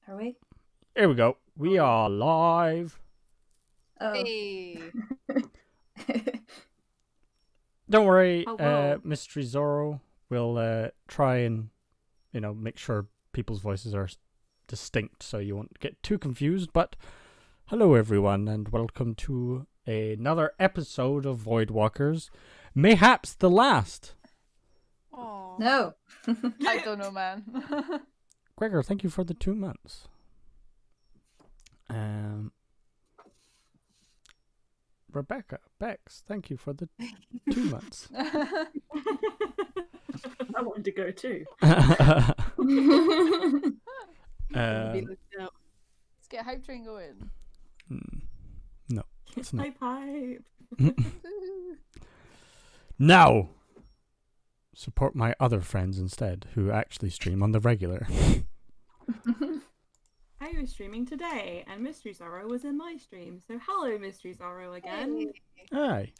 Are we? Here we go. We are live. Oh. Hey. Don't worry, Oh, whoa. Mystery Zorro will try and, make sure people's voices are distinct so you won't get too confused. But hello, everyone, and welcome to another episode of Void Walkers. Mayhaps the last. Oh. No. I don't know, man. Gregor, thank you for the 2 months. Rebecca, Bex, thank you for the 2 months. I wanted to go too. Let's get a hype train going. No, it's not. Pipe. Now, support my other friends instead, who actually stream on the regular. I was streaming today, and Mystery Zorro was in my stream. So hello, Mystery Zorro again. Hi.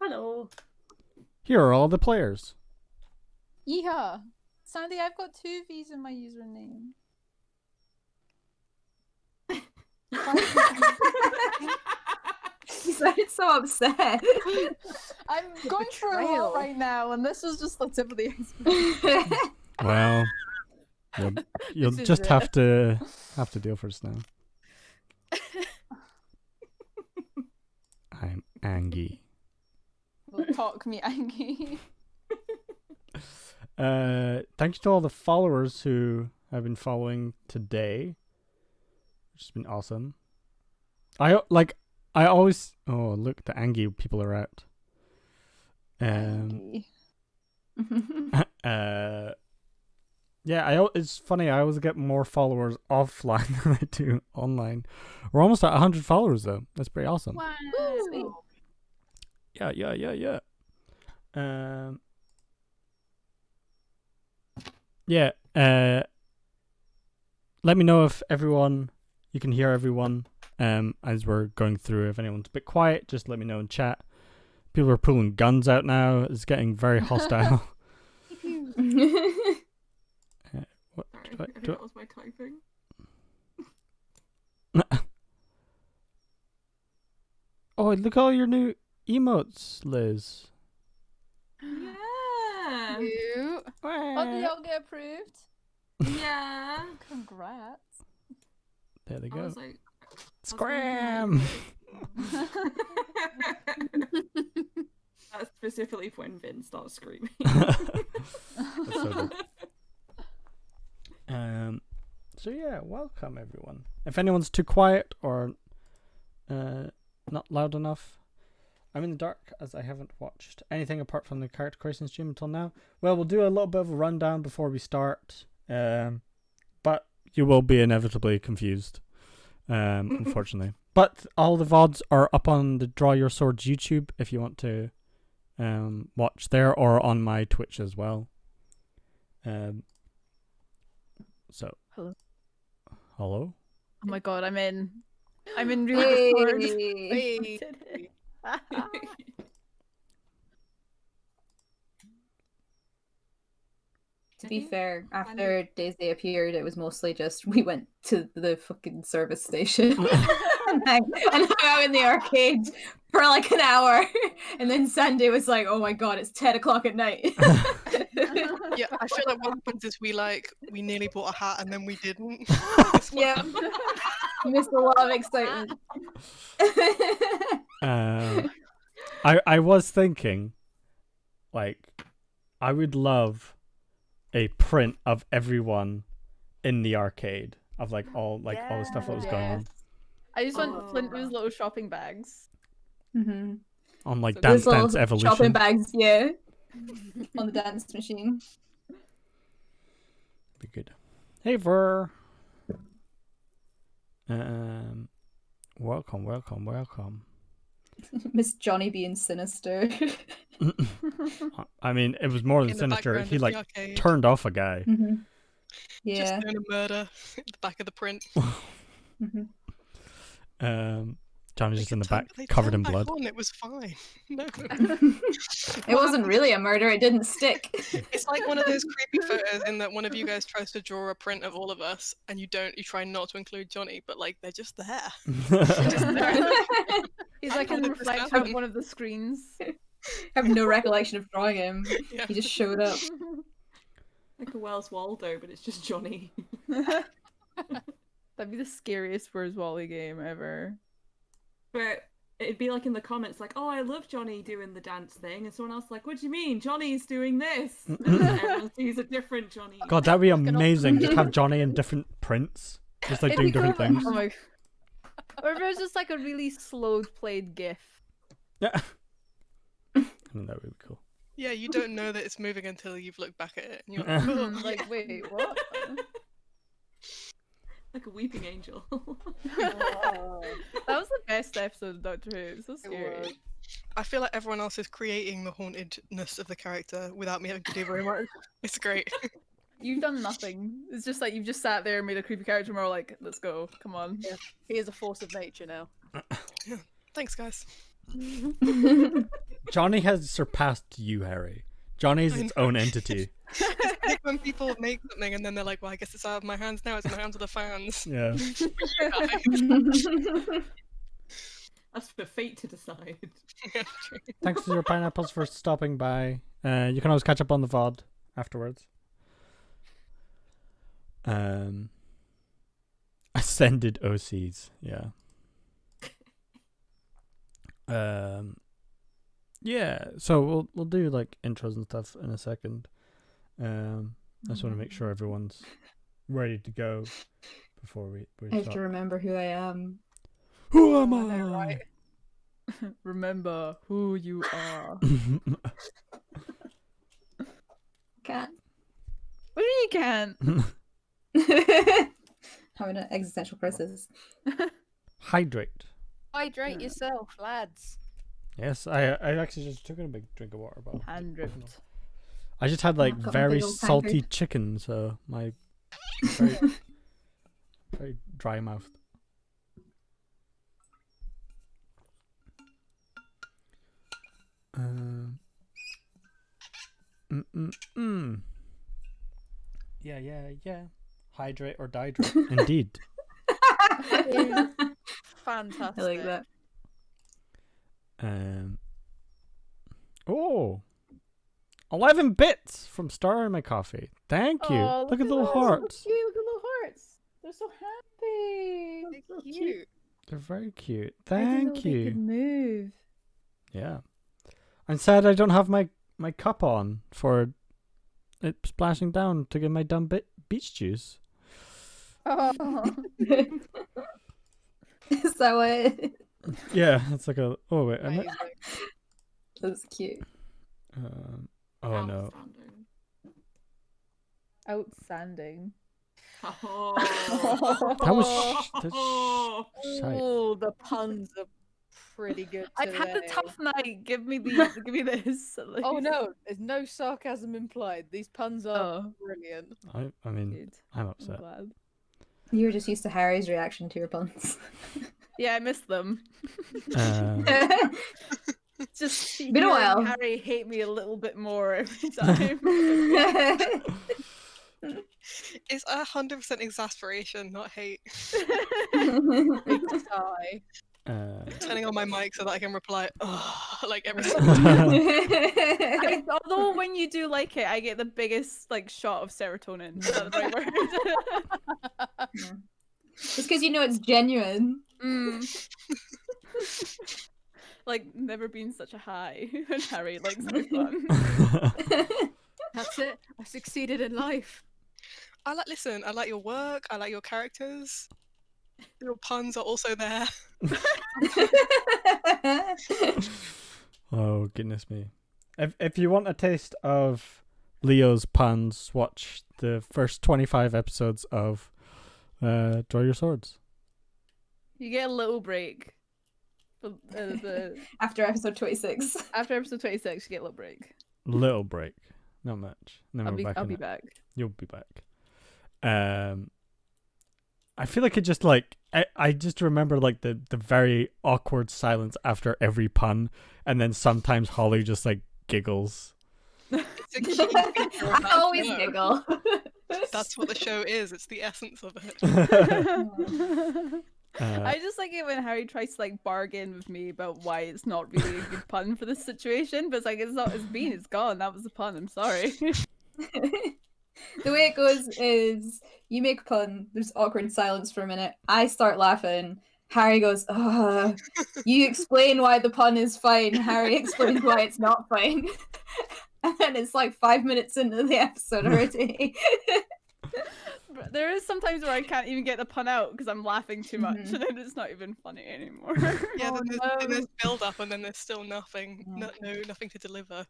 Hello. Here are all the players. Yeehaw. Sandy, I've got 2 V's in my username. You sounded so upset. I'm going through a lot right now, and this is just the tip of the iceberg. Well, you'll This is just it. have to deal for this now. I'm Angie. Talk me, Angie. Thank you to all the followers who have been following today, which has been awesome. I always. Oh, look, the Angie people are out. Angie. Yeah, it's funny. I always get more followers offline than I do online. We're almost at 100 followers though. That's pretty awesome. Wow. Sweet. Yeah. Yeah. Let me know if you can hear everyone. As we're going through, if anyone's a bit quiet, just let me know in chat. People are pulling guns out now. It's getting very hostile. What Sorry, do I think that was my typing. Oh, look at all your new emotes, Liz. Yeah. You. Oh, did y'all get approved? Yeah. Congrats. There they I go. was like, Scram! That's specifically when Vin starts screaming. That's so good. So yeah, welcome everyone. If anyone's too quiet or not loud enough, I'm in the dark as I haven't watched anything apart from the character creation stream until now. Well, we'll do a little bit of a rundown before we start, but you will be inevitably confused, unfortunately. But all the VODs are up on the Draw Your Swords YouTube if you want to watch there, or on my Twitch as well. So hello. Oh my god, I'm in really Discord. Hey. Hey. To be fair, after Daisy appeared, it was mostly just we went to the fucking service station and hung out in the arcade for like an hour, and then Sunday was like, "Oh my god, it's 10 o'clock at night." Yeah, I feel like what happens is we nearly bought a hat and then we didn't. Yeah, missed a lot of excitement. I was thinking, like, I would love a print of everyone in the arcade of like all the stuff that was going on I just want Flint's little shopping bags. Mm-hmm. on like So Dance Those little Dance Evolution. shopping bags, yeah, on the dance machine. Be good. Hey Ver. Welcome. Miss Johnny being sinister. I mean, it was more than In the sinister. background He of the like arcade. turned off a guy. Mm-hmm. Just Yeah. doing a murder at the back of the print. Mm-hmm. Johnny's They just in the could turn- back, they covered in turned back blood. on, it was fine. No. It wasn't really a murder. It didn't stick. It's like one of those creepy photos in that one of you guys tries to draw a print of all of us, and you try not to include Johnny, but like they're just there. He's like in the reflection of one of the screens. I have no recollection of drawing him. Yeah. He just showed up. Like a Wells Waldo, but it's just Johnny. That'd be the scariest Where's Wally game ever. But it'd be like in the comments, like, "Oh, I love Johnny doing the dance thing," and someone else like, "What do you mean? Johnny's doing this?" And then everyone sees a different Johnny. God, that'd be amazing. Just have Johnny in different prints, just like doing different things. Oh my... Or if it was just like a really slow played GIF. Yeah. I think that would be cool. Yeah, you don't know that it's moving until you've looked back at it, and you're like, oh, Like, wait, what? Like a weeping angel. That was the best episode of Doctor Who. It was so scary. I feel like everyone else is creating the hauntedness of the character without me having to do very much. It's great. You've done nothing. It's just like you've just sat there and made a creepy character and we're like, let's go. Come on. Yeah. He is a force of nature now. Thanks, guys. Johnny has surpassed you, Harry. Johnny's its own entity. It's like when people make something and then they're like, well, I guess it's out of my hands now. It's in the hands of the fans. Yeah. That's for fate to decide. Yeah, true. Thanks to your pineapples for stopping by. You can always catch up on the VOD afterwards. Ascended OCs, yeah. Yeah, so we'll do like intros and stuff in a second. I just want to make sure everyone's ready to go before we I have start. to remember who I am. Who am I? know, right? Remember who you are. Can't. What do you can't? Having an existential crisis. Hydrate. Hydrate yourself, lads. Yes, I actually just took a big drink of water, but Hand dripped. I just had like I've got my very big old salty tankard. chicken, so my very, very dry mouth. Yeah. Hydrate or dihydrate. Indeed. Fantastic. I like that. Oh, 11 bits from Star in my coffee. Thank you. Oh, look at the little those. hearts. Cute, look at little hearts. They're so happy. They're So cute. They're very cute. I didn't know Thank they you. could move. Yeah. I'm sad I don't have my cup on for it splashing down to get my dumb beach juice. Oh. Is that what? Yeah, it's like a. Oh wait, Amazing. That's cute. oh no. Outstanding. Oh. That was that's shite. Oh, the puns are pretty good I've had the today. tough night. Give me this. Oh no, there's no sarcasm implied. These puns are Oh, brilliant. I mean, good. I'm I'm upset. glad. You were just used to Harry's reaction to your puns. Yeah, I missed them. Just Been a hearing while. Harry hate me a little bit more every time. It's 100% exasperation, not hate. Big sigh. Turning on my mic so that I can reply, oh, like every Although when you do like it, I get the biggest like shot of serotonin. Is that the right word? It's because you know it's genuine. Like never been such a high when Harry likes my fun. That's it. I succeeded in life. I like your work, I like your characters. Your puns are also there. Oh goodness me! If you want a taste of Leo's puns, watch the first 25 episodes of Draw Your Swords. You get a little break. After episode 26. After episode 26, you get a little break. Little break, not much. Then we're back. I'll in be it. back. You'll be back. I feel like it just like I just remember like the very awkward silence after every pun, and then sometimes Holly just like giggles. It's a key feature of I that always show. giggle. That's what the show is. It's the essence of it. I just like it when Harry tries to like bargain with me about why it's not really a good pun for this situation, but it's like it's gone. That was the pun. I'm sorry. The way it goes is you make a pun, there's awkward silence for a minute, I start laughing, Harry goes, you explain why the pun is fine, Harry explains why it's not fine. And then it's like 5 minutes into the episode already. There is sometimes where I can't even get the pun out because I'm laughing too much, Mhm. and then it's not even funny anymore. Yeah, Oh, then there's no. build up, and then there's still nothing. Nothing to deliver.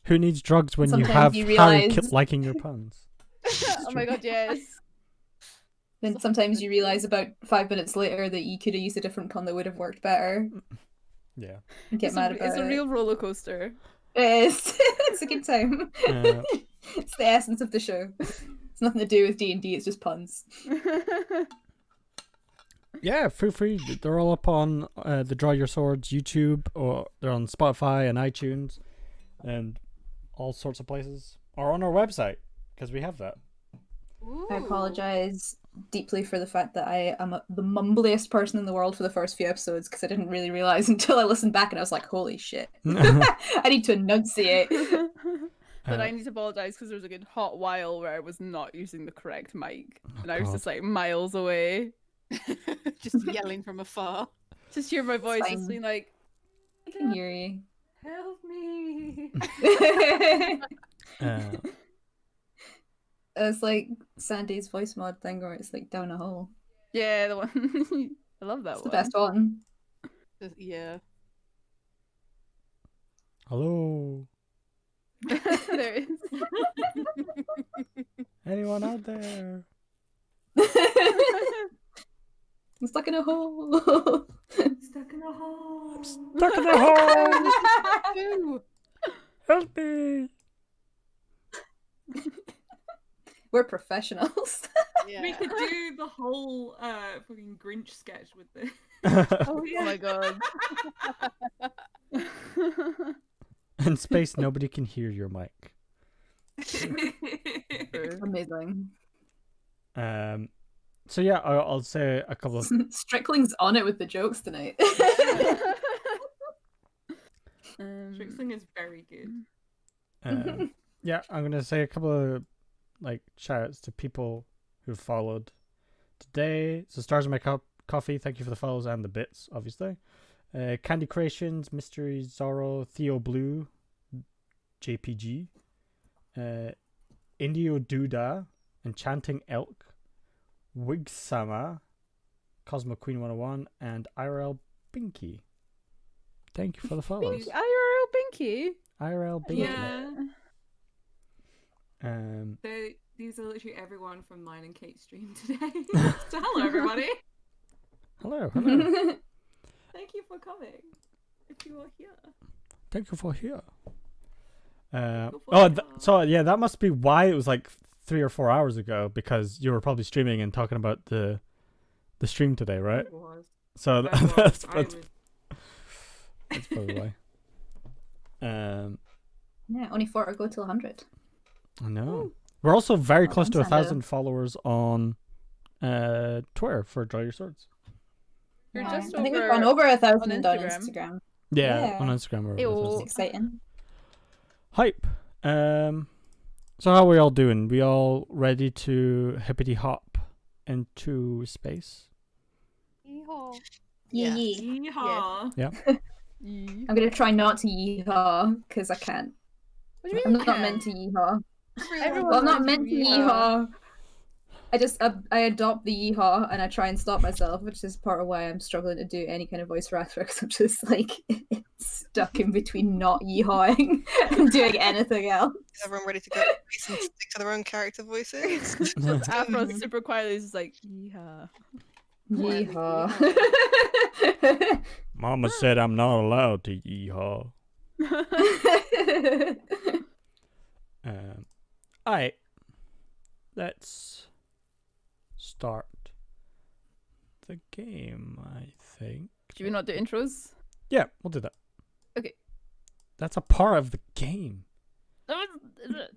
Who needs drugs when you Sometimes have you Harry realise- liking your puns? Oh my god, yes. Then sometimes you realise about 5 minutes later that you could have used a different pun that would have worked better. Yeah. And get mad about It's it. a real roller coaster. It's a good time. Uh, It's the essence of the show. It's nothing to do with D&D, it's just puns. Yeah, feel free. They're all up on the Draw Your Swords YouTube, or they're on Spotify and iTunes, and all sorts of places, or on our website because we have that. I apologise deeply for the fact that I am the mumbliest person in the world for the first few episodes because I didn't really realise until I listened back and I was like, holy shit. I need to enunciate. But I need to apologize because there was a good hot while where I was not using the correct mic, and I was God. just like miles away. Just yelling from afar. Just hear my voice fine. just being like, I can hear you. Help me. It's like Sandy's voice mod thing where it's like down a hole. yeah, the one. I love that It's one. the best one. Yeah. Hello, There is. anyone out there? I'm stuck in a hole. Stuck in a hole. Stuck in a hole. Ooh. Help me. We're professionals. Yeah. We could do the whole fucking Grinch sketch with this. Oh my god. In space, nobody can hear your mic. Amazing. So yeah, I'll say a couple of. Strickling's on it with the jokes tonight. Trixing is very good. Yeah, I'm gonna say a couple of like shout outs to people who followed today. So Stars in My Coffee, thank you for the follows and the bits, obviously. Candy Creations, Mystery Zorro, Theo Blue, JPG, Indio Duda, Enchanting Elk, Wigsama, Cosmo Queen 101, and IRL Binky. Thank you for the follows. IRL Binky. IRL Binky. Yeah. Um, These are literally everyone from mine and Kate's stream today. So hello, everybody. hello. Thank you for coming. If you are here. Thank you for here. for Oh, here. so yeah, that must be why it was like 3 or 4 hours ago, because you were probably streaming and talking about the stream today, right? It was. So That was. that's I was- probably why. Yeah, only 4 to go till 100. I know. We're also very Well close to done, Sando. 1,000 followers on Twitter for Draw Your Swords. You're Yeah. just I think we've over gone over 1,000 on on Instagram. Instagram. Yeah, Yeah. on Instagram. We're over Ew. 1,000. It's exciting. Hype. So how are we all doing? We all ready to hippity hop into space? Yeehaw. Yeah. Yeah. Yeehaw. Yee. I'm gonna try not to yeehaw because I can't. What do you I'm mean? not meant to yeehaw. Everyone Well, I'm not wants meant to yeehaw. I adopt the yeehaw and I try and stop myself, which is part of why I'm struggling to do any kind of voice rasper because I'm just like stuck in between not yeehawing and doing anything else. Is everyone ready to go to space and stick to their own character voices? Afro super quietly is just like, yeah. Yeehaw. Mama said I'm not allowed to yeehaw. Alright. Let's start the game, I think. Do we not do intros? Yeah, we'll do that. Okay. That's a part of the game. Is it?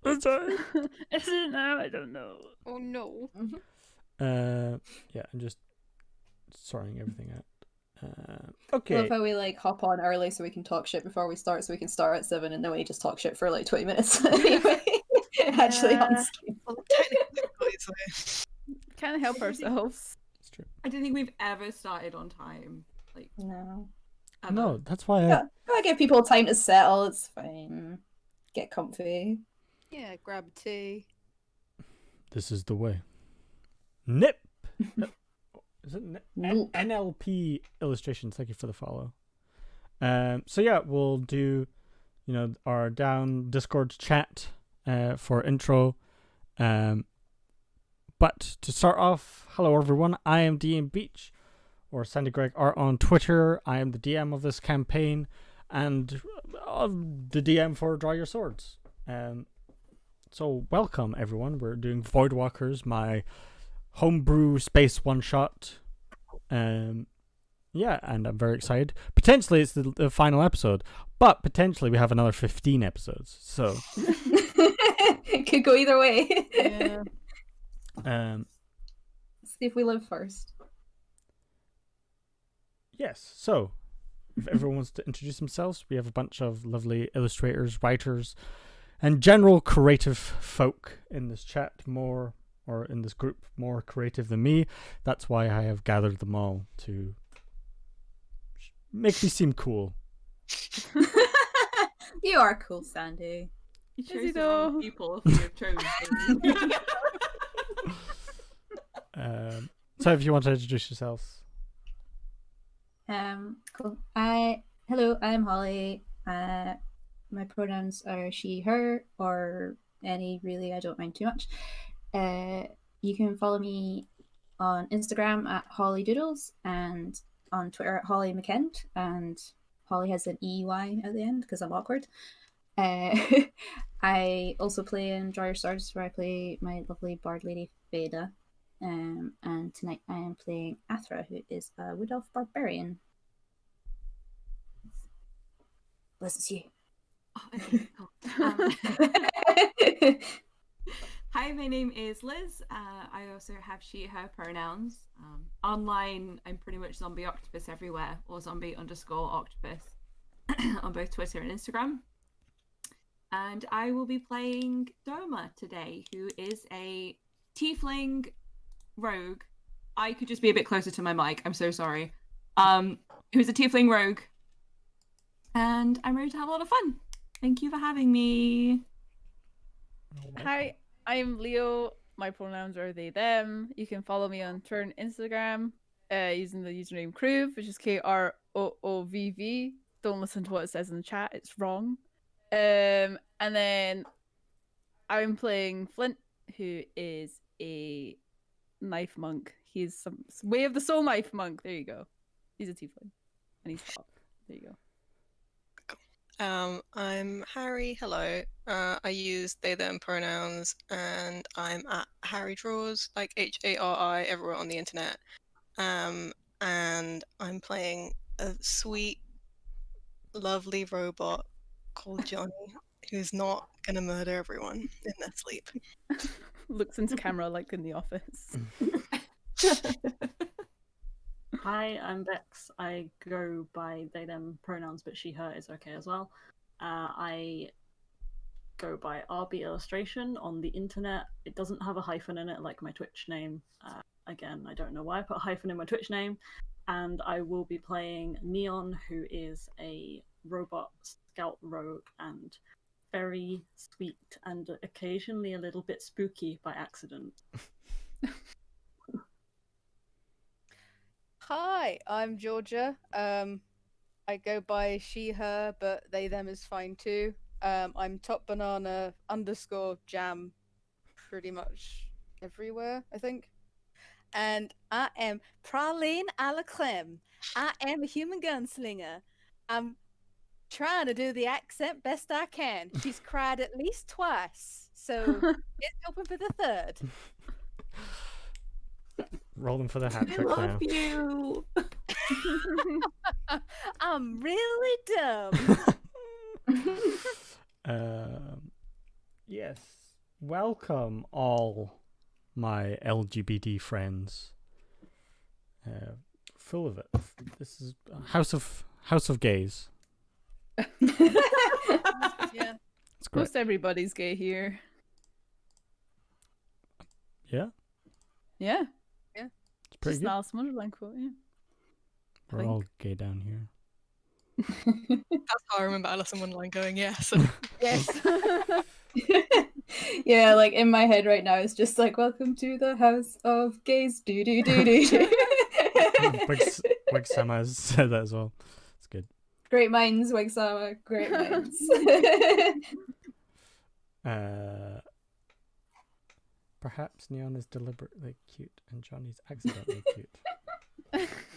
Is it? Is it now? I don't know. Oh no. Yeah, I'm just sorting everything out. I Okay. love how we like hop on early so we can talk shit before we start, so we can start at 7, and then we just talk shit for like 20 minutes anyway. Actually, on stream. Well, technically, it's Can't help ourselves. It's true. I don't think we've ever started on time. Like, No. ever. No, that's why Yeah, gotta give people time to settle. It's fine. Get comfy. Yeah, grab a tea. this is the way. Nip. Is it Nope. NLP illustrations? Thank you for the follow. So yeah, we'll do, our down Discord chat for intro. But to start off, hello everyone. I am DM Beach, or Sandy Greg Art on Twitter. I am the DM of this campaign, and the DM for Draw Your Swords. So welcome everyone. We're doing Voidwalkers, my homebrew space one shot. Yeah, and I'm very excited. Potentially it's the final episode, but potentially we have another 15 episodes. So It could go either way. Yeah. See if we live first. Yes. So if everyone wants to introduce themselves, we have a bunch of lovely illustrators, writers, and general creative folk in this chat, or in this group, more creative than me. That's why I have gathered them all to make me seem cool. You are cool, Sandy. You Is he chose the wrong though? people if you have chosen. So if you want to introduce yourselves. Cool. Hello, I'm Holly. My pronouns are she, her, or any really. I don't mind too much. You can follow me on Instagram at Holly Doodles and on Twitter at Holly McKend, and Holly has an EY at the end because I'm awkward. I also play in Draw Your Swords, where I play my lovely bard lady Veda. And tonight I am playing Athra, who is a Wood Elf barbarian. Bless it's you. Oh, okay, cool. Hi, my name is Liz. I also have she, her pronouns. Online, I'm pretty much zombie octopus everywhere, or zombie_octopus on both Twitter and Instagram. And I will be playing Doma today, who is a tiefling rogue. I could just be a bit closer to my mic. I'm so sorry. Who's a tiefling rogue. And I'm ready to have a lot of fun. Thank you for having me. Hi, I'm Leo. My pronouns are they, them. You can follow me on Twitter and Instagram using the username Kroov, which is KROOVV. Don't listen to what it says in the chat, it's wrong. And then I'm playing Flint, who is a knife monk. He's some Way of the Soul knife monk. There you go. He's a tiefling. And he's hot. There you go. I'm Harry. Hello. I use they them pronouns, and I'm at Harry Draws, like HARI, everywhere on the internet. And I'm playing a sweet, lovely robot called Johnny, who's not gonna murder everyone in their sleep. Looks into camera like in The Office. Hi, I'm Bex. I go by they, them pronouns, but she, her is okay as well. I go by RB Illustration on the internet. It doesn't have a hyphen in it like my Twitch name. Again, I don't know why I put a hyphen in my Twitch name. And I will be playing Neon, who is a robot scout rogue and very sweet and occasionally a little bit spooky by accident. Hi, I'm Georgia. I go by she, her, but they, them is fine too. I'm top banana _jam pretty much everywhere, I think. And I am Praline a la creme. I am a human gunslinger. I'm trying to do the accent best I can. She's cried at least twice, so it's open for the third. rolling for the hat I trick now. love you. I'm really dumb. Yes. Welcome all my LGBT friends. Full of it. This is House of Gays. Yeah. It's great. Most everybody's gay here. Yeah, Yeah. it's pretty Just good. an Alice in Wonderland quote, yeah. We're all gay down here. That's how I remember Alice in Wonderland going, yes. Yes. Yeah, like in my head right now, it's just like, welcome to the house of gays. Do do do do. Wig Sama has said that as well. It's good. Great minds, Wigsama. Great minds. Perhaps Neon is deliberately cute and Johnny's accidentally cute.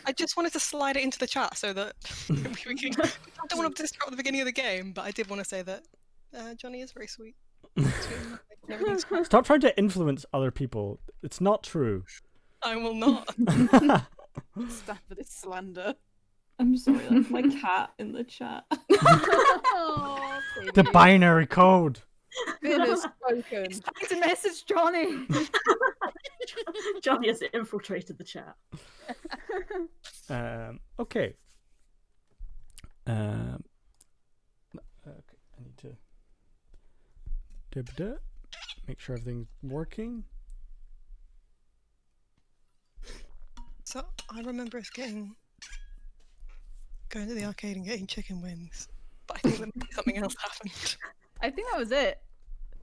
I just wanted to slide it into the chat so that we can. I don't want to disrupt the beginning of the game, but I did want to say that Johnny is very sweet. Everything's fine. Stop trying to influence other people. It's not true. I will not. Stand for this slander. I'm sorry, that's my cat in the chat. Oh, The binary code. Goodness spoken. it's time to message Johnny. Johnny has infiltrated the chat. Okay. Okay, I need to make sure everything's working. So I remember us going to the arcade and getting chicken wings, but I think that maybe something else happened. I think that was it.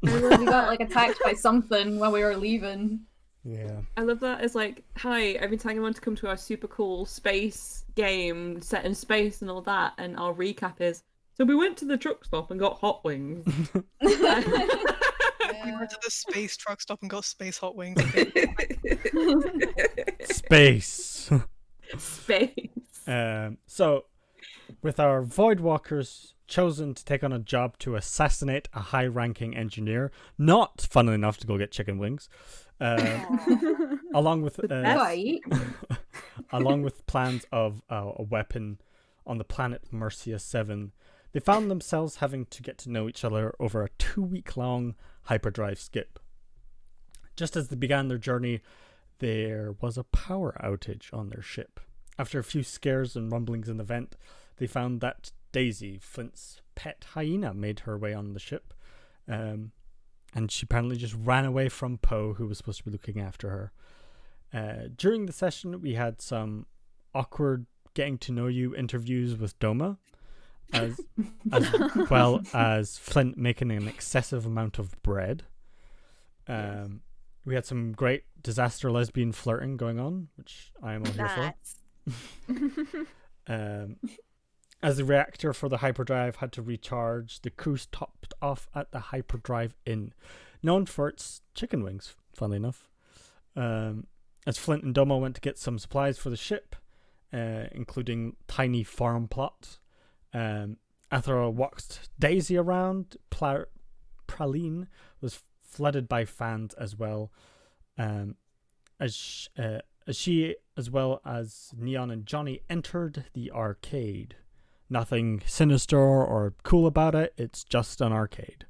We got like attacked by something when we were leaving. Yeah. I love that. It's like, hi, I've been telling everyone to come to our super cool space game set in space and all that, and our recap is, so we went to the truck stop and got hot wings. We went to the space truck stop and got space hot wings. Space. Space. So, with our Voidwalkers chosen to take on a job to assassinate a high-ranking engineer, not, funnily enough, to go get chicken wings, along with Right. along with plans of a weapon on the planet Mercia 7, they found themselves having to get to know each other over a 2-week-long hyperdrive skip. Just as they began their journey, there was a power outage on their ship. After a few scares and rumblings in the vent, they found that Daisy, Flint's pet hyena, made her way on the ship. And she apparently just ran away from Poe, who was supposed to be looking after her. During the session, we had some awkward getting to know you interviews with Doma, as well as Flint making an excessive amount of bread. We had some great disaster lesbian flirting going on, which I am all here for. As the reactor for the hyperdrive had to recharge, the crew stopped off at the Hyperdrive Inn, known for its chicken wings, funnily enough. As Flint and Doma went to get some supplies for the ship, including tiny farm plots, Athra walked Daisy around. Praline was flooded by fans as well, as she, as well as Neon and Johnny, entered the arcade. Nothing sinister or cool about it. It's just an arcade.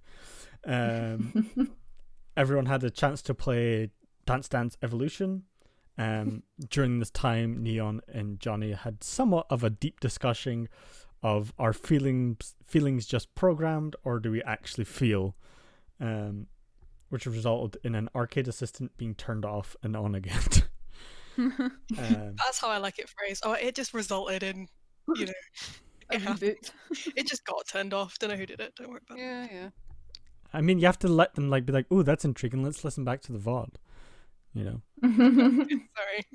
Everyone had a chance to play Dance Dance Evolution. During this time, Neon and Johnny had somewhat of a deep discussion of, are feelings just programmed, or do we actually feel? Which resulted in an arcade assistant being turned off and on again. That's how I like it phrased. Oh, it just resulted in, you know, A reboot. it just got turned off. Don't know who did it. Don't worry about it. Yeah. I mean, you have to let them be like, "Oh, that's intriguing. Let's listen back to the VOD." You know. Sorry.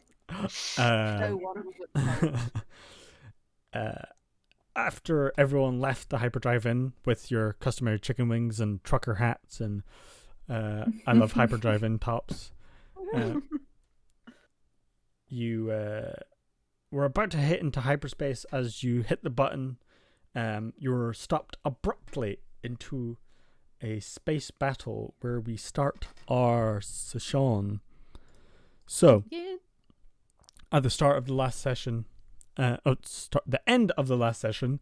No one would know. After everyone left the Hyperdrive Inn with your customary chicken wings and trucker hats and I love Hyperdrive Inn tops, you were about to hit into hyperspace. As you hit the button, you were stopped abruptly into a space battle where we start our session. So, at the start of the last session, the end of the last session,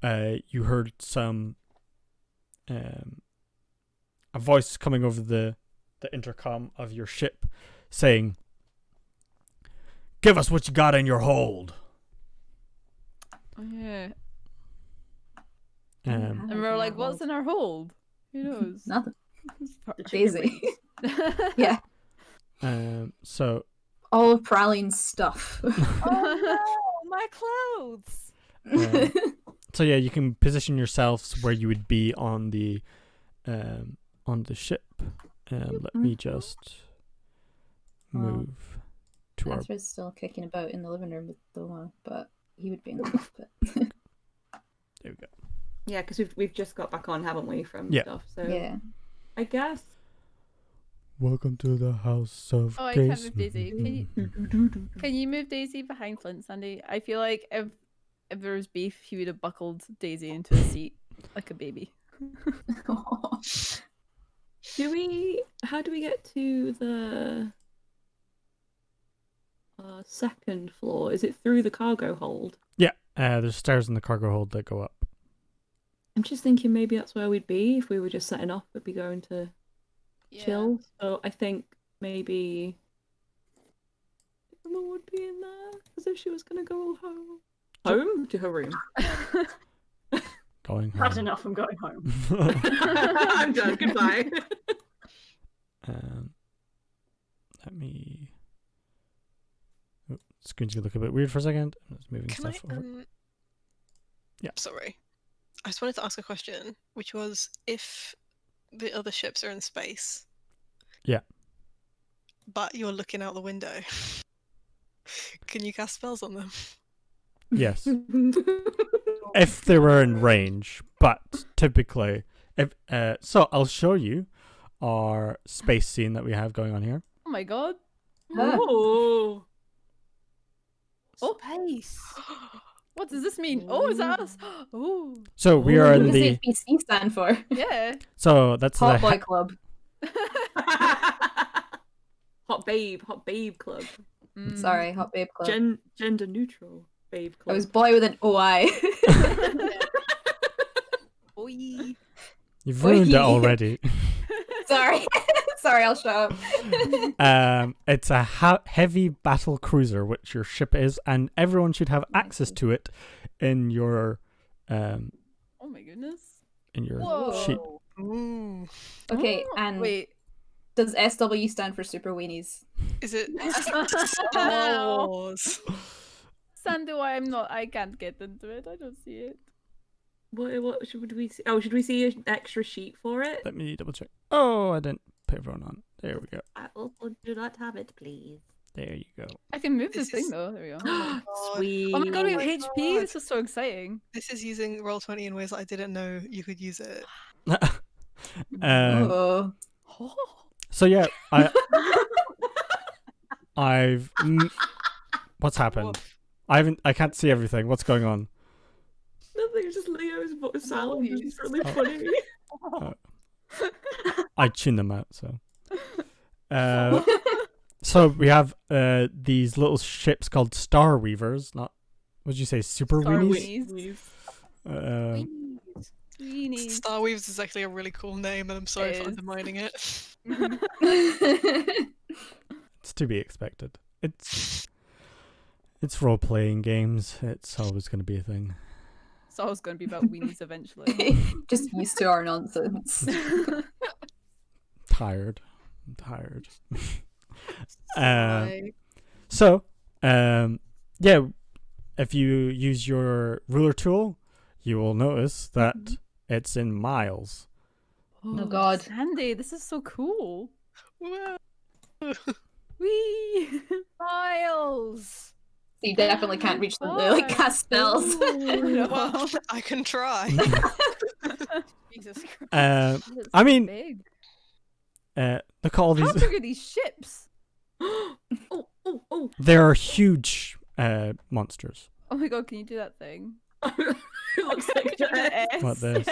you heard some a voice coming over the intercom of your ship saying, "Give us what you got in your hold." Oh, yeah. Um, And we're like, what's in our hold? Who knows? Nothing. The chicken Daisy. wings. Yeah. so All of Praline's stuff. Oh no, my clothes. so yeah, you can position yourselves where you would be on the ship. Let me just move to our. Ezra's still kicking about in the living room with Doma, but he would be in the cockpit. There we go. Yeah, because we've just got back on, haven't we, from Yeah. stuff? So Yeah. I guess. Welcome to the house of. Oh, I can't move Daisy. Can you move Daisy behind Flint, Sandy? I feel like if there was beef, he would have buckled Daisy into a seat like a baby. How do we get to the second floor? Is it through the cargo hold? Yeah, there's stairs in the cargo hold that go up. I'm just thinking maybe that's where we'd be if we were just setting off. We'd be going to chill. So I think maybe Emma would be in there as if she was going to go home. Home? To her room. Going home. That's enough. I'm going home. I'm done. Goodbye. Let me. Oh, screen's gonna look a bit weird for a second. I'm just moving Can stuff I? over. Yeah. Sorry, I just wanted to ask a question, which was if the other ships are in space. Yeah. But you're looking out the window. Can you cast spells on them? Yes. If they were in range, but typically, if so, I'll show you our space scene that we have going on here. Oh my god. Oh. Space. What does this mean? Oh, is that us? Oh, So we are in What the. does HBC stand for? yeah. So that's Hot the. Boy Club. Hot babe club. Mm. Sorry, Hot Babe Club. Gender neutral babe I club. was boy with an OI. Oi. You've ruined it Oi. already. Sorry. Sorry, I'll shut up. It's a heavy battle cruiser, which your ship is, and everyone should have access to it in your Oh my goodness. Whoa. sheet. Ooh. Okay, Oh, and wait. does SW stand for Super Weenies? Is it Star No. Wars? Sandu, I can't get into it. I don't see it. What should we see? Oh, should we see an extra sheet for it? Let me double check. Oh, I didn't put everyone on. There we go. Would you not have it, please? There you go. I can move this This thing is- though. There we go. God. Sweet. Oh my god, we have my HP. God. This is so exciting. This is using Roll20 in ways that I didn't know you could use it. Oh. Oh. So yeah, I've. What's happened? I can't see everything. What's going on? Nothing. It's just Leo's sound. It's really funny. I tune them out. So we have these little ships called Star Weavers. Not, what did you say? Super Star Weenies. Weenies. Uh, Weenies. Star Weaves is actually a really cool name, and I'm sorry It for is. undermining it. it's to be expected. It's role-playing games. It's always going to be a thing. It's always going to be about weenies eventually. Just used to our nonsense. Tired. I'm tired. Sigh. So, yeah, if you use your ruler tool, you will notice that it's in miles. Oh god. Sandy, this is so cool. Whoa. Wee. Miles. You definitely can't reach them. They like cast spells. Well, I can try. Jesus Christ. I That's mean, big. look at all How these. big are these ships? Oh. They're huge monsters. Oh my god, can you do that thing? It looks like that. What this?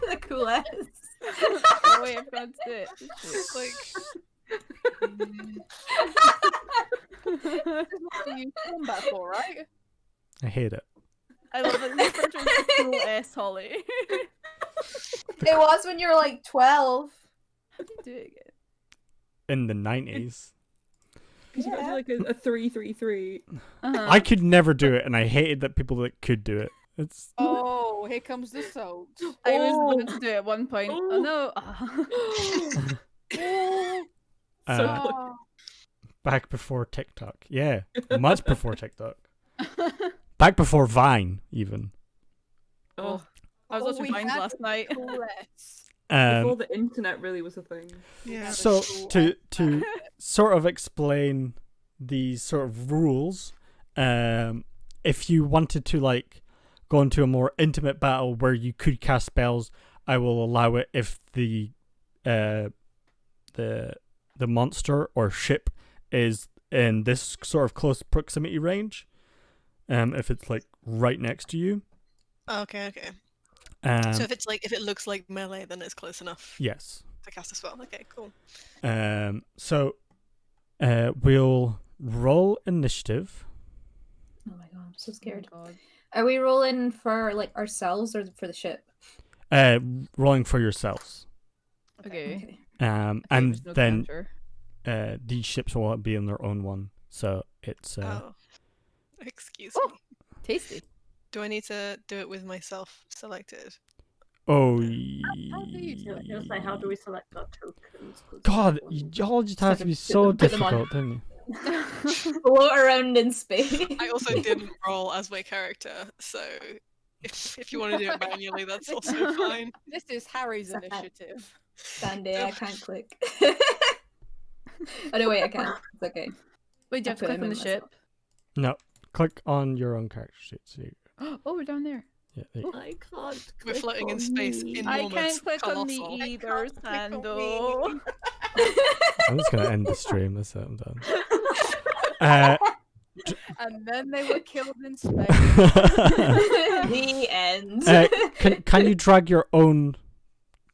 The coolest. Oh wait, I forgot to do it. It's like This is what you use combat for, right? I hate it. I love it. You refer to it as cool S Holly. It was when you were like 12. How do you do it again? In the 90s. Because you got to do like a 3-3-3. I could never do it, and I hated that people that could do it. It's Oh, here comes the salt. I was about to do it at one point. Oh no. So Oh. back before TikTok. Yeah, much before TikTok. Back before Vine, even. oh, I was Oh, watching we Vines had last night. cool S. before the internet really was a thing. Yeah. So cool to sort of explain these sort of rules, if you wanted to like go into a more intimate battle where you could cast spells, I will allow it if the monster or ship is in this sort of close proximity range. If it's like right next to you. Okay. So if it looks like melee, then it's close enough Yes. to cast a spell. Okay, cool. So we'll roll initiative. Oh my god, I'm so scared. Oh, God. Are we rolling for like ourselves or for the ship? Rolling for yourselves. Okay. And There's no then counter. these ships will be on their own one. So it's Oh. Excuse Oh. me. Tasty. Do I need to do it with myself selected? oh How do you do it? Just like, how do we select our tokens? 'Cause God, one- y'all just have to be Put so them on. difficult, don't you? Float around in space. I also didn't roll as my character, so if you want to do it manually, that's also fine. This is Harry's Is that- initiative. Sandy, I can't click. Oh no, wait, I can. It's okay. Wait, do you I have to put click him on in the ship? No, click on your own character sheet. So Oh, we're down there. yeah, there you go. I can't. We're click floating in on space me. in I enormous, can't click on colossal. the either, can't click on Sando. I'm just gonna end the stream. That's it. I'm done. And then they were killed in space. The end. Can you drag your own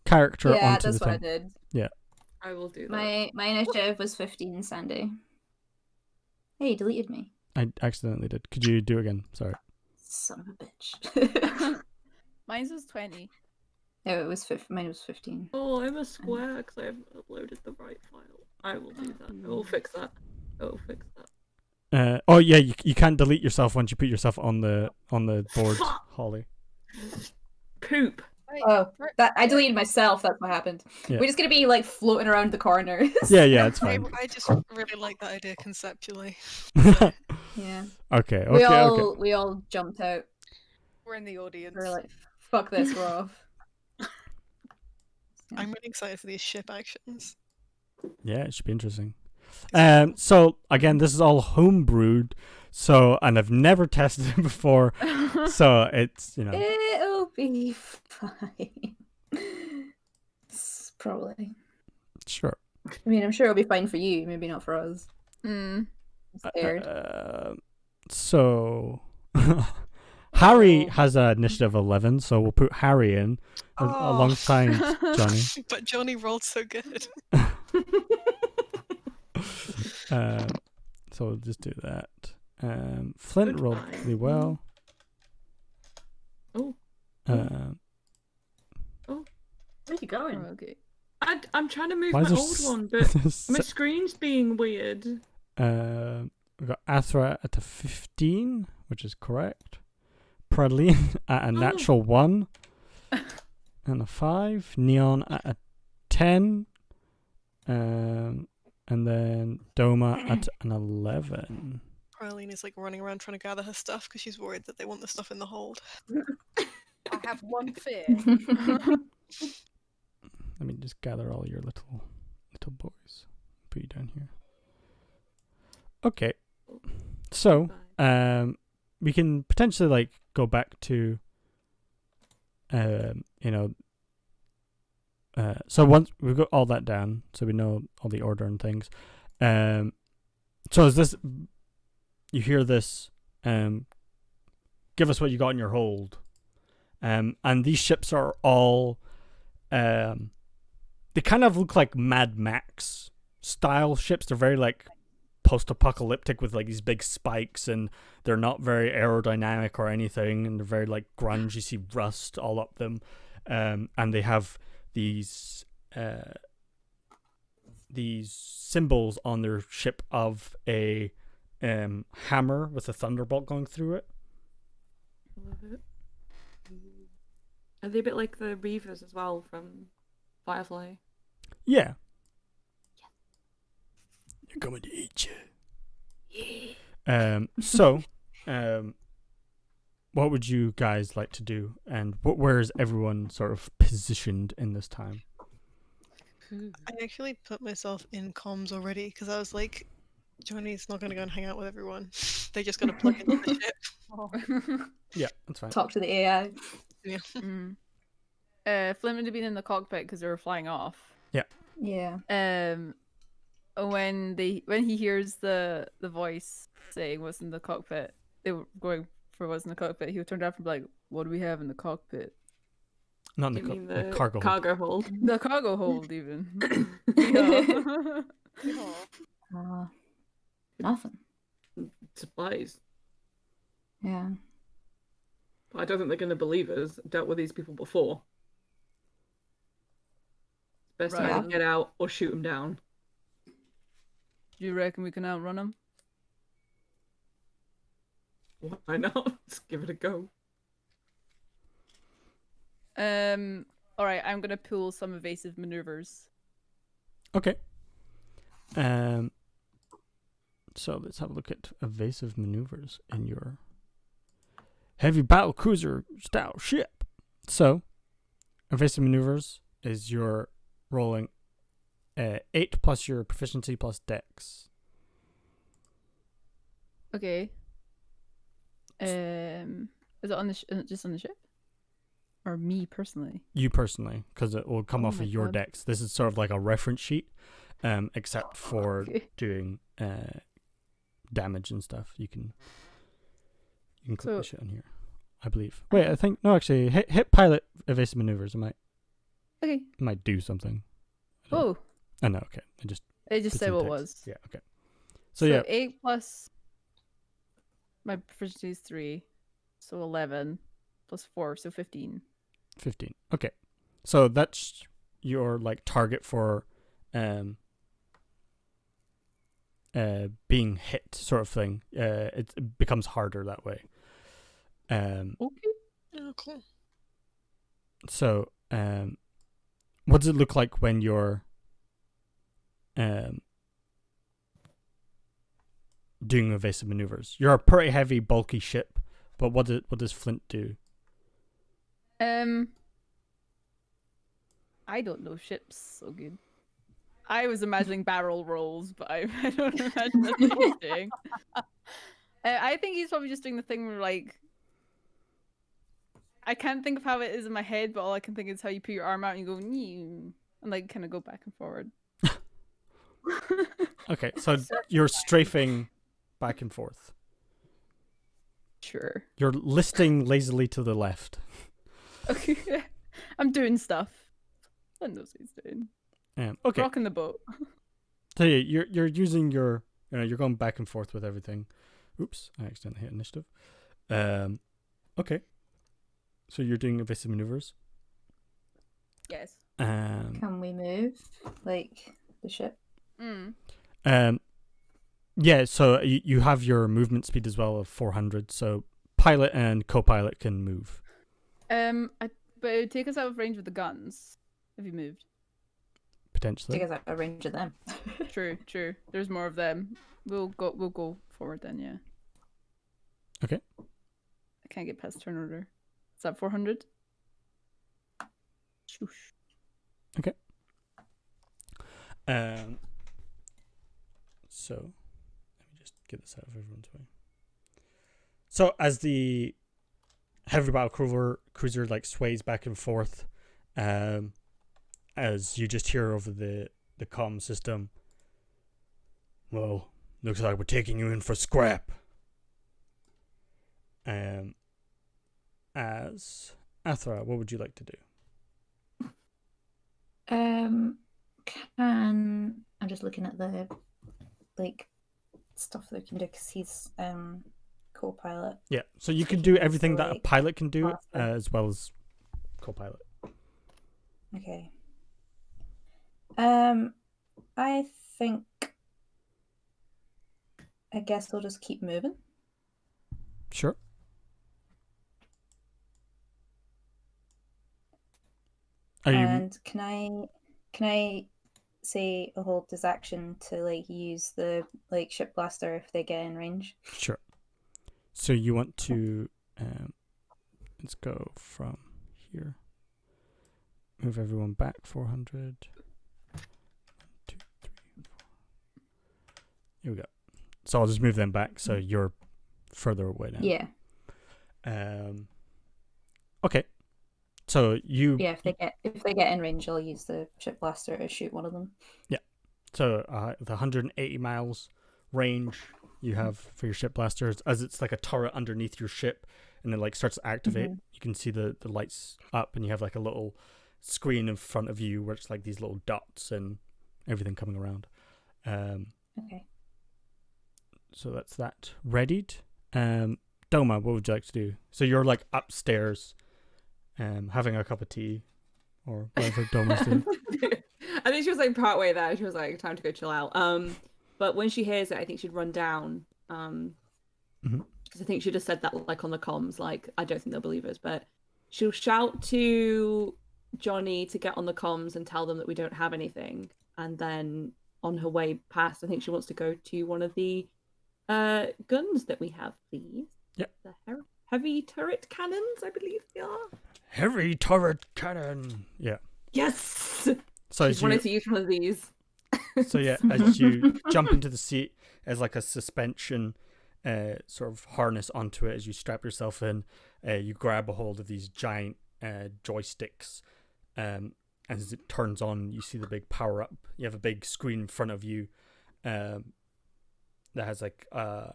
character Yeah, onto that's the what I thing? did. I will do that. My initiative was 15, Sandy. Hey, you deleted me. I accidentally did. Could you do it again? Sorry. Son of a bitch. Mine was 20. No, it was mine was 15. Oh, I'm a square because I haven't uploaded the right file. I will do that. I will fix that. I will fix that. Oh yeah, you can't delete yourself once you put yourself on the board, Holly. Poop. Wait, Oh, Rick, that I deleted myself. That's what happened. Yeah. We're just gonna be like floating around the corners. Yeah, it's fine. I just really like that idea conceptually. Yeah. Okay. We all jumped out. we're in the audience. We're like, fuck this, we're off. I'm really excited for these ship actions. Yeah, it should be interesting. So again, this is all homebrewed, and I've never tested it before, so it's It'll be fine. Probably. sure. I mean, I'm sure it'll be fine for you, maybe not for us. Mm. I'm scared. So Harry has an initiative 11, so we'll put Harry in alongside Johnny. But Johnny rolled so good. So we'll just do that. Flint rolled really well. Oh. Where are you going? Oh, okay. I'm trying to move Why my is there old one, but my screen's being weird. We've got Athra at a 15, which is correct. Praline at a natural 1 and a 5. Neon at a 10. And then Doma at an 11. Praline is like running around trying to gather her stuff because she's worried that they want the stuff in the hold. I have one fear. Let me just gather all your little boys. Put you down here. Okay. So, we can potentially like go back to so once we've got all that down, so we know all the order and things. So is this, you hear this, give us what you got in your hold. And these ships are all, they kind of look like Mad Max style ships. They're very like post-apocalyptic with like these big spikes, and they're not very aerodynamic or anything, and they're very like grunge. You see rust all up them, and they have these symbols on their ship of a hammer with a thunderbolt going through it. Love it. Are they a bit like the Reavers as well from Firefly? Yeah. They're coming to eat you. Yeah. What would you guys like to do, and where is everyone sort of positioned in this time? I actually put myself in comms already because I was like, Johnny's not going to go and hang out with everyone. They just got to plug into the ship. Yeah, that's fine. Talk to the AI. Yeah. Flint would have been in the cockpit because they were flying off. Yeah. When he hears the voice saying what's in the cockpit, they were going for what's in the cockpit. He would turn down and be like, "What do we have in the cockpit?" Not in You mean the the cargo hold. hold? The cargo hold, even. Nothing. Supplies. Yeah. I don't think they're going to believe us. Dealt with these people before. Best Right. time to get out or shoot them down. Do you reckon we can outrun them? Why not? Let's give it a go. All right. I'm gonna pull some evasive maneuvers. Okay. So let's have a look at evasive maneuvers in your heavy battle cruiser style ship. So, evasive maneuvers is your rolling 8 plus your proficiency plus dex. Okay. Is it on the just on the ship, or me personally? You personally, because it will come Oh off my of your God. dex. This is sort of like a reference sheet, except for Okay. doing damage and stuff. You can click So- the shit on here, I believe. Wait, I think no, actually, hit pilot evasive maneuvers. Okay. It might do something. Oh, Oh no, okay. I just it just put said some what it text. was. Yeah, okay. So yeah, 8 plus my proficiency is 3, so 11 plus 4, so 15. 15. Okay. So that's your like target for being hit sort of thing. It becomes harder that way. Okay. Oh, cool. So what does it look like when you're doing evasive maneuvers? You're a pretty heavy, bulky ship, but what does Flint do? I don't know ships so good. I was imagining barrel rolls, but I don't imagine that's what he's doing. I think he's probably just doing the thing where, like, I can't think of how it is in my head, but all I can think is how you put your arm out and you go, "Nyeh," and like kind of go back and forward. Okay, so you're strafing back and forth. Sure. You're listing lazily to the left. Okay. I'm doing stuff. I knows what he's doing. Okay. Rocking the boat. So yeah, you're using your, you're going back and forth with everything. Oops, I accidentally hit initiative. Okay. So you're doing evasive maneuvers. Yes. Can we move, like, the ship? Yeah. So you have your movement speed as well of 400. So pilot and co-pilot can move But it would take us out of range of the guns if you moved. potentially. Take us out of range of them. True. There's more of them. We'll go forward then, yeah. Okay. I can't get past turn order. Is that 400? Shoosh. Okay. So let me just get this out of everyone's way. So as the heavy battle cruiser like sways back and forth, as you just hear over the comm system, well, looks like we're taking you in for scrap. As Athra, what would you like to do? I'm just looking at the, like, stuff that we can do because he's co-pilot. Yeah, so you So can he do needs everything to, that a like, pilot can do, master. as well as co-pilot. Okay. I think. I guess we'll just keep moving. Sure. Are you? And can I say a hold this action to like use the like ship blaster if they get in range? Sure. So you want to let's go from here. Move everyone back 400. 1, 2, 3, 4. Here we go. So I'll just move them back so you're further away now. Yeah. Okay. So you. Yeah, if they get in range, I'll use the ship blaster to shoot one of them. Yeah. So the 180 miles range you have for your ship blasters, as it's like a turret underneath your ship, and it like starts to activate. Mm-hmm. You can see the lights up, and you have like a little screen in front of you where it's like these little dots and everything coming around. Okay. So that's that readied. Doma, what would you like to do? So you're like upstairs, having a cup of tea or whatever Doma's doing. I think she was like part way there. She was like, time to go chill out. But when she hears it, I think she'd run down. Because I think she just said that like on the comms, like, I don't think they'll believe us, but she'll shout to Johnny to get on the comms and tell them that we don't have anything. And then on her way past, I think she wants to go to one of the guns that we have, please. Yep. The heavy turret cannons, I believe they are. Heavy turret cannon. Yeah. Yes. So She's wanted to use one of these. So yeah, as you jump into the seat, as like a suspension sort of harness onto it, as you strap yourself in, you grab a hold of these giant joysticks. As it turns on, you see the big power up. You have a big screen in front of you that has like a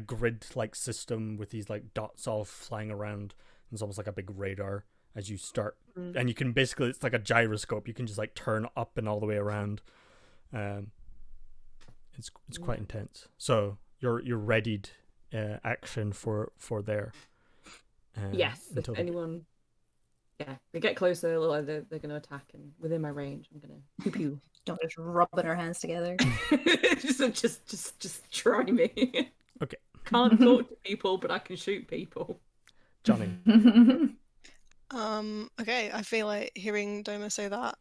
grid-like system with these like dots all flying around. It's almost like a big radar as you start, and you can basically, it's like a gyroscope. You can just like turn up and all the way around. It's quite intense. So you're readied action for there. Yes, if anyone, they get closer, they're going to attack, and within my range, I'm going to pew. Don't just rubbing our hands together. just try me. Okay. Can't talk to people, but I can shoot people. Johnny. Okay, I feel like hearing Doma say that,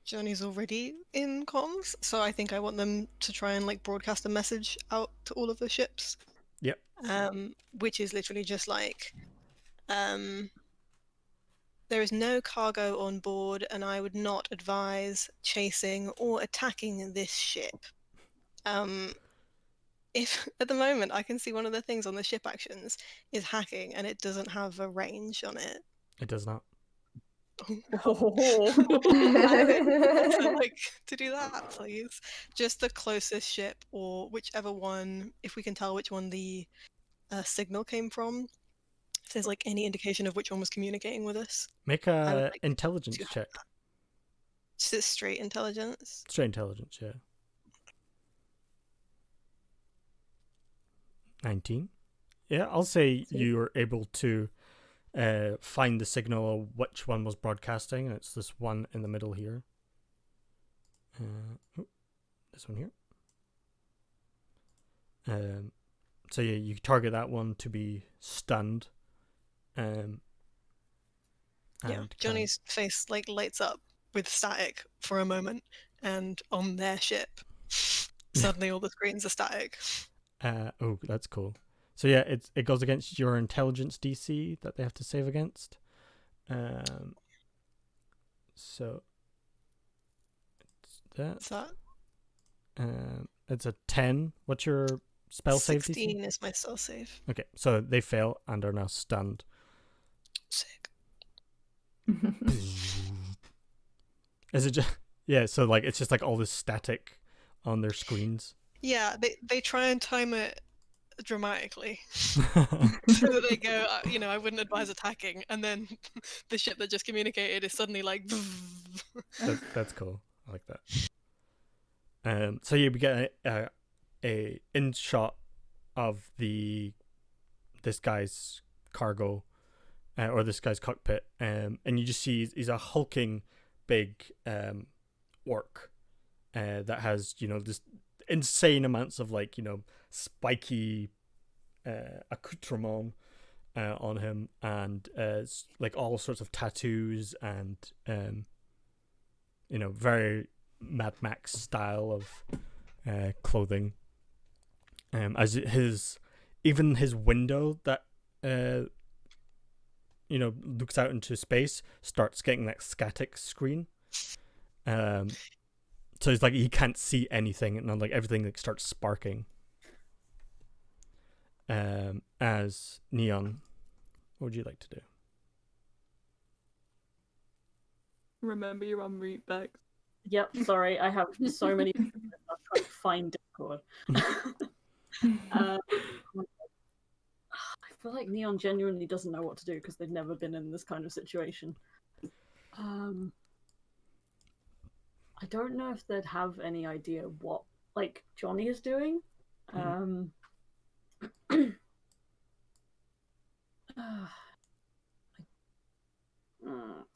Johnny's already in comms, so I think I want them to try and like broadcast a message out to all of the ships. Yep. Which is literally just like, there is no cargo on board, and I would not advise chasing or attacking this ship. If at the moment I can see one of the things on the ship actions is hacking, and it doesn't have a range on it. It does not. So, like, to do that, please. Just the closest ship, or whichever one, if we can tell which one the signal came from. If there's like any indication of which one was communicating with us. Make a intelligence check. Just straight intelligence. Straight intelligence, yeah. 19. Yeah, I'll say you're able to find the signal of which one was broadcasting, and it's this one in the middle here. This one here. So yeah, you target that one to be stunned. Yeah, Johnny's face like lights up with static for a moment, and on their ship, suddenly all the screens are static. Oh, that's cool. So yeah, it goes against your intelligence DC that they have to save against. So it's that. It's a 10. What's your spell save DC? 16 is my spell save. Okay, so they fail and are now stunned. Sick. Is it just so like it's just like all this static on their screens? Yeah, they try and time it dramatically so that they go, I wouldn't advise attacking, and then the ship that just communicated is suddenly like that's cool. I like that. So yeah, we get a in shot of this guy's cargo, or this guy's cockpit, and you just see he's a hulking big orc that has, you know, this insane amounts of, like, you know, spiky accoutrement on him, and like all sorts of tattoos and you know, very Mad Max style of clothing. As his window that you know, looks out into space starts getting that static screen. So it's like he can't see anything, and then, like, everything, like, starts sparking. As Neon, what would you like to do? Remember you're on route, Bex. Yep, sorry, I have so many. I'm trying to find Discord. I feel like Neon genuinely doesn't know what to do because they've never been in this kind of situation. I don't know if they'd have any idea what, like, Johnny is doing. I'm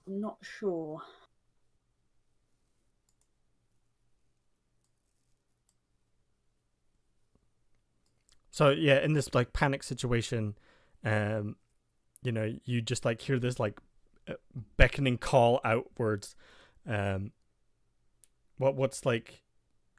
not sure. So yeah, in this, like, panic situation, you know, you just, like, hear this, like, beckoning call outwards. What's, like,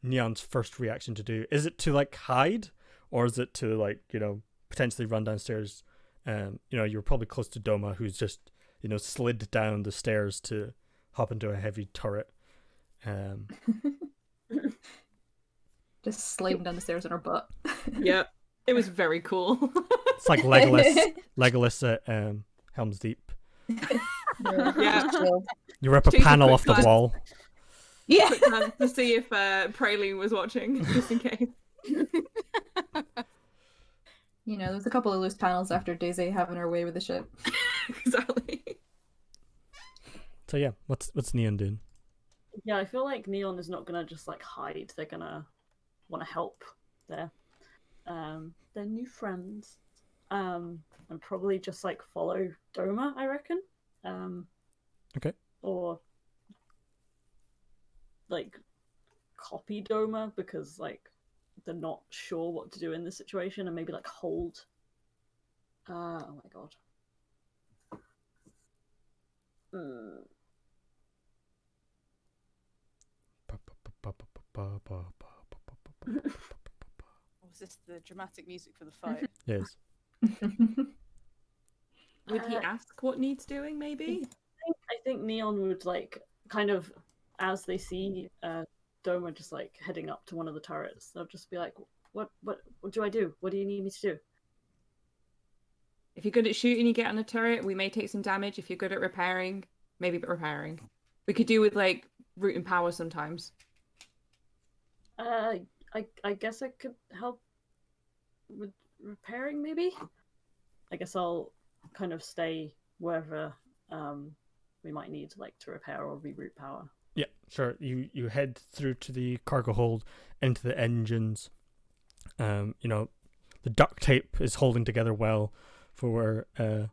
Neon's first reaction to do? Is it to, like, hide, or is it to, like, you know, potentially run downstairs? You know, you're probably close to Doma, who's just, you know, slid down the stairs to hop into a heavy turret. Just sliding down the stairs on her butt. Yeah, it was very cool. It's like Legolas at Helm's Deep. Yeah. You rip a Take a panel quick off the glance. wall. Yeah. Quick glance to see if Praline was watching, just in case. You know, there's a couple of loose panels after Daisy having her way with the ship. Exactly. So yeah, what's Neon doing? Yeah, I feel like Neon is not gonna just, like, hide. They're gonna want to help their new friends, and probably just, like, follow Doma, I reckon. Okay. Or, like, copy Doma because, like, they're not sure what to do in this situation, and maybe, like, hold. Oh my god. Was this the dramatic music for the fight? Yes. Would he ask what needs doing, maybe? I think Neon would, like, kind of, as they see Doma just, like, heading up to one of the turrets, they'll just be like, what do I do? What do you need me to do? If you're good at shooting, you get on a turret. We may take some damage. If you're good at repairing, maybe repairing. We could do with, like, root and power sometimes. I guess I could help with repairing, maybe? I guess I'll kind of stay wherever we might need, like, to repair or reroute power. Yeah, sure. You head through to the cargo hold, into the engines. You know, the duct tape is holding together well for Magic.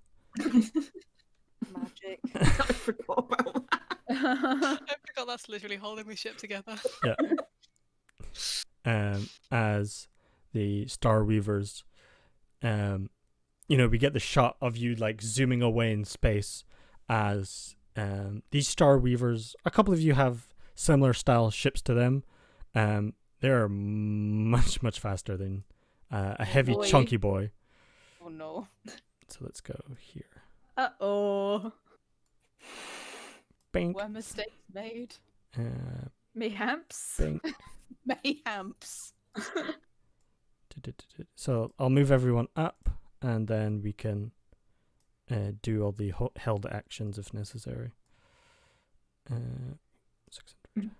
I forgot about that. I forgot that's literally holding the ship together. yeah. As the Star Weavers, you know, we get the shot of you, like, zooming away in space as these Star Weavers, a couple of you have similar style ships to them. They're much faster than a heavy Boy. chunky boy. Oh no. So let's go here. Uh-oh. Bink. Were mistakes made? Mayhaps. Bink. Mayhaps. So I'll move everyone up, and then we can do all the held actions if necessary. 600.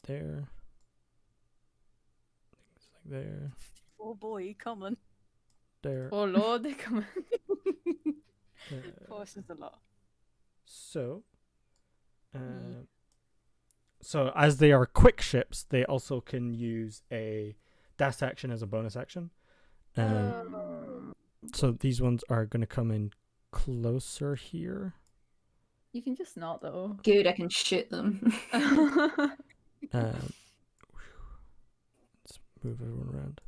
There. Things like there. Oh boy, coming. There. Oh lord, they come. course is a lot. So, as they are quick ships, they also can use a dash action as a bonus action. So these ones are going to come in closer here. You can just not though. Good, I can shoot them. Let's move everyone around.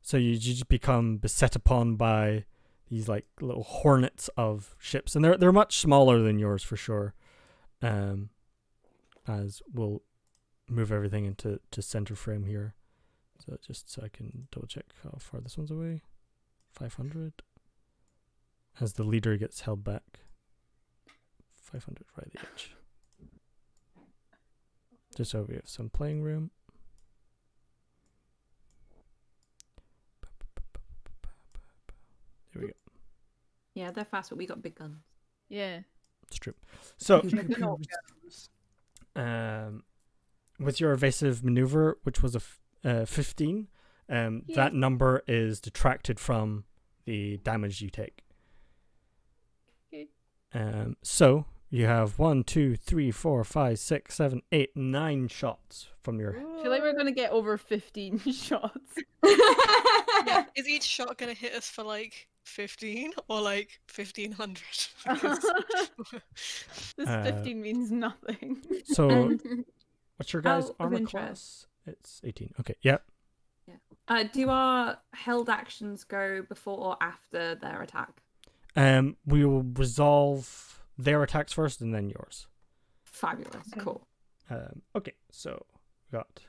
So you just become beset upon by these like little hornets of ships, and they're much smaller than yours for sure. As we'll move everything into center frame here. So just so I can double check how far this one's away. 500. As the leader gets held back. 500 right at the edge. Just so we have some playing room. There we go. Yeah, they're fast, but we got big guns. Yeah. It's true. So, with your evasive maneuver, which was a 15, that number is detracted from the damage you take. Okay. So you have 1, 2, 3, 4, 5, 6, 7, 8, 9 shots from your. I feel like we're gonna get over 15 shots. Yeah, is each shot gonna hit us for like 15 or like 1500? This 15 means nothing. So, what's your guys' Out of armor interest. class? It's 18. Okay, yeah. Do our held actions go before or after their attack? We will resolve their attacks first and then yours. Fabulous. Okay. Cool. Okay, so we got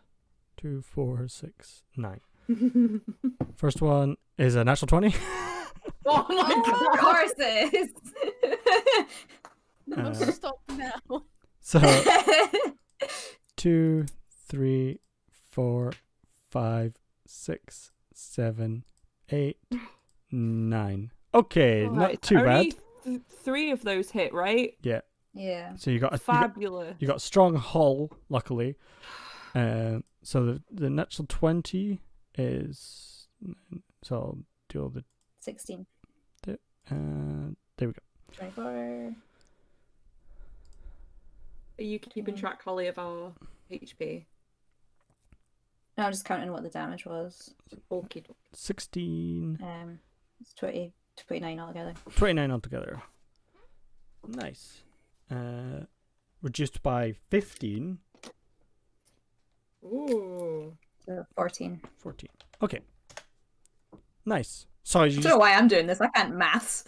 2, 4, 6, 9. First one is a natural 20. Oh my god! Of course it is. I'm stop now. So 2, 3, 4, 5, 6, 7, 8, 9. Okay, not too bad. Only 3 of those hit, right? Yeah. Yeah. So you got a Fabulous. you got a strong hull, luckily. So the natural 20 is, so I'll do all the 16. there we go. 24. Are you keeping track, Holly, of our HP? No, I'm just counting what the damage was. Okay. 16, It's 29 altogether. 29 altogether. Nice. Reduced by 15. Ooh. So 14. 14. Okay. Nice. So I don't know why I'm doing this. I can't maths.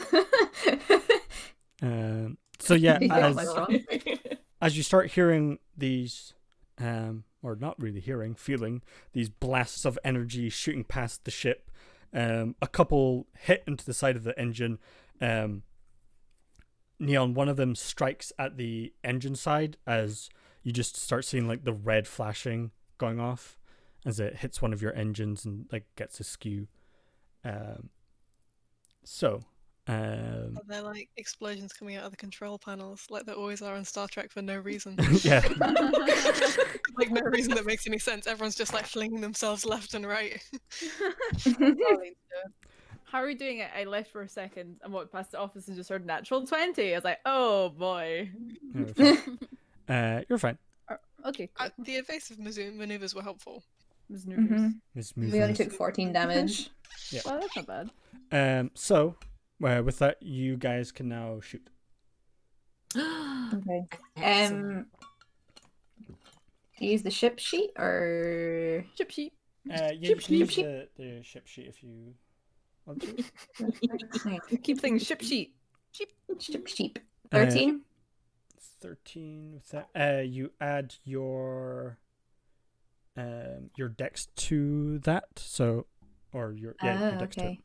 so yeah, Yeah, my God. as you start hearing these, or not really hearing, feeling these blasts of energy shooting past the ship, a couple hit into the side of the engine. Neon, one of them strikes at the engine side as you just start seeing like the red flashing going off as it hits one of your engines and like gets askew. Are there like explosions coming out of the control panels like there always are in Star Trek for no reason? Yeah. Like no reason that makes any sense. Everyone's just like flinging themselves left and right. How are we doing it? I left for a second and walked past the office and just heard natural 20. I was like, oh boy. You're fine. Okay, cool. The evasive maneuvers were helpful. Maneuvers. We only took 14 damage. Yeah. Well, that's not bad. So with that, you guys can now shoot. Okay. Can you use the ship sheet or Chip sheet. Yeah, you can use the ship sheet if you want to. Okay. Keep things ship sheet. Ship sheet? 13. 13 with that. You add your dex to that, so your dex to it. Okay.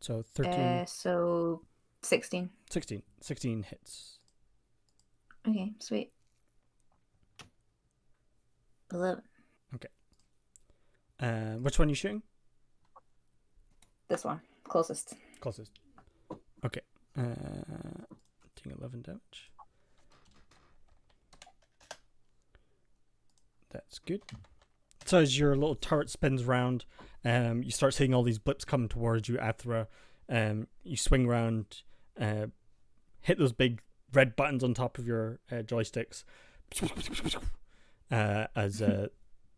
So 13. So 16. 16 hits. Okay, sweet. 11. Which one are you shooting? This one. Closest. Closest. Okay. Taking 11 damage. That's good. So as your little turret spins around, you start seeing all these blips coming towards you, Athra. You swing around, hit those big red buttons on top of your joysticks. As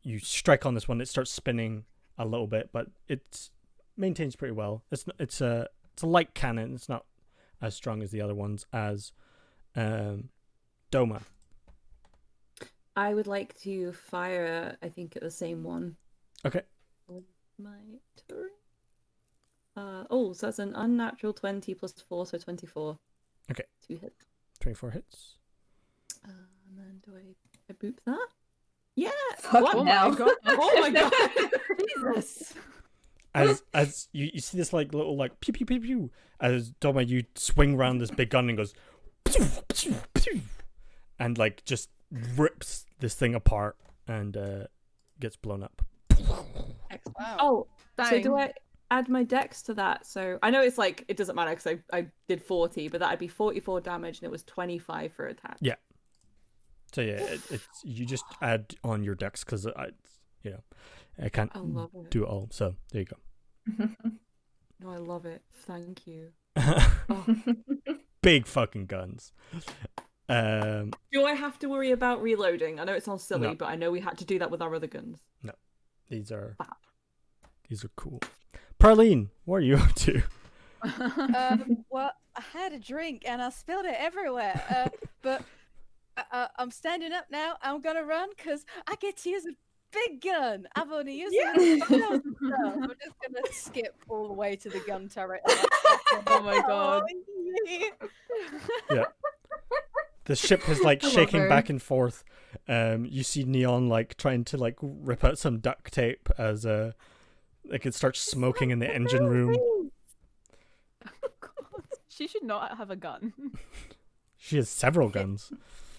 you strike on this one, it starts spinning a little bit, but it maintains pretty well. It's a light cannon. It's not as strong as the other ones. As Doma. I would like to fire, I think, at the same one. Okay. With my turret. So that's an unnatural 20 plus 4, so 24. Okay. 2 hits. 24 hits. And then do I boop that? Yeah! Fuck What? now. Oh my god! Jesus. As you see this like little like pew pew pew pew, as Doma, you swing around this big gun and goes pew, pew, pew, and like just rips this thing apart and gets blown up. Excellent. Wow. Oh, so Dang. do I add my dex to that? So I know it's like it doesn't matter because I did 40, but that'd be 44 damage and it was 25 for attack. Yeah. So yeah, it's you just add on your dex because I can't I love it. do it all. So there you go. No, I love it. Thank you. Big fucking guns. Do I have to worry about reloading? I know it sounds silly, No. but I know we had to do that with our other guns. These are Fab. cool. Praline, what are you up to? Well, I had a drink and I spilled it everywhere. But I'm standing up now. I'm gonna run because I get to use a big gun. I've only used it. I'm just gonna skip all the way to the gun turret. Oh my god. Yeah. The ship is like I love shaking her. back and forth. You see Neon like trying to like rip out some duct tape as like it starts smoking in the engine room. She should not have a gun. She has several guns.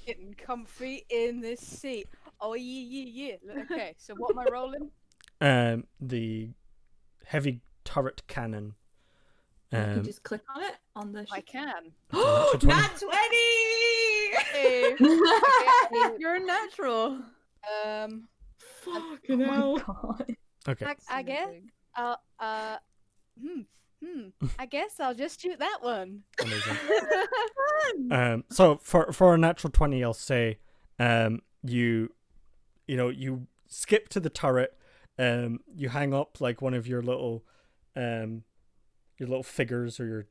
Getting comfy in this seat. Oh yeah. Okay, so what am I rolling? The heavy turret cannon. You can just click on it on the I can. natural 20. Nat 20! Hey. Okay, You're a natural. Fucking Oh hell. my god. Okay. I guess. I guess I'll just shoot that one. Amazing. So for a natural 20, I'll say, you skip to the turret, you hang up like one of your little figures or your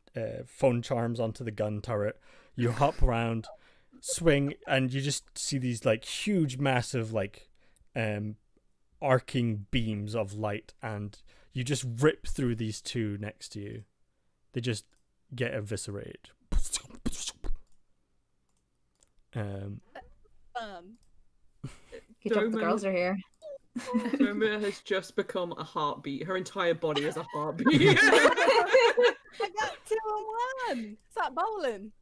phone charms onto the gun turret. You hop around, swing, and you just see these like huge, massive like arcing beams of light, and you just rip through these two next to you. They just get eviscerated. Good job, the Doma- girls are here. Doma has just become a heartbeat. Her entire body is a heartbeat. I got 2 in 1. It's like bowling.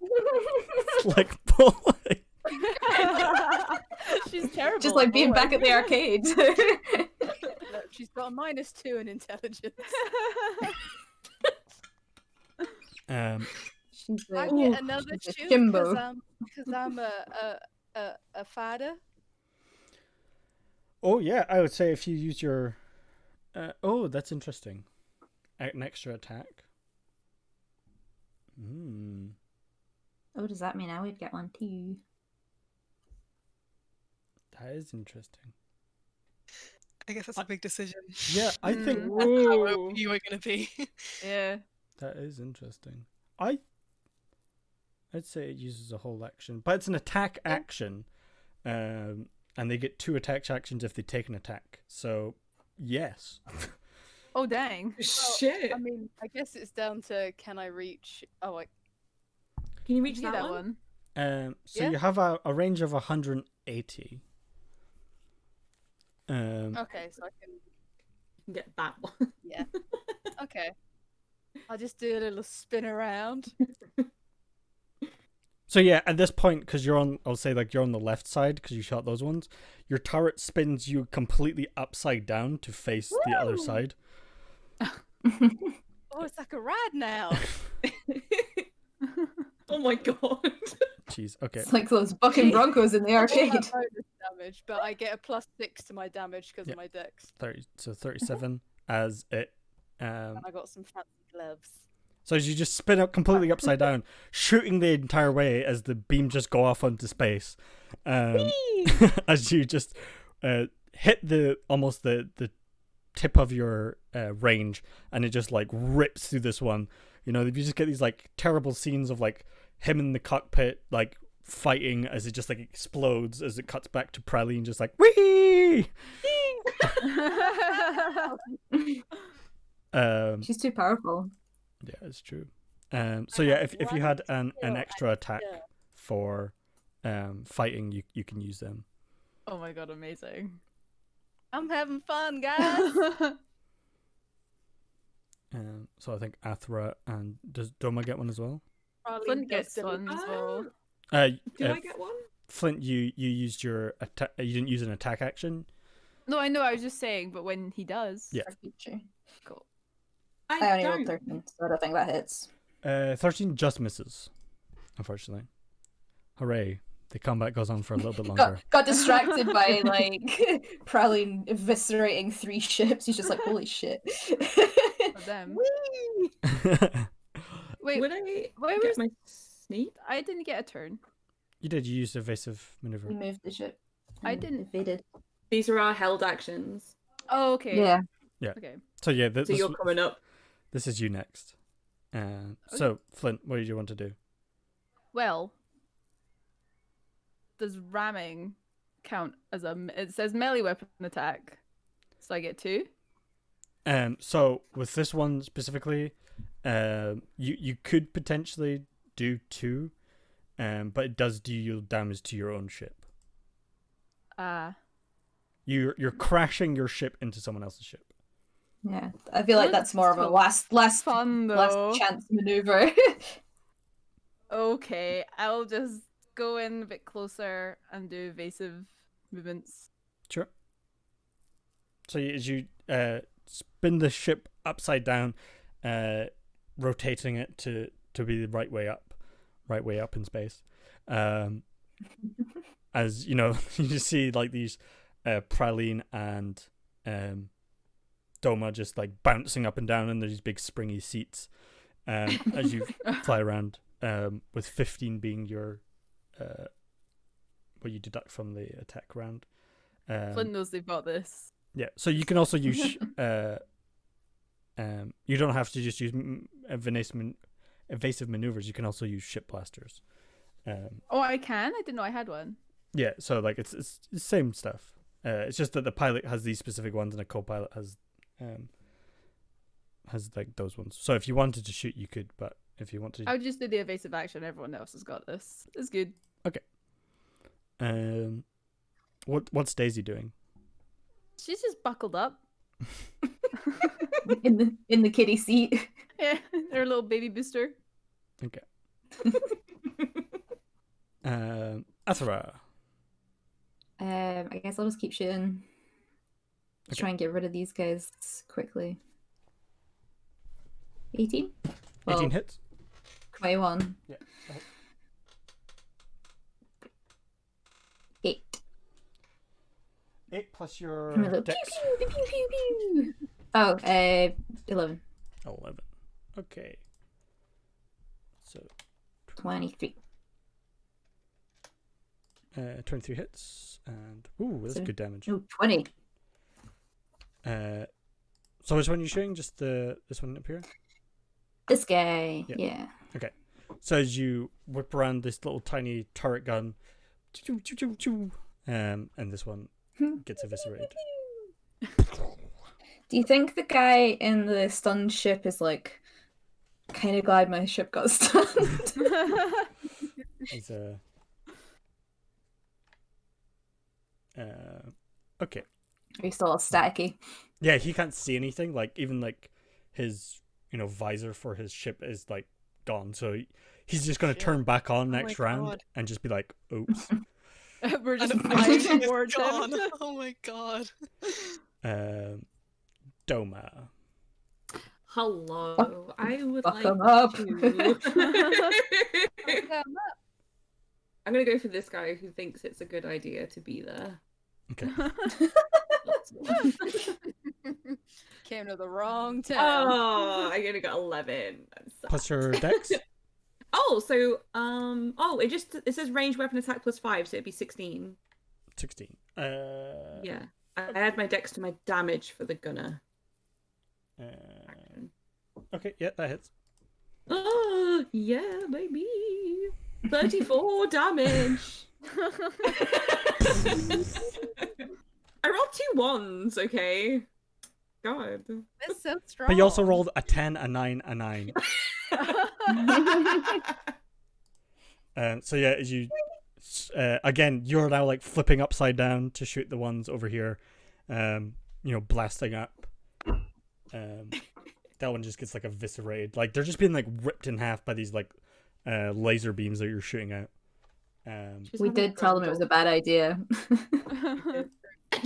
It's like bowling. She's terrible. Just like being bowling. back at the arcade. Look, she's got a -2 in intelligence. She's I a, get another she's a shoot Jimbo. because I'm a fighter. Oh yeah, I would say if you use your oh, that's interesting. An extra attack. Oh, does that mean I would get one too? That is interesting. I guess that's a big decision. Yeah, I think That's how OP you are going to be. Yeah. that is interesting. I'd say it uses a whole action, but it's an attack action, and they get 2 attack actions if they take an attack. So yes. Oh dang. Shit. I mean, I guess it's down to can I reach? Oh, wait. Can you reach See that one? So Yeah. you have a range of 180. Okay, so I can. You can get that one. Yeah. Okay. I'll just do a little spin around. So yeah, at this point, because I'll say like you're on the left side because you shot those ones. Your turret spins you completely upside down to face the other side. Oh, it's like a ride now. Oh my god. Jeez. Okay. It's like those fucking Broncos in the I don't arcade. have bonus damage, but I get a +6 to my damage because Yeah. of my dex. 30. So 37 as it. And I got some fancy gloves. So as you just spin it completely upside down, shooting the entire way as the beam just go off into space, as you just hit almost the tip of your range, and it just like rips through this one. You know, you just get these like terrible scenes of like him in the cockpit like fighting as it just like explodes as it cuts back to Praline just like wee. She's too powerful. Yeah, it's true. So yeah, if you had an extra attack for fighting, you can use them. Oh my god, amazing. I'm having fun, guys. So I think Athra and does Doma get one as well? Flint gets one as well. Do I get one? Flint, you used your attack. You didn't use an attack action. No, I know. I was just saying, but when he does, Yeah. Cool. I only rolled 13, so I don't think that hits. 13 just misses, unfortunately. Hooray! The combat goes on for a little bit longer. Got distracted by like Praline eviscerating 3 ships. He's just like, holy shit. For them. Wait, Wait, would I why get was my sneak? I didn't get a turn. You did. You used evasive maneuver. We moved the ship. I didn't. Evaded. These are our held actions. Oh, okay. Yeah. Okay. So yeah, So you're coming up. This is you next. So Flint, what did you want to do? Well, does ramming count as a? It says melee weapon attack, so I get 2. So with this one specifically, you could potentially do 2, but it does deal damage to your own ship. You're crashing your ship into someone else's ship. Yeah. I feel like that's more of a last fun though. last chance maneuver. Okay, I'll just go in a bit closer and do evasive movements. Sure. So as you spin the ship upside down, rotating it to be the right way up in space. As you know, you just see like these Praline and Doma just like bouncing up and down in these big springy seats as you fly around. With 15 being your what you deduct from the attack round. Flint knows they've got this. Yeah, so you can also use you don't have to just use evasive maneuvers. You can also use ship blasters. Oh, I can? I didn't know I had one. Yeah, so like it's the same stuff. It's just that the pilot has these specific ones and a co-pilot has like those ones. So if you wanted to shoot, you could, but if you want to, I would just do the evasive action. Everyone else has got this. It's good. Okay. What's Daisy doing? She's just buckled up. in the kiddie seat. Yeah, her little baby booster. Okay. Athra. I guess I'll just keep shooting. Okay. Try and get rid of these guys quickly. 18? 18 hits. 21. Yeah. 8. 8 plus your Pew, dex. pew, pew, pew, pew. Oh, 11. 11. Okay. So 23. 23 hits, and that's good damage. Oh, 20. So which one are you shooting? Just this one up here? This guy, Yeah. yeah. Okay. So as you whip around this little tiny turret gun, and this one gets eviscerated. Do you think the guy in the stunned ship is like kind of glad my ship got stunned? He's okay. Are you still all staticky? Yeah, he can't see anything. Like even like his visor for his ship is like gone. So he's just gonna turn back on next round and just be like, "Oops." We're just flying towards him. Oh my god. Doma. Hello. I would Fuck like him up. to. I'm gonna go for this guy who thinks it's a good idea to be there. Okay. came to the wrong town. Oh, I only got 11. That sucks. Plus your dex. Oh, so it says range weapon attack +5, so it'd be 16. 16. Yeah, I add my dex to my damage for the gunner. Okay, yeah, that hits. Oh, yeah, baby. 34 damage. I rolled 2 1s, okay? God. That's so strong. But you also rolled a 10, a 9, a 9. So yeah, as you again, you're now like flipping upside down to shoot the ones over here, blasting up. That one just gets like eviscerated. Like they're just being like ripped in half by these like laser beams that you're shooting out. We did tell them it was a bad idea.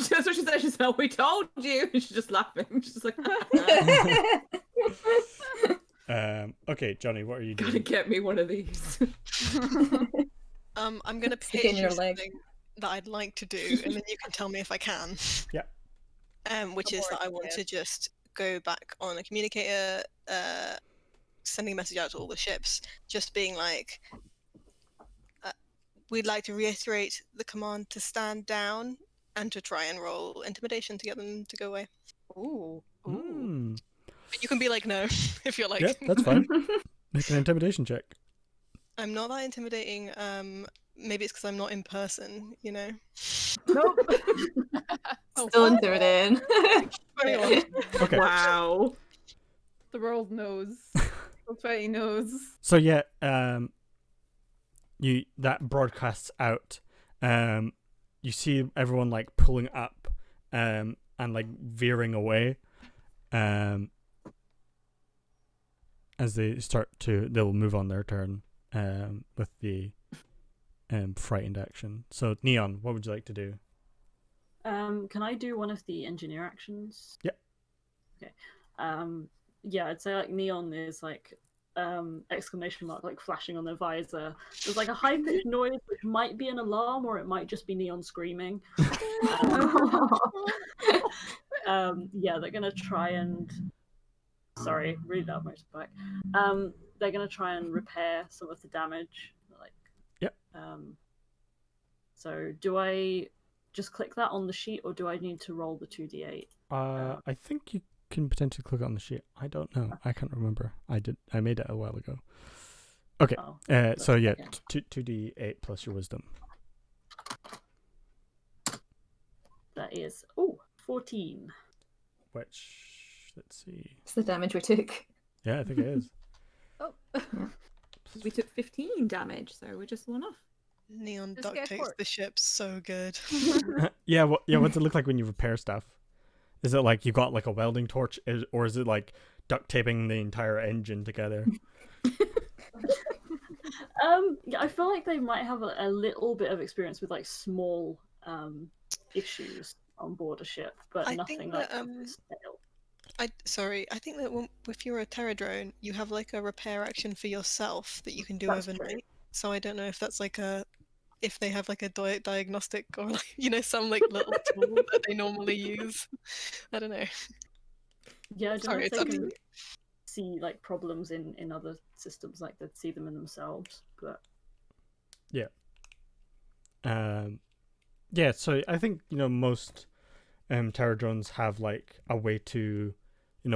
That's what she said. She said, "We told you." And she's just laughing. She's just like, okay, Johnny, what are you doing? "Gotta get me one of these." I'm gonna Stick pitch in you your leg. something that I'd like to do, and then you can tell me if I can. Yeah. Which is that I want to just go back on a communicator, sending a message out to all the ships, just being like, we'd like to reiterate the command to stand down and to try and roll intimidation to get them to go away. Ooh. Mm. But you can be like, no, if you're like... Yeah, that's fine. Make an intimidation check. I'm not that intimidating. Maybe it's because I'm not in person, you know? Nope. Still intimidating. Okay. Wow. The world knows. Society knows. So yeah, that broadcasts out. You see everyone like pulling up, and like veering away, as they'll move on their turn, with the frightened action. So Neon, what would you like to do? Can I do one of the engineer actions? Yeah. Okay. Yeah, I'd say like Neon is like exclamation mark like flashing on their visor. There's like a high pitched noise which might be an alarm or it might just be Neon screaming. Yeah, they're gonna try and really loud motorbike. They're gonna try and repair some of the damage. Like yep. So do I just click that on the sheet or do I need to roll the 2d8? I think you can potentially click on the sheet. I don't know. I can't remember. I made it a while ago. Okay. Oh, so yeah, okay. 2d8 plus your wisdom. That is 14. Which, let's see. It's the damage we took. Yeah, I think it is. Oh. We took 15 damage, so we're just one off. Neon Just duct get tapes forked. the ship so good. Yeah, what's it look like when you repair stuff? Is it like you got like a welding torch, or is it like duct taping the entire engine together? Yeah, I feel like they might have a little bit of experience with like small issues on board a ship, but I nothing think like that, scale. I think that if you're a Terra drone, you have like a repair action for yourself that you can do That's overnight. true. So I don't know if that's like if they have like a diagnostic or like, some like little tool that they normally use. I don't know. Yeah, I don't know Sorry, if it's they up to can you. see like problems in other systems, like they'd see them in themselves. But Yeah. Yeah. So I think most Terra drones have like a way to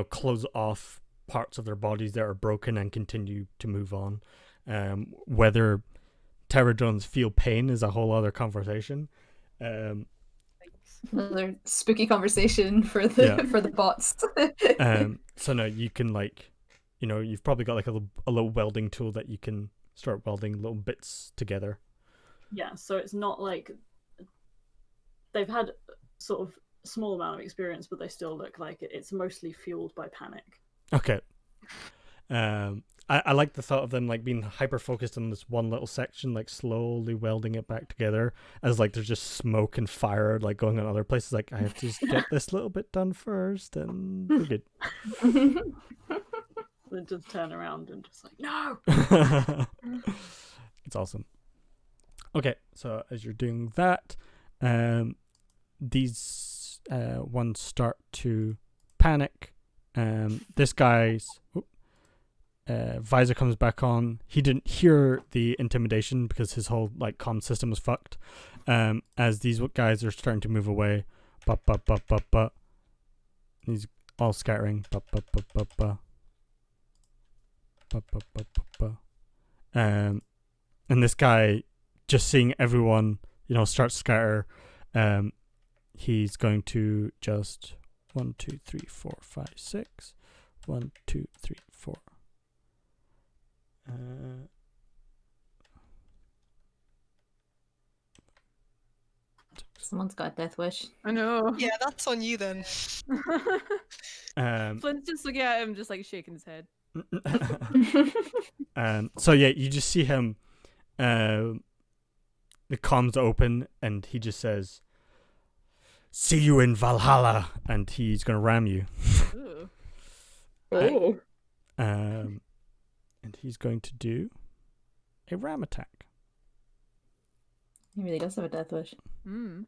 close off parts of their bodies that are broken and continue to move on. Whether Terra drones feel pain is a whole other conversation. Another spooky conversation for the bots. So no, you can like, you've probably got like a little welding tool that you can start welding little bits together. yeah, so it's not like they've had sort of small amount of experience, but they still look like it's mostly fueled by panic. Okay. I like the thought of them like being hyper focused on this one little section, like slowly welding it back together as like there's just smoke and fire like going on other places. Like I have to just get this little bit done first, and we're good. Then just turn around and just like no. It's awesome. Okay, so as you're doing that, these ones start to panic This guy's visor comes back on. He didn't hear the intimidation because his whole like comm system was fucked. As these guys are starting to move away, but he's all scattering. And this guy, just seeing everyone, start to scatter, he's going to just 1, 2, 3, 4, 5, 6. 1, 2, 3, 4. Someone's got a death wish. I know. Yeah, that's on you then. Flint's just looking at him, just like shaking his head. So yeah, you just see him. The comms open, and he just says, "See you in Valhalla," and he's gonna ram you. Oh. And he's going to do a ram attack. He really does have a death wish. These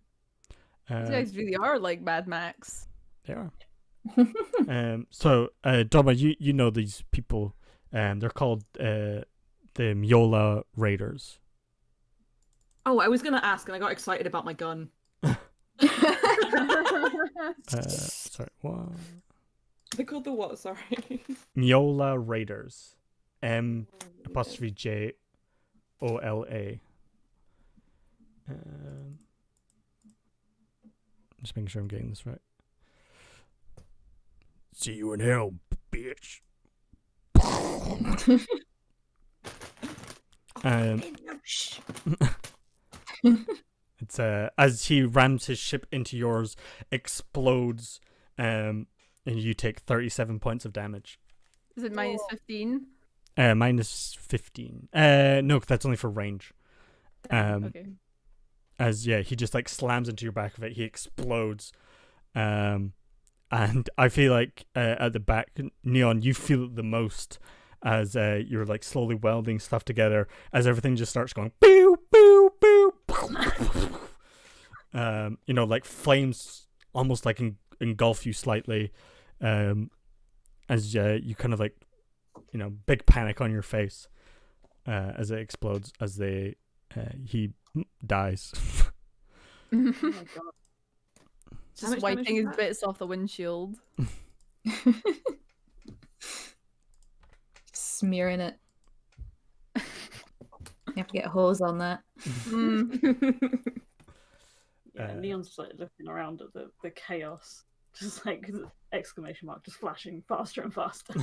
guys really are like Mad Max. They are. So Doma, you know these people. They're called the Miola Raiders. Oh, I was gonna ask, and I got excited about my gun. Sorry, what? They're called the what? Sorry. Miola Raiders. M''Jola. Just making sure I'm getting this right. See you in hell, bitch. It's as he rams his ship into yours, explodes, and you take 37 points of damage. Is it minus 15? Minus 15. No, that's only for range. Okay. As he just like slams into your back of it. He explodes. And I feel like at the back, Neon, you feel it the most as you're like slowly welding stuff together as everything just starts going boo boo boo. Like flames almost like engulf you slightly, as you kind of like, big panic on your face as it explodes, as he dies. Oh my god. Just wiping his bits off the windshield. Smearing it. You have to get a hose on that. Yeah, Neon's just like looking around at the chaos, just like exclamation mark, just flashing faster and faster.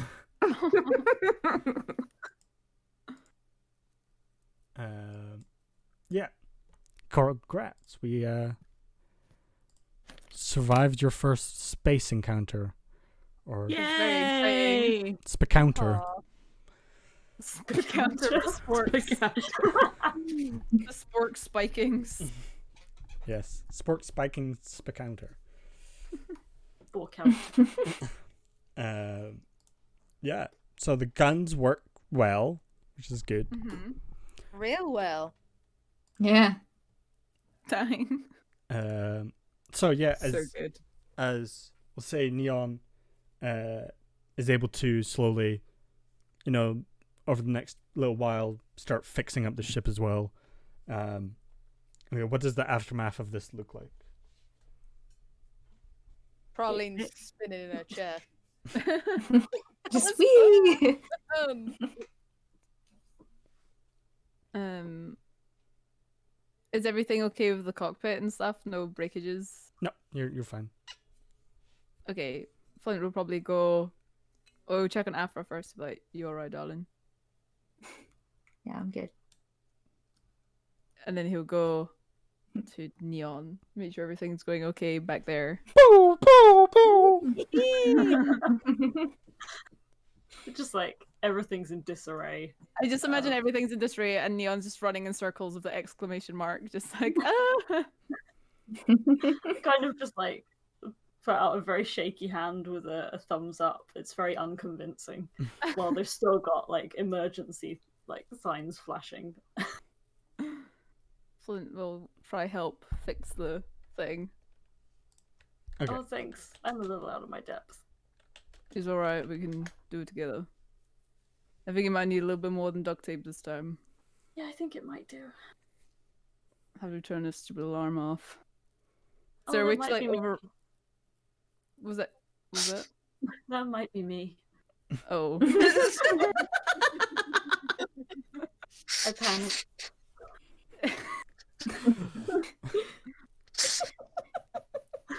Congrats. We survived your first space encounter. Or Yay! Spacounter. Spacounter. The spork spikings. Yes, spork spiking spacounter. Full count. Yeah, so the guns work well, which is good. Mm-hmm. Real well. Yeah. Dang. So yeah, So good. As we'll say, Neon is able to slowly, over the next little while, start fixing up the ship as well. What does the aftermath of this look like? Praline spinning in her chair. Just wee. Is everything okay with the cockpit and stuff? No breakages? No, you're fine. Okay, Flint will probably go. Oh, check on Afra first. Like, you alright, darling? Yeah, I'm good. And then he'll go to Neon, make sure everything's going okay back there. Boo, boo, boo. Just like everything's in disarray. I just imagine everything's in disarray and Neon's just running in circles with the exclamation mark, just like, ah! Kind of just like put out a very shaky hand with a thumbs up. It's very unconvincing. While they've still got like emergency like signs flashing. Flint will try help fix the thing. Okay. Oh, thanks. I'm a little out of my depth. It's alright, we can do it together. I think it might need a little bit more than duct tape this time. Yeah, I think it might do. Have to turn this stupid alarm off. Is Oh, there a that way to might like be me. over? Was that? That might be me. Oh. I panicked.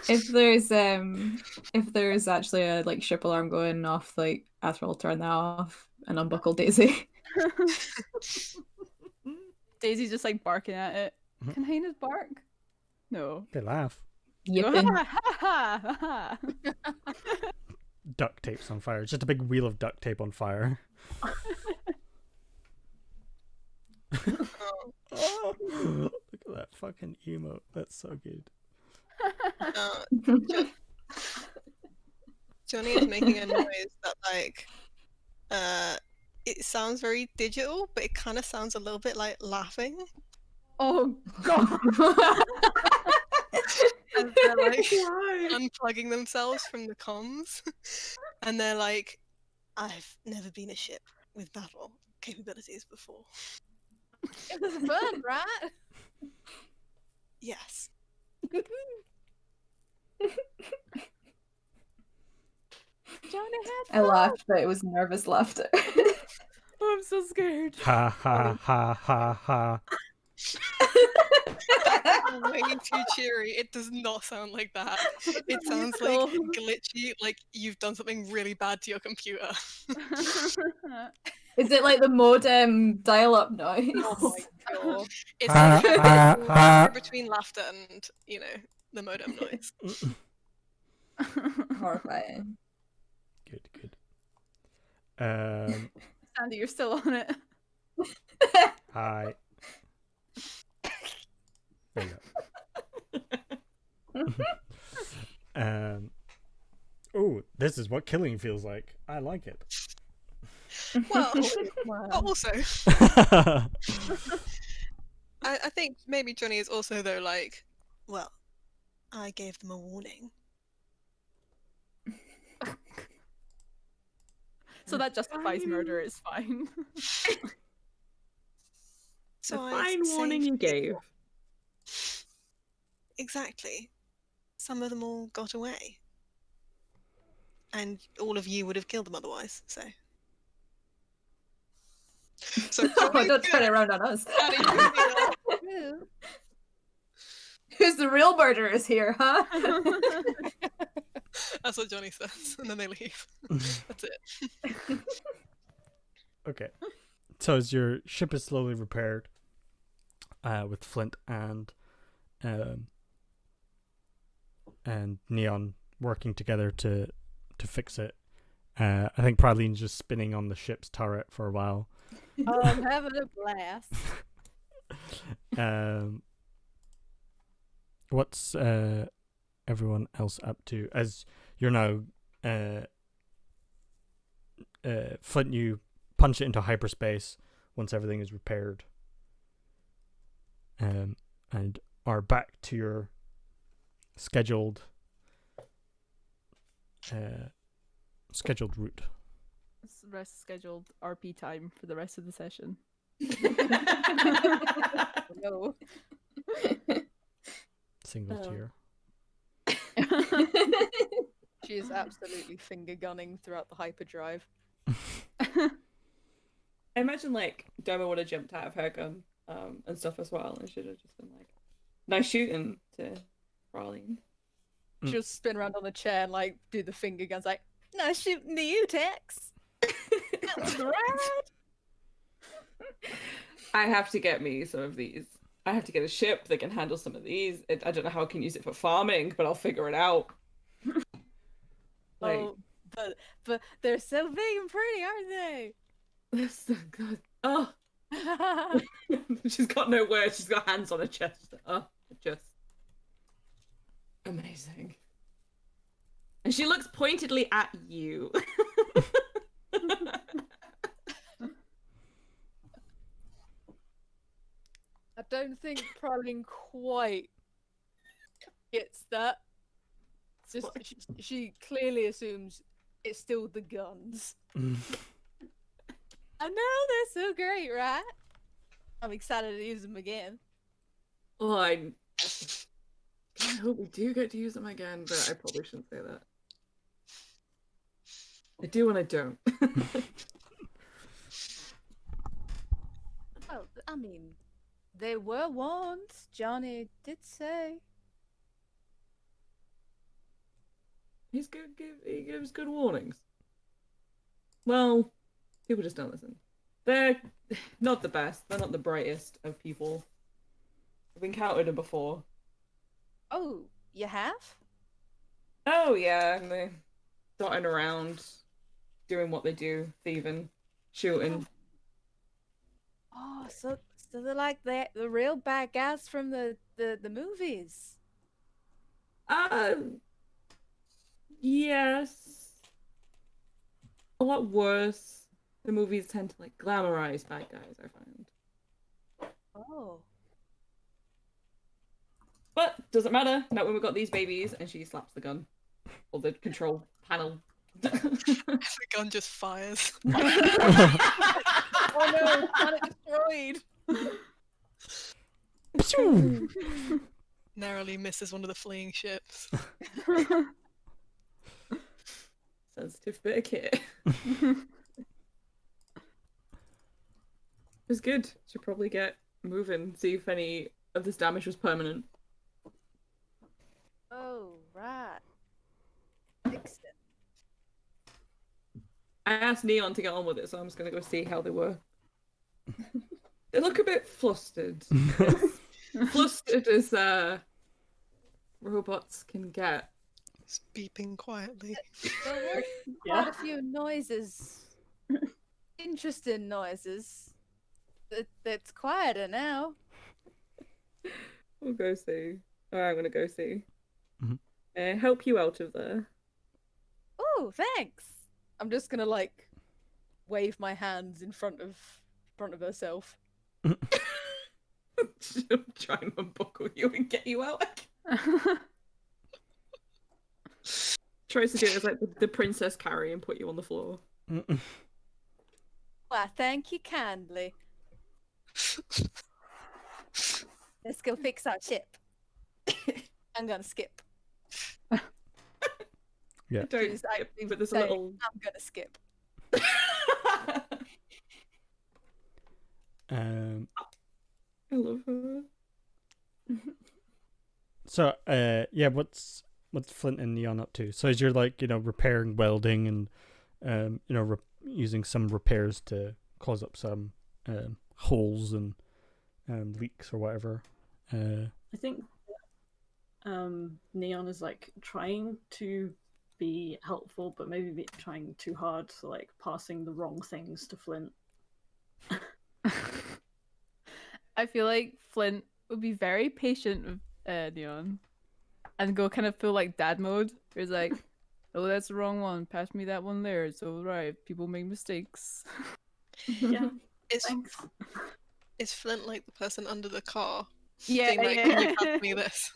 If there's actually a like ship alarm going off, like Athra will turn that off and unbuckle Daisy. Daisy's just like barking at it. Mhm. Can hyenas bark? No. They laugh. Yipping. Duct tape's on fire. It's just a big wheel of duct tape on fire. Oh, look at that fucking emote. That's so good. Johnny is making a noise that like it sounds very digital, but it kind of sounds a little bit like laughing. Oh god. And they're like unplugging themselves from the comms, and they're like, "I've never been a ship with battle capabilities before." It was fun, right? Yes. Johnny had I laughed, but it was nervous laughter. Oh, I'm so scared. Ha ha ha ha ha. Way too cheery. It does not sound like that. It sounds like glitchy, like you've done something really bad to your computer. Is it like the modem dial-up noise? Oh my god. It's Ha, like ha, a ha. between laughter and, you know, the modem noise. Horrifying. Good, good. Sandy, you're still on it. Hi. There you go. Oh, this is what killing feels like. I like it. Well, but also, I think maybe Johnny is also, though, like, well, I gave them a warning. So that justifies murder, it's fine. So A I fine warning saved you gave. people. Exactly. Some of them all got away. And all of you would have killed them otherwise, so. So Oh, Johnny's don't turn good. it around on us. Johnny can be like, Who? Who's the real murderers here, huh? that's what Johnny says, and then they leave. That's it. Okay. So as your ship is slowly repaired, with Flint and Neon working together to fix it, I think Praline's just spinning on the ship's turret for a while. Oh, I'm having a blast. What's everyone else up to? As you're now, Flint, you punch it into hyperspace once everything is repaired, and are back to your scheduled route. Rest scheduled RP time for the rest of the session. No. Single tier. She is absolutely finger gunning throughout the hyperdrive. I imagine like Doma would have jumped out of her gun and stuff as well, and should have just been like, nice shooting to Praline. Mm. She'll spin around on the chair and like do the finger guns like, nice shooting to you, Tex. That was rad. I have to get me some of these. I have to get a ship that can handle some of these. I don't know how I can use it for farming, but I'll figure it out. Like, Oh, but they're so big and pretty, aren't they? they're so good. Oh, she's got no words. She's got hands on her chest. Oh, just amazing. And she looks pointedly at you. I don't think Praline quite gets that. Just she clearly assumes it's still the guns. I know they're so great, right? I'm excited to use them again. Oh, I hope we do get to use them again, but I probably shouldn't say that. I do and I don't. Well, I mean, they were warned. Johnny did say. He gives good warnings. Well, people just don't listen. They're not the best. They're not the brightest of people. I've encountered them before. Oh, you have? Oh yeah, and they're dotting around, doing what they do, thieving, shooting. Oh, so they're like the real bad guys from the movies. Yes. A lot worse. The movies tend to like glamorize bad guys, I find. Oh. But doesn't matter. Not when we've got these babies, and she slaps the gun or the control panel. The gun just fires. Oh no, planet destroyed. Narrowly misses one of the fleeing ships. Sensitive bit of kit. It was good. Should probably get moving, see if any of this damage was permanent. Oh, right. Fix it. I asked Neon to get on with it, so I'm just gonna go see how they were. They look a bit flustered. Flustered as robots can get. It's beeping quietly. There were quite a few noises. Interesting noises. That's quieter now. We'll go see. Alright, I'm gonna go see. Mhm. Help you out of there. Oh, thanks. I'm just gonna like wave my hands in front of herself. She'll try and unbuckle you and get you out. Tries to do it as like the princess carry and put you on the floor. Why, thank you kindly. Let's go fix our ship. I'm gonna skip. Yeah. Don't Just, I skip, but there's a say, little. I'm gonna skip. Um. I love her. So, yeah, what's Flint and Neon up to? So, as you're like, repairing welding and, using some repairs to close up some holes and leaks or whatever. I think Neon is like trying to be helpful, but maybe trying too hard, so like passing the wrong things to Flint. I feel like Flint would be very patient with Neon and go kind of feel like dad mode. Where he's like, oh, that's the wrong one. Pass me that one there. It's all right. People make mistakes. Yeah. Is Flint like the person under the car? Yeah, Being like, yeah. can you pass me this?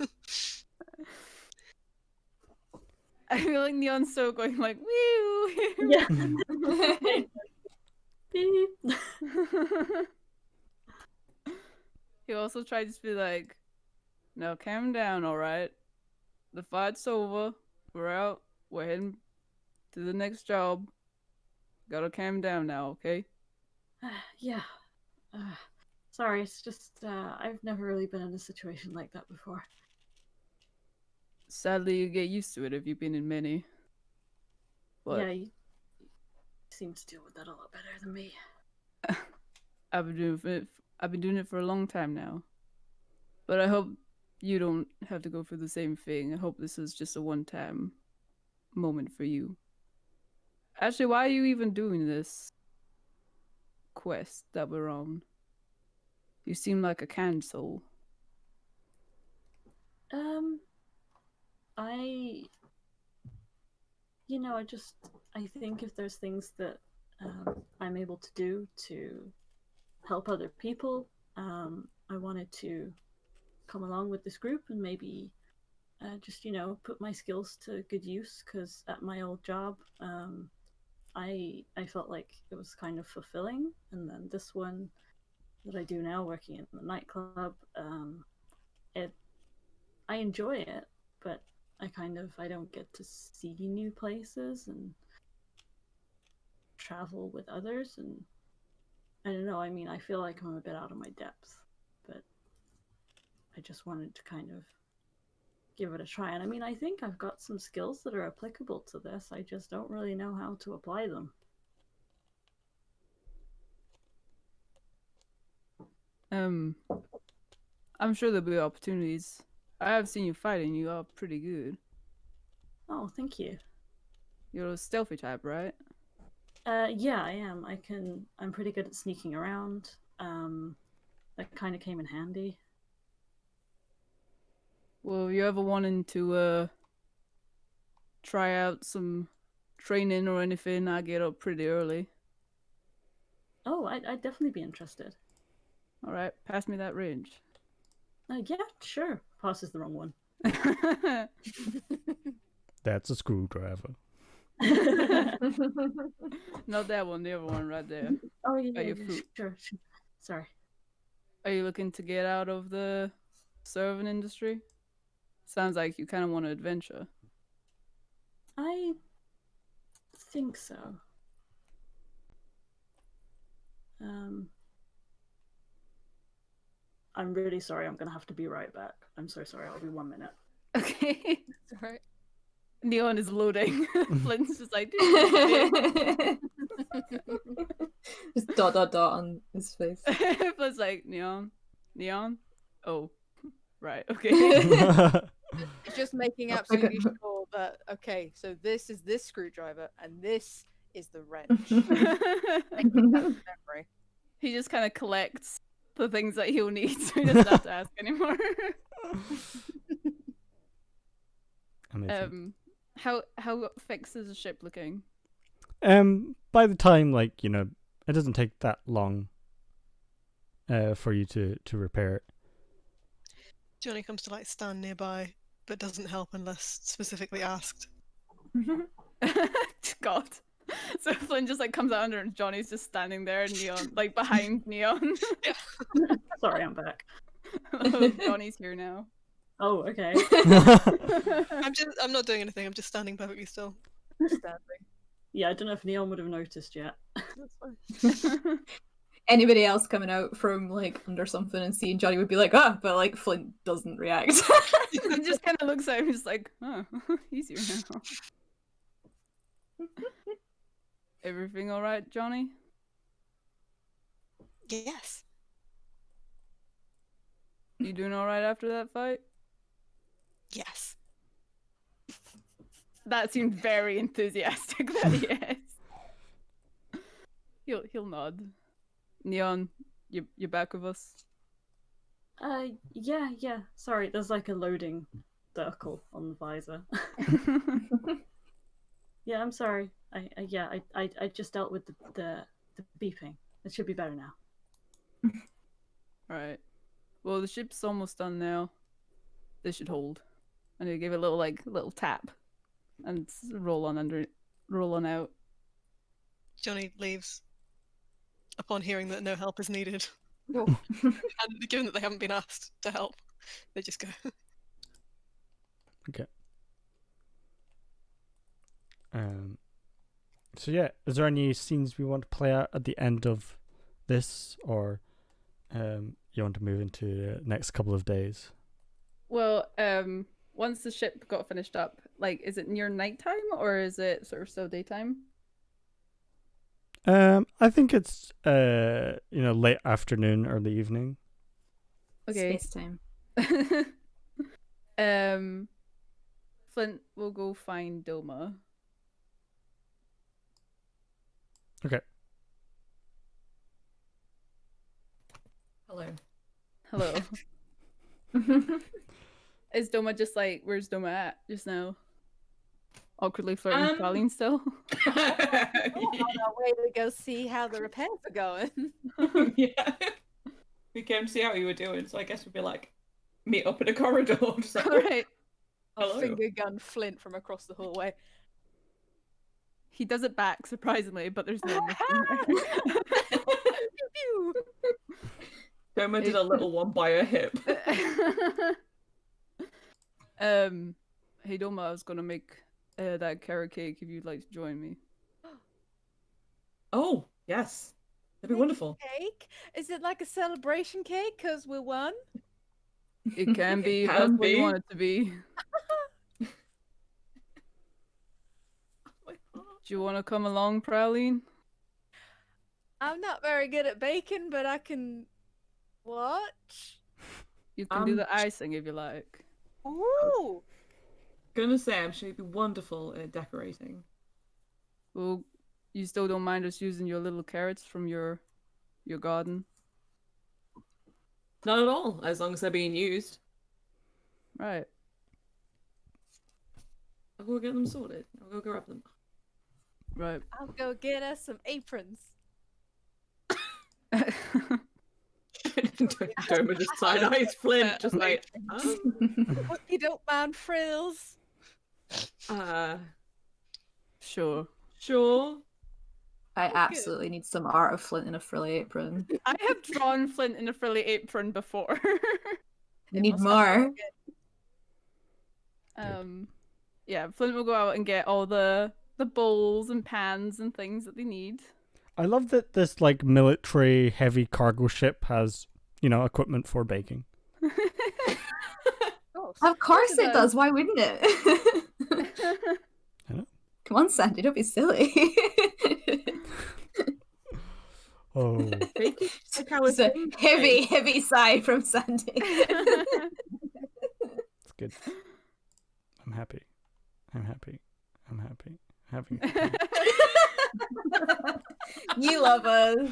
I feel like Neon's so going like, woo! Yeah. Beep. He also tried to be like, no, calm down, alright? The fight's over. We're out. We're heading to the next job. Gotta calm down now, okay? Yeah. Sorry, it's just I've never really been in a situation like that before. Sadly, you get used to it if you've been in many. But Yeah, you seem to deal with that a lot better than me. I've been doing it for a long time now. But I hope you don't have to go through the same thing. I hope this is just a one-time moment for you. Actually, why are you even doing this quest that we're on? You seem like a kind soul. I think if there's things that I'm able to do to help other people, I wanted to come along with this group and maybe just put my skills to good use, because at my old job, I felt like it was kind of fulfilling, and then this one that I do now, working in the nightclub, I enjoy it, but I don't get to see new places and travel with others, and I don't know, I mean, I feel like I'm a bit out of my depth, but I just wanted to kind of give it a try. And I mean, I think I've got some skills that are applicable to this, I just don't really know how to apply them. I'm sure there'll be opportunities. I have seen you fight and you are pretty good. Oh, thank you. You're a stealthy type, right? Yeah, I am. I'm pretty good at sneaking around. That kind of came in handy. Well, if you ever wanting to try out some training or anything, I get up pretty early. Oh, I'd definitely be interested. All right, pass me that wrench. Yeah, sure. Passes the wrong one. That's a screwdriver. Not that one, the other one right there. Oh, yeah, Your foot. Sure. Sorry. Are you looking to get out of the serving industry? Sounds like you kind of want to adventure. I think so. I'm really sorry. I'm gonna have to be right back. I'm so sorry. I'll be 1 minute. Okay. It's alright. Neon is loading. Flint's just like... Just dot dot dot on his face. Flint's like, Neon? Oh, right, okay. It's just making absolutely sure that, okay, so this is this screwdriver and this is the wrench. Making that memory. He just kind of collects the things that he'll need, so he doesn't have to ask anymore. Amazing. How fixed is the ship looking? By the time, it doesn't take that long for you to repair it. Johnny comes to stand nearby, but doesn't help unless specifically asked. God. So Flynn just comes out under and Johnny's just standing there, Neon, behind Neon. Yeah. Sorry, I'm back. Oh, Johnny's here now. Oh, okay. I'm not doing anything, I'm just standing perfectly still. Standing. Yeah, I don't know if Neon would have noticed yet. That's fine. Anybody else coming out from under something and seeing Johnny would be like, ah, but Flint doesn't react. He just kind of looks at him, just like, oh, he's here now. Everything all right, Johnny? Yes. You doing all right after that fight? Yes. That seemed very enthusiastic. That he is. He'll nod. Neon, you're back with us. Yeah. Sorry, there's a loading circle on the visor. Yeah, I'm sorry. I just dealt with the beeping. It should be better now. Alright. Well, the ship's almost done now. This should hold. And he gave it a little tap. And roll on out. Johnny leaves upon hearing that no help is needed. Oh. And given that they haven't been asked to help, they just go. Okay. So yeah, is there any scenes we want to play out at the end of this, or you want to move into the next couple of days? Well, once the ship got finished up, is it near nighttime or is it sort of still daytime? I think it's late afternoon, early evening. Okay. Space time. Flint will go find Doma. Okay. Hello. Is Doma just where's Doma at just now? Awkwardly flirting with Colleen still? On our way to go see how the repairs are going. Yeah. We came to see how you were doing, so I guess we'd be meet up in a corridor. Alright. I'll Hello. finger gun Flint from across the hallway. He does it back, surprisingly, but there's no mission there. Pew, Doma did a little one by her hip. Hey Doma, I was gonna make that carrot cake if you'd like to join me. Oh, yes. That'd be Making wonderful. Cake? Is it like a celebration cake? Cause we won. It can be, if can that's what you be. want it to be. Do you want to come along, Praline? I'm not very good at baking, but I can watch. You can do the icing if you like. Ooh. Gonna say I'm sure you'd be wonderful at decorating. Well, you still don't mind us using your little carrots from your garden? Not at all, as long as they're being used. Right. I'll go get them sorted. I'll go grab them. Right. I'll go get us some aprons. Doma just side-eyes Flint, just like, Hope you don't mind frills. Sure. Sure. I absolutely need some art of Flint in a frilly apron. I have drawn Flint in a frilly apron before. I need more. Yeah, Flint will go out and get all the bowls and pans and things that they need. I love that this like military heavy cargo ship has, equipment for baking. Of course it does. Why wouldn't it? I know. Come on, Sandy, don't be silly. Oh. Baking like how It's a heavy sigh from Sandy. It's good. I'm happy. Having You love us.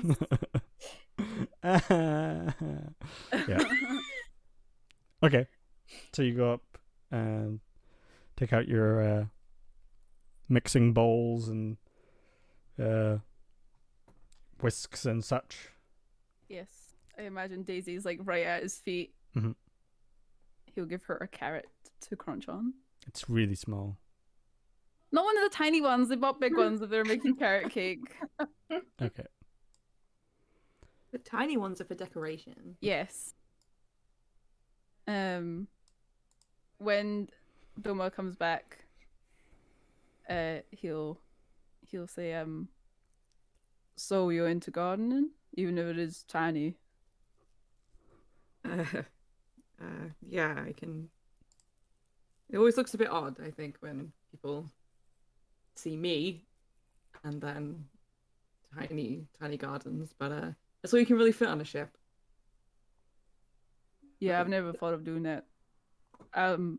Yeah. Okay. So you go up and take out your mixing bowls and whisks and such. Yes. I imagine Daisy's like right at his feet. Mhm. He'll give her a carrot to crunch on. It's really small. Not one of the tiny ones. They bought big ones if they're making carrot cake. Okay. The tiny ones are for decoration. Yes. When Doma comes back, he'll say, so you're into gardening, even if it is tiny. Yeah, I can. It always looks a bit odd, I think, when people see me and then tiny gardens, but that's all you can really fit on a ship. Yeah, I've never thought of doing that. I'm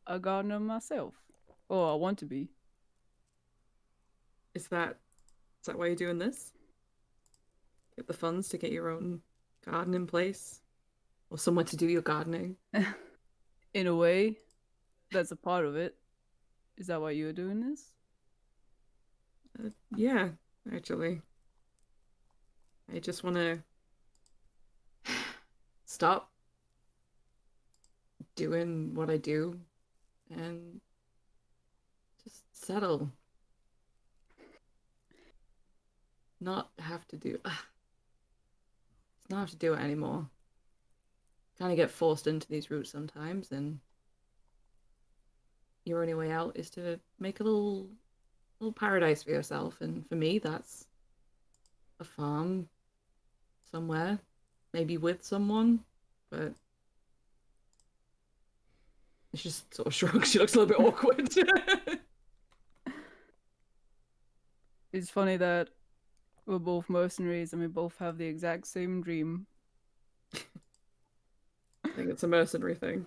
a gardener myself. Or I want to be. Is that why you're doing this? Get the funds to get your own garden in place? Or somewhere to do your gardening? In a way, that's a part of it. Is that why you're doing this? Yeah, actually. I just want to stop doing what I do and just settle. Not have to do it anymore. Kind of get forced into these routes sometimes, and your only way out is to make a little paradise for yourself. And for me, that's a farm somewhere, maybe with someone, but it's just sort of shrugs. She looks a little bit awkward. It's funny that we're both mercenaries and we both have the exact same dream. I think it's a mercenary thing.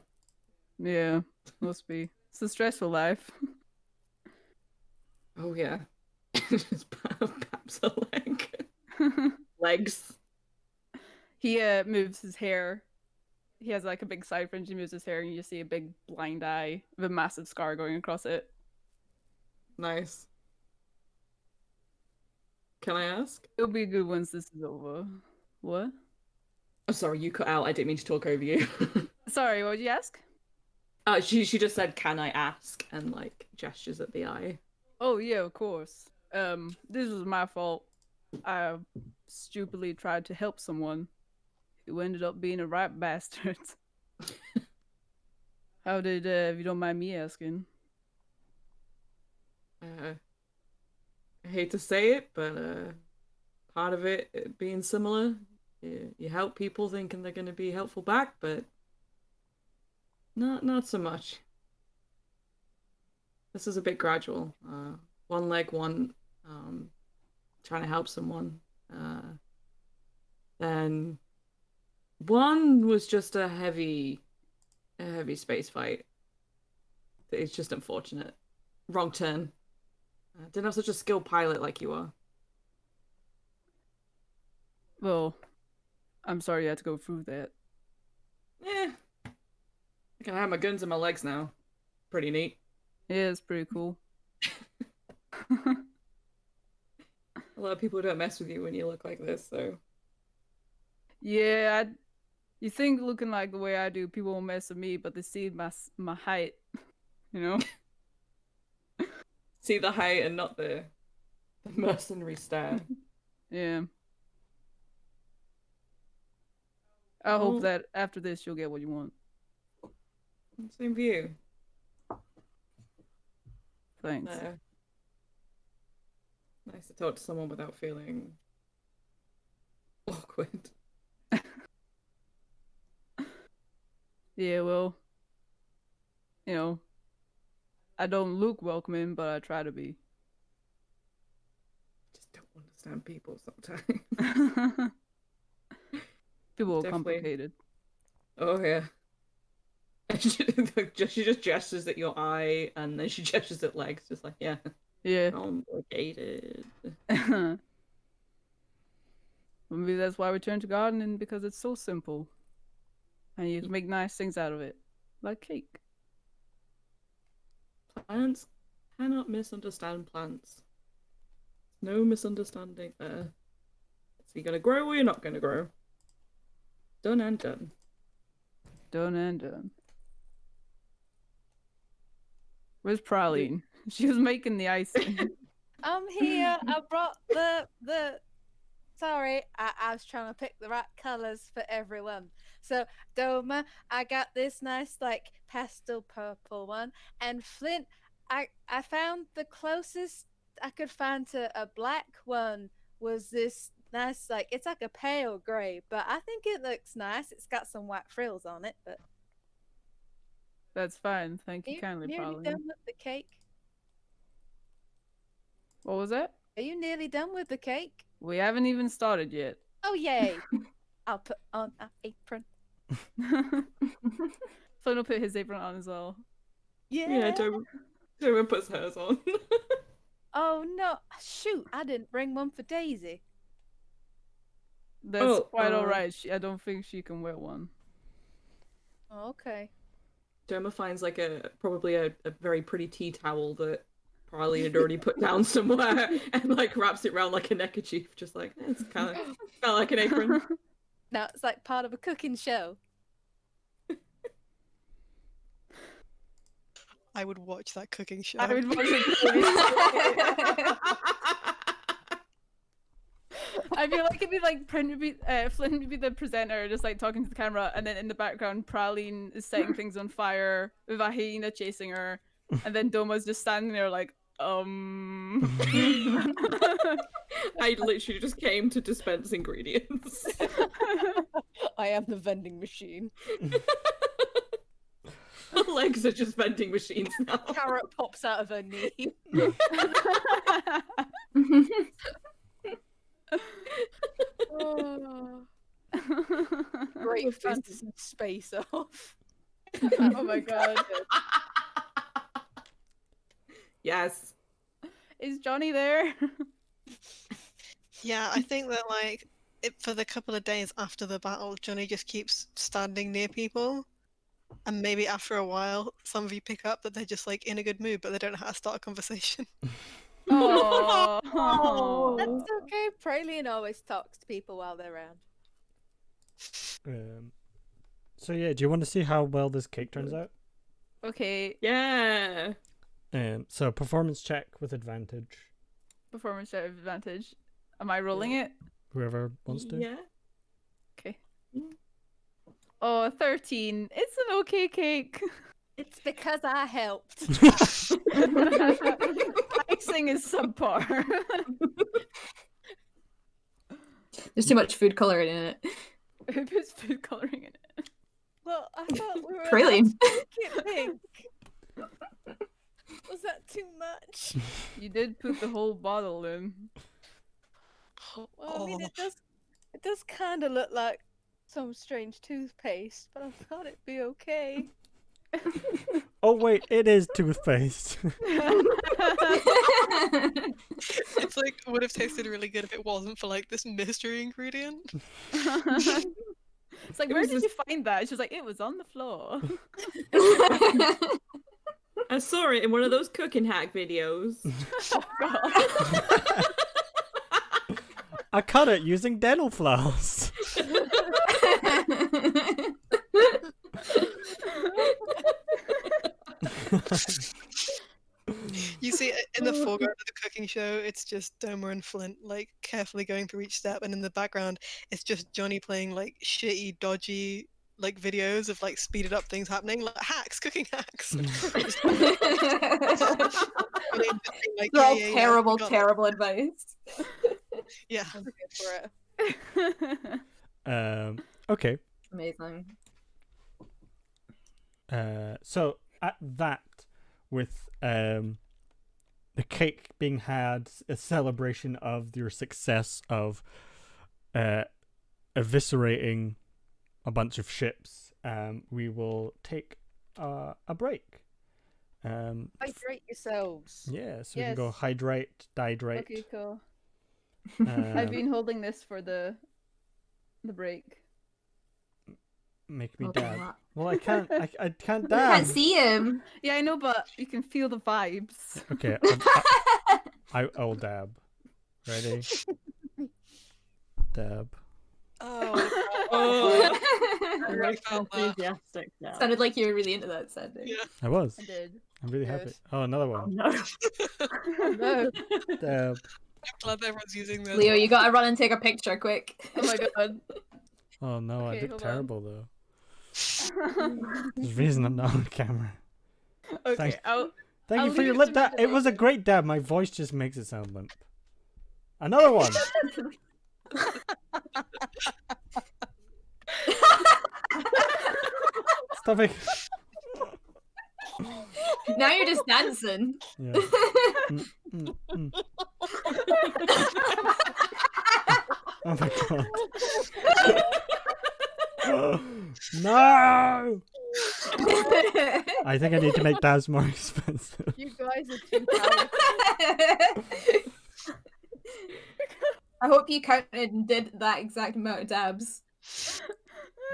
Yeah, must be. It's a stressful life. Oh yeah. Just paps a leg. Legs. He moves his hair. He has like a big side fringe. He moves his hair, and you just see a big blind eye with a massive scar going across it. Nice. Can I ask? It'll be good once this is over. What? I'm sorry, you cut out. I didn't mean to talk over you. Sorry, what did you ask? She just said, "Can I ask?" and like gestures at the eye. Oh yeah, of course. This was my fault. I stupidly tried to help someone who ended up being a right bastard. How did, if you don't mind me asking? I hate to say it, but part of it being similar, you help people thinking they're going to be helpful back, but not so much. This is a bit gradual. One leg, one trying to help someone. Then one was just a heavy space fight. It's just unfortunate. Wrong turn. Didn't have such a skilled pilot like you are. Well, I'm sorry you had to go through that. I can have my guns in my legs now. Pretty neat. Yeah, it's pretty cool. A lot of people don't mess with you when you look like this, so. Yeah, you think looking like the way I do, people won't mess with me, but they see my height, you know? See the height and not the mercenary stare. Yeah. I hope that after this you'll get what you want. Same view. Thanks. Nice to talk to someone without feeling awkward. Yeah, well, you know, I don't look welcoming, but I try to be. Just don't understand people sometimes. People are complicated. Oh yeah. She just gestures at your eye, and then she gestures at legs, just like, yeah. Complicated. Maybe that's why we turn to gardening, because it's so simple. And you can make nice things out of it. Like cake. Plants cannot misunderstand plants. No misunderstanding there. So you're gonna grow or you're not gonna grow. Done and done. Done and done. Where's Praline? She was making the icing. I'm here. I brought the. Sorry, I was trying to pick the right colors for everyone. So, Doma, I got this nice, like, pastel purple one. And Flint, I found the closest I could find to a black one was this nice, like, it's like a pale gray, but I think it looks nice. It's got some white frills on it, but... That's fine. Thank you kindly, Nearly Praline. done with the cake? What was that? Are you nearly done with the cake? We haven't even started yet. Oh, yay. I'll put on an apron. Flynn will put his apron on as well. Yeah, Doma puts hers on. Oh, no. Shoot, I didn't bring one for Daisy. That's quite alright. I don't think she can wear one. Oh, okay. Doma finds like probably a very pretty tea towel that probably had already put down somewhere and like wraps it around like a neckerchief, just like it's kind of like an apron. Now it's like part of a cooking show. I would watch that cooking show. I would watch it. I feel like it'd be like Flynn would be the presenter, just like talking to the camera, and then in the background, Praline is setting things on fire with a hyena chasing her, and then Doma's just standing there like, I literally just came to dispense ingredients. I am the vending machine. Her legs are just vending machines now. Carrot pops out of her knee. Oh. Great fantasy space off. Oh my god. Yes. Is Johnny there? Yeah, I think that like for the couple of days after the battle, Johnny just keeps standing near people. And maybe after a while, some of you pick up that they're just like in a good mood, but they don't know how to start a conversation. Oh, that's okay. Praline always talks to people while they're around. So yeah, do you want to see how well this cake turns out? Okay, Yeah. So performance check with advantage. performance at advantage. Am I rolling it? Whoever wants to. Yeah. Okay. Oh, 13. It's an okay cake. It's because I helped. Icing is subpar. There's too much food coloring in it. Who puts food coloring in it? Well, I thought we were Really? allowed to make it pink. Was that too much? You did put the whole bottle in. Well, I mean, it does kind of look like some strange toothpaste, but I thought it'd be okay. Oh wait, it is toothpaste. It's like would have tasted really good if it wasn't for like this mystery ingredient. It's like, It where was did you find that? She was like, it was on the floor. I saw it in one of those cooking hack videos. Oh, God. I cut it using dental floss. You see, in the foreground of the cooking show, it's just Domer and Flint like carefully going through each step, and in the background, it's just Johnny playing like shitty, dodgy like videos of like speeded up things happening, like hacks, cooking hacks. Like, They're all yeah, we terrible, got it. terrible advice. Yeah. I'm good for it. Okay. Amazing. So at that, with the cake being had, a celebration of your success of eviscerating a bunch of ships, we will take a break. Hydrate yourselves. Yeah, so we can Yes. go hydrate, dihydrate. Okay, cool. Um, I've been holding this for the break. Make me Oh, dab. what? Well, I can't. I can't I dab. can't see him. Yeah, I know, but you can feel the vibes. Okay, I'll dab. Ready? Dab. Oh, Oh, I really felt that. Enthusiastic now. Sounded like you were really into that sounding. Yeah. I was. I did. I'm really happy. Yes. Oh, another Oh one. no. No. Dab. I'm glad everyone's using this. Leo, you gotta run and take a picture quick. Oh my god. Oh no, I Okay, look hold on. terrible though. There's a reason I'm not on camera. Okay, Thanks. I'll Thank I'll you for leave your it lip to dab. me It was a great dab. My voice just makes it sound limp. Another one. Stop it. Now you're just dancing. Yeah. Mm, mm. Oh my god. No! I think I need to make dabs more expensive. You guys are too powerful. I hope you counted and did that exact amount of dabs.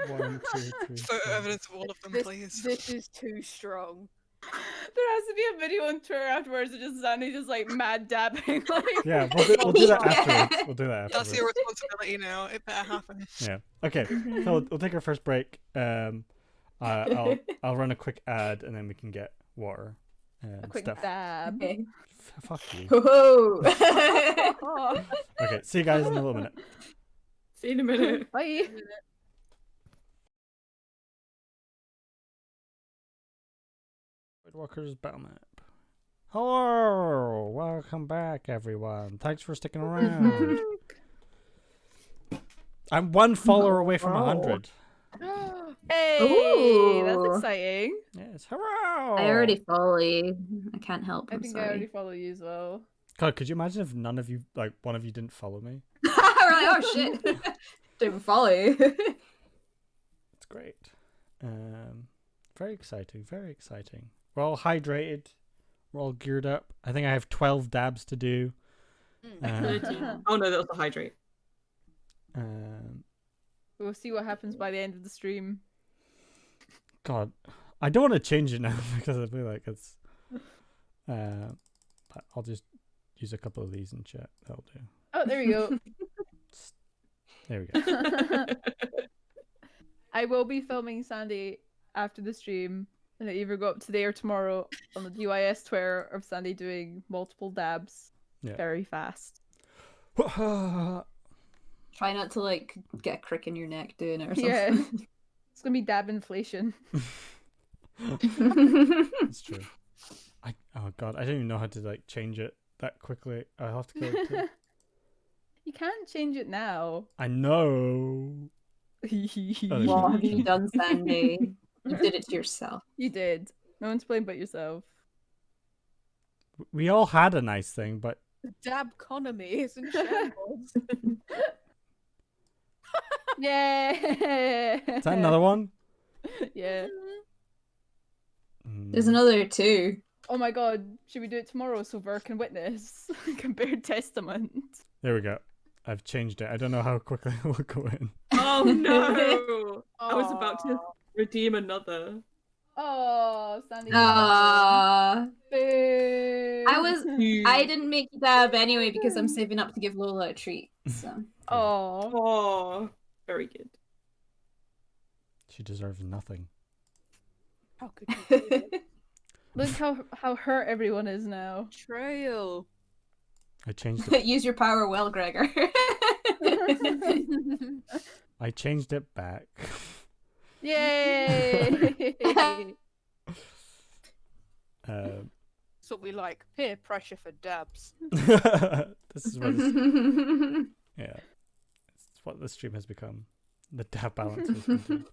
1, 2, 3. Photo evidence of all of them, please. This is too strong. There has to be a video on Twitter afterwards of just Zanny just like mad dabbing. Like, Yeah, we'll do that Yeah. afterwards. We'll do that That's afterwards. your responsibility now. It better happen. Yeah. Okay. So we'll take our first break. I'll run a quick ad and then we can get water and a quick stuff. dab. Okay. Fuck you. Ho-ho. Oh, Okay. See you guys in a little minute. see you in a minute. bye. Walker's Battle Map. Hello, welcome back, everyone. Thanks for sticking around. I'm one follower away from 100. Hey, that's Ooh. exciting. Yes, hurrah! I already follow you. I can't help. I I'm think I sorry. already follow you as well. God, could you imagine if none of you, like one of you, didn't follow me? We're like, oh shit. Don't even follow you. It's great. Very exciting. Very exciting. We're all hydrated. We're all geared up. I think I have 12 dabs to do. Oh no, that was the hydrate. We'll see what happens by the end of the stream. God, I don't want to change it now because I feel like it's. But I'll just use a couple of these in chat. That'll do. Oh, there we go. There we go. I will be filming Sandy after the stream. And it either go up today or tomorrow on the DYS Twitter of Sandy doing multiple dabs very fast. Try not to like get a crick in your neck doing it or something. Yeah. It's gonna be dab inflation. That's true. Oh god, I don't even know how to like change it that quickly. I have to go to... You can't change it now. I know. What have you done, Sandy? You did it to yourself. You did. No one's playing but yourself. We all had a nice thing, but The dab economy is in shambles. Yeah. is that another one? Yeah. There's another two. Oh my god, should we do it tomorrow so Ver can witness? Compared testament. There we go. I've changed it. I don't know how quickly it will go in. Oh no! I was about to redeem another. Oh, Sandy. Boo. I didn't make you dab anyway because I'm saving up to give Lola a treat. So. Oh, very good. She deserves nothing. How could you do it? Look how hurt everyone is now. Betrayal. I changed it. Use your power well, Gregor. I changed it back. Yay! That's what we like. Peer pressure for dabs. This is what it's, yeah. It's what the stream has become. The dab balance has been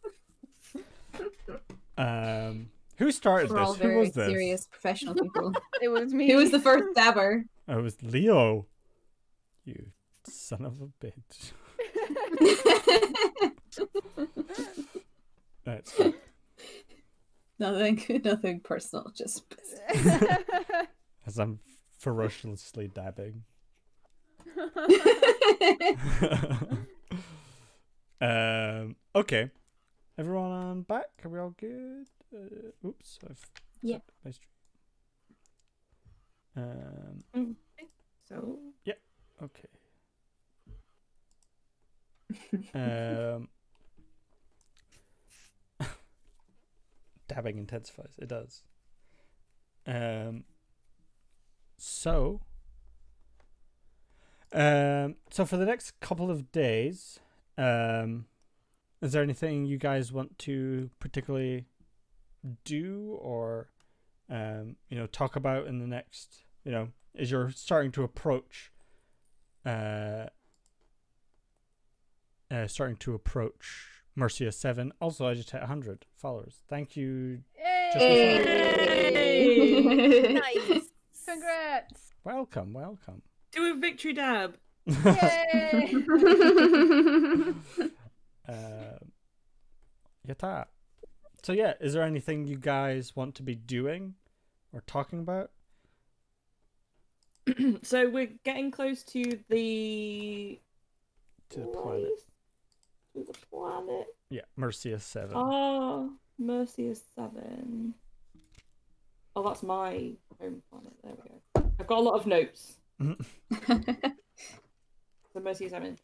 done. Who started We're all this? Who very was this? serious professional people. It was me. Who was the first dabber? Oh, it was Leo. You son of a bitch. That's fine. Nothing personal, just As I'm ferociously dabbing. Okay. Everyone back? Are we all good? Oops. Yeah. My stream. So. Yeah. Okay. Dabbing intensifies. It does. So for the next couple of days, is there anything you guys want to particularly do or talk about in the next, as you're starting to approach Mercia 7. Also, I just hit 100 followers. Thank you. Yay! Nice. Congrats. Welcome. Do a victory dab. Yay! Yata. So yeah, is there anything you guys want to be doing or talking about? So we're getting close to the planet. To the planet. Yeah, Mercia 7. Oh, Mercia 7. Oh, that's my home planet. There we go. I've got a lot of notes. So Mercia 7.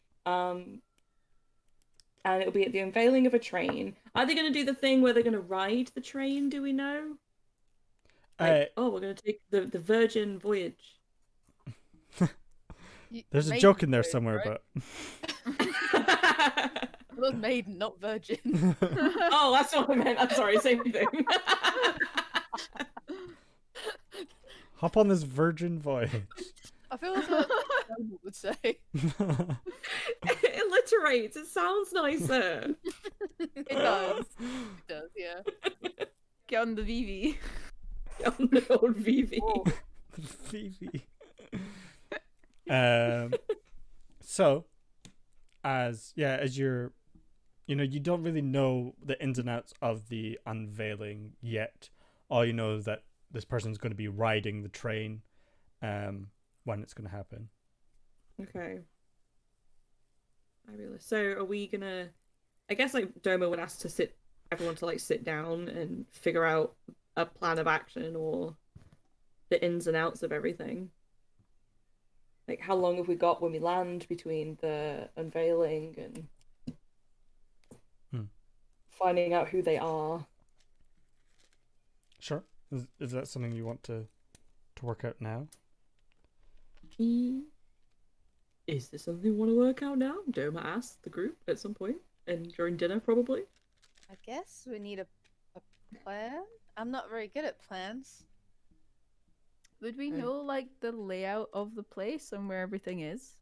And it'll be at the unveiling of a train. Are they going to do the thing where they're going to ride the train? Do we know? We're going to take the Virgin Voyage. There's a joke in there somewhere, right? but It was maiden, not virgin. Oh, that's what I meant. I'm sorry, same thing. hop on this virgin voyage. I feel like that's what Noble would say. It alliterates. It sounds nicer. It does. It does, yeah. Get on the VV. On the old VV. Oh. Phoebe. So, as you're, you don't really know the ins and outs of the unveiling yet. All you know is that this person's going to be riding the train, when it's going to happen. Okay. Fabulous. So, are we gonna? I guess Doma would ask everyone to sit down and figure out a plan of action or the ins and outs of everything. How long have we got when we land between the unveiling and finding out who they are? Sure. Is that something you want to work out now? Is this something you want to work out now? Doma asked the group at some point, and during dinner probably. I guess we need a plan. I'm not very good at plans. Would we know like the layout of the place and where everything is?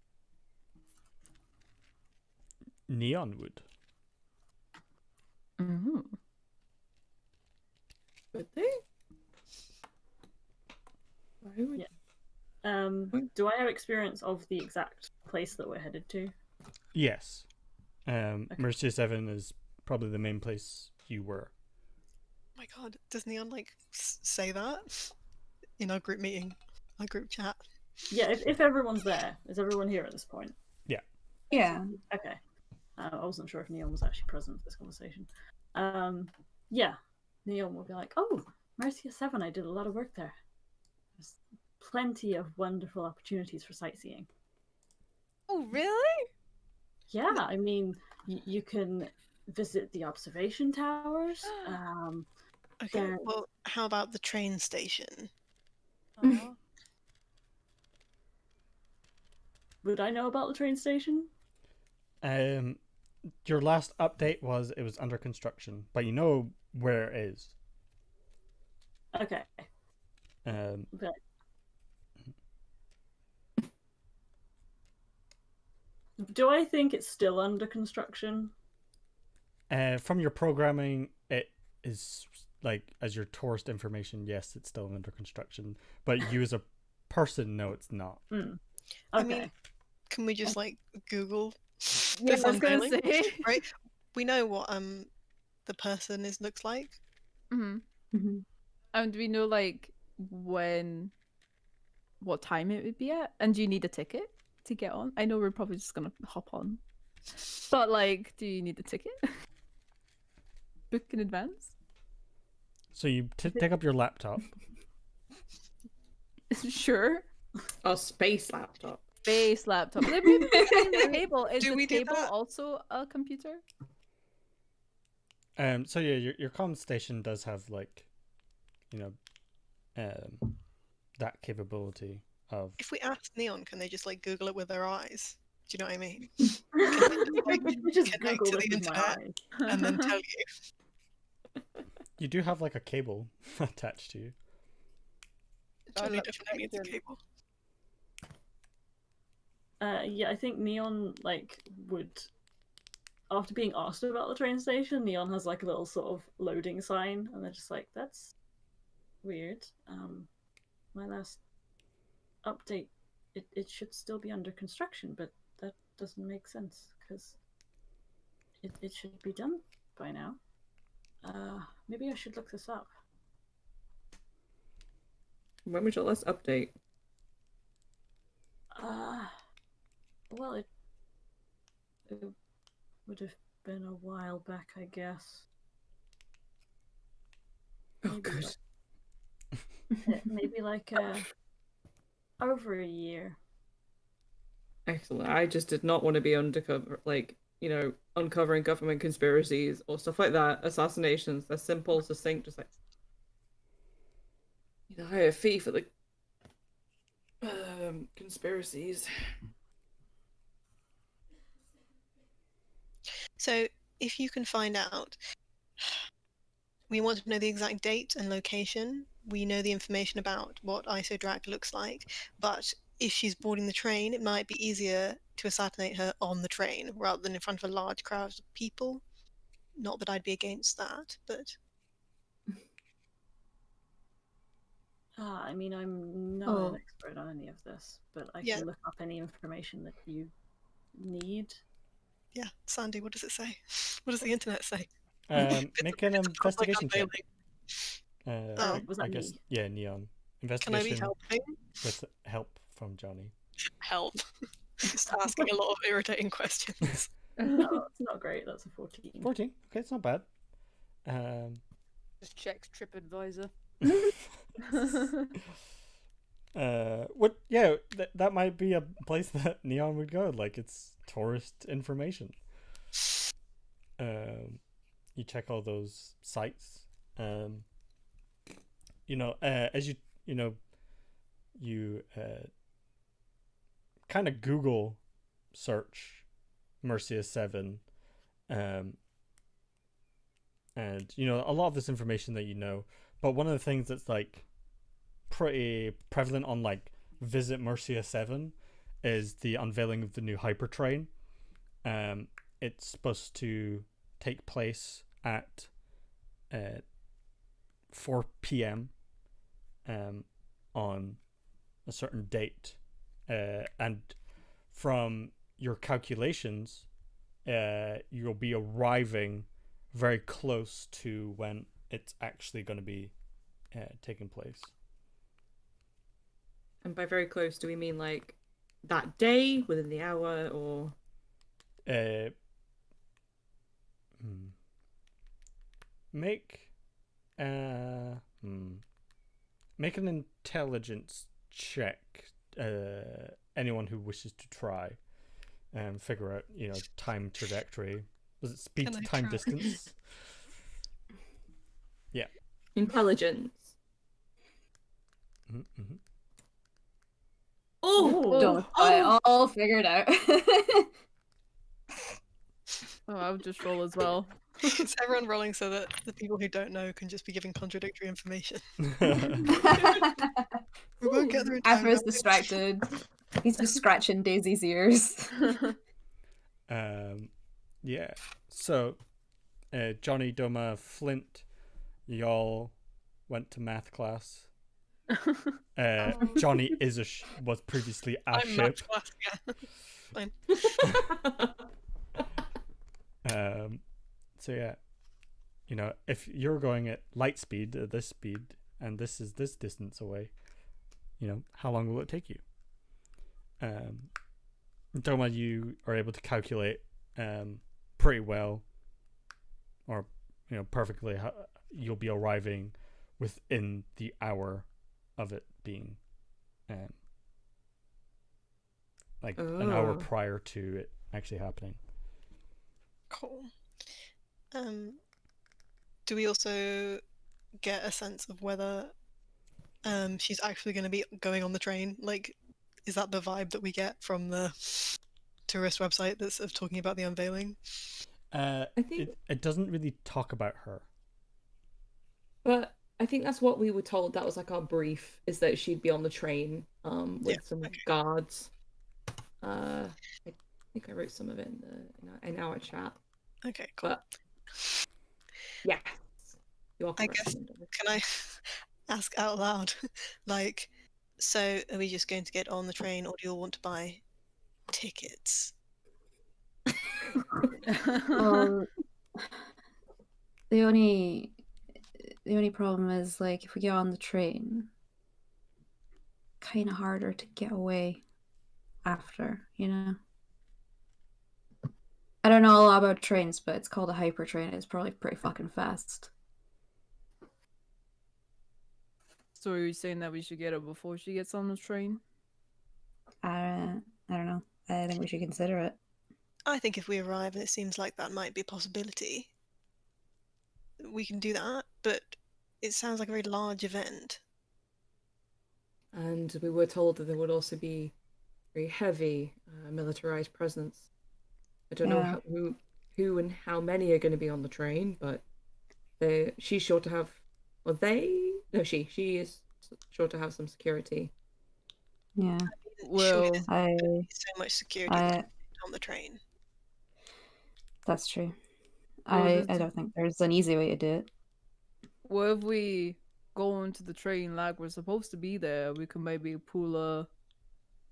Neon would. Mm-hmm. Would they? Why would... Yeah. Do I have experience of the exact place that we're headed to? Yes. Mercia 7 is probably the main place you were. Oh my god, does Neon like say that in our group meeting, our group chat? Yeah, if everyone's there, is everyone here at this point? Yeah. Yeah. Okay. I wasn't sure if Neon was actually present for this conversation. Yeah, Neon will be like, "Oh, Mercia 7, I did a lot of work there. There's plenty of wonderful opportunities for sightseeing." Oh, really? Yeah, I mean, you can visit the observation towers. Okay, There- well, how about the train station? Aw. Would I know about the train station? Your last update was it was under construction, but you know where it is. Okay. Um, Do I think it's still under construction? From your programming, it is like as your tourist information. Yes, it's still under construction, but you as a person, no, it's not. Okay. I mean, can we just like Google Yeah, this I was gonna unveiling? say. Right? We know what the person looks like. Mm-hmm. Mhm. Do we know like what time it would be at? And do you need a ticket to get on? I know we're probably just gonna hop on, but like, do you need a ticket? Book in advance? So you take up your laptop. Sure. A space laptop. Base laptop. Maybe the table. Is Do the we do table that? also a computer? So yeah, your comm station does have like, that capability of. If we ask Neon, can they just like Google it with their eyes? Do you know what I mean? I just Connect Google to this the with my internet eyes. and then tell you. You do have like a cable attached to you. Johnny look definitely needs a connected. cable. Yeah, I think Neon like would. After being asked about the train station, Neon has like a little sort of loading sign, and they're just like, "That's weird." My last update, it should still be under construction, but that doesn't make sense because it should be done by now. Maybe I should look this up. When was your last update? Well, it would have been a while back, I guess. Oh, Maybe good. Maybe like over a year. Excellent. I just did not want to be undercover, like, uncovering government conspiracies or stuff like that. Assassinations. They're simple, succinct, just like, hire a fee for the conspiracies. So if you can find out, we want to know the exact date and location. We know the information about what Isodrak looks like, but if she's boarding the train, it might be easier to assassinate her on the train rather than in front of a large crowd of people. Not that I'd be against that, but I mean, I'm not Oh. an expert on any of this, but I Yeah. can look up any information that you need. yeah, Sandy, what does it say? What does the internet say? Make an It's a public investigation check. unveiling. Oh, was that I guess me? yeah, Neon. Can I Investigation be helping? with help from Johnny. Help. Just asking a lot of irritating questions. No, it's not great. That's a 14. 14. Okay, it's not bad. Just checks TripAdvisor. What? Yeah, that might be a place that Neon would go. Like it's tourist information. You check all those sites. as you kind of Google search Mercia 7, and a lot of this information that but one of the things that's like pretty prevalent on like Visit Mercia 7 is the unveiling of the new hypertrain. It's supposed to take place at 4 p.m. On a certain date, and from your calculations, you'll be arriving very close to when it's actually going to be taking place. And by very close, do we mean like that day, within the hour, or? Make an intelligence check. Anyone who wishes to try and figure out, time trajectory. Was it speed Can to I time try? distance? Yeah. Intelligence. Mm-hmm. Oh, Don't I all figured out. Oh, I would just roll as well. Is everyone rolling so that the people who don't know can just be giving contradictory information? We won't get there in time. Afra's distracted. He's just scratching Daisy's ears. Yeah. So, Johnny, Doma, Flint, y'all went to math class. Johnny was previously a I'm ship. math class, yeah. Fine. So yeah, if you're going at light speed, this speed, and this is this distance away, how long will it take you? Doma, you are able to calculate pretty well, or perfectly. You'll be arriving within the hour of it being, like an hour prior to it actually happening. Cool. Do we also get a sense of whether she's actually going to be going on the train? Like, is that the vibe that we get from the tourist website that's of talking about the unveiling? I think it doesn't really talk about her. But I think that's what we were told. That was like our brief, is that she'd be on the train with some guards. I think I wrote some of it in our chat. Okay, cool. But yeah, I guess, can I ask out loud, like, so are we just going to get on the train, or do you all want to buy tickets? Well, the only problem is, like, if we get on the train, kind of harder to get away after, I don't know a lot about trains, but it's called a hyper train. It's probably pretty fucking fast. So are you saying that we should get her before she gets on the train? I don't know. I think we should consider it. I think if we arrive and it seems like that might be a possibility, we can do that, but it sounds like a very large event. And we were told that there would also be very heavy militarized presence. I don't know who and how many are going to be on the train, but she's sure to have. Well, she is sure to have some security. Yeah. Well, so much security on the train. That's true. Well, I don't think there's an easy way to do it. Well, if we go into the train like we're supposed to be there, we can maybe pull a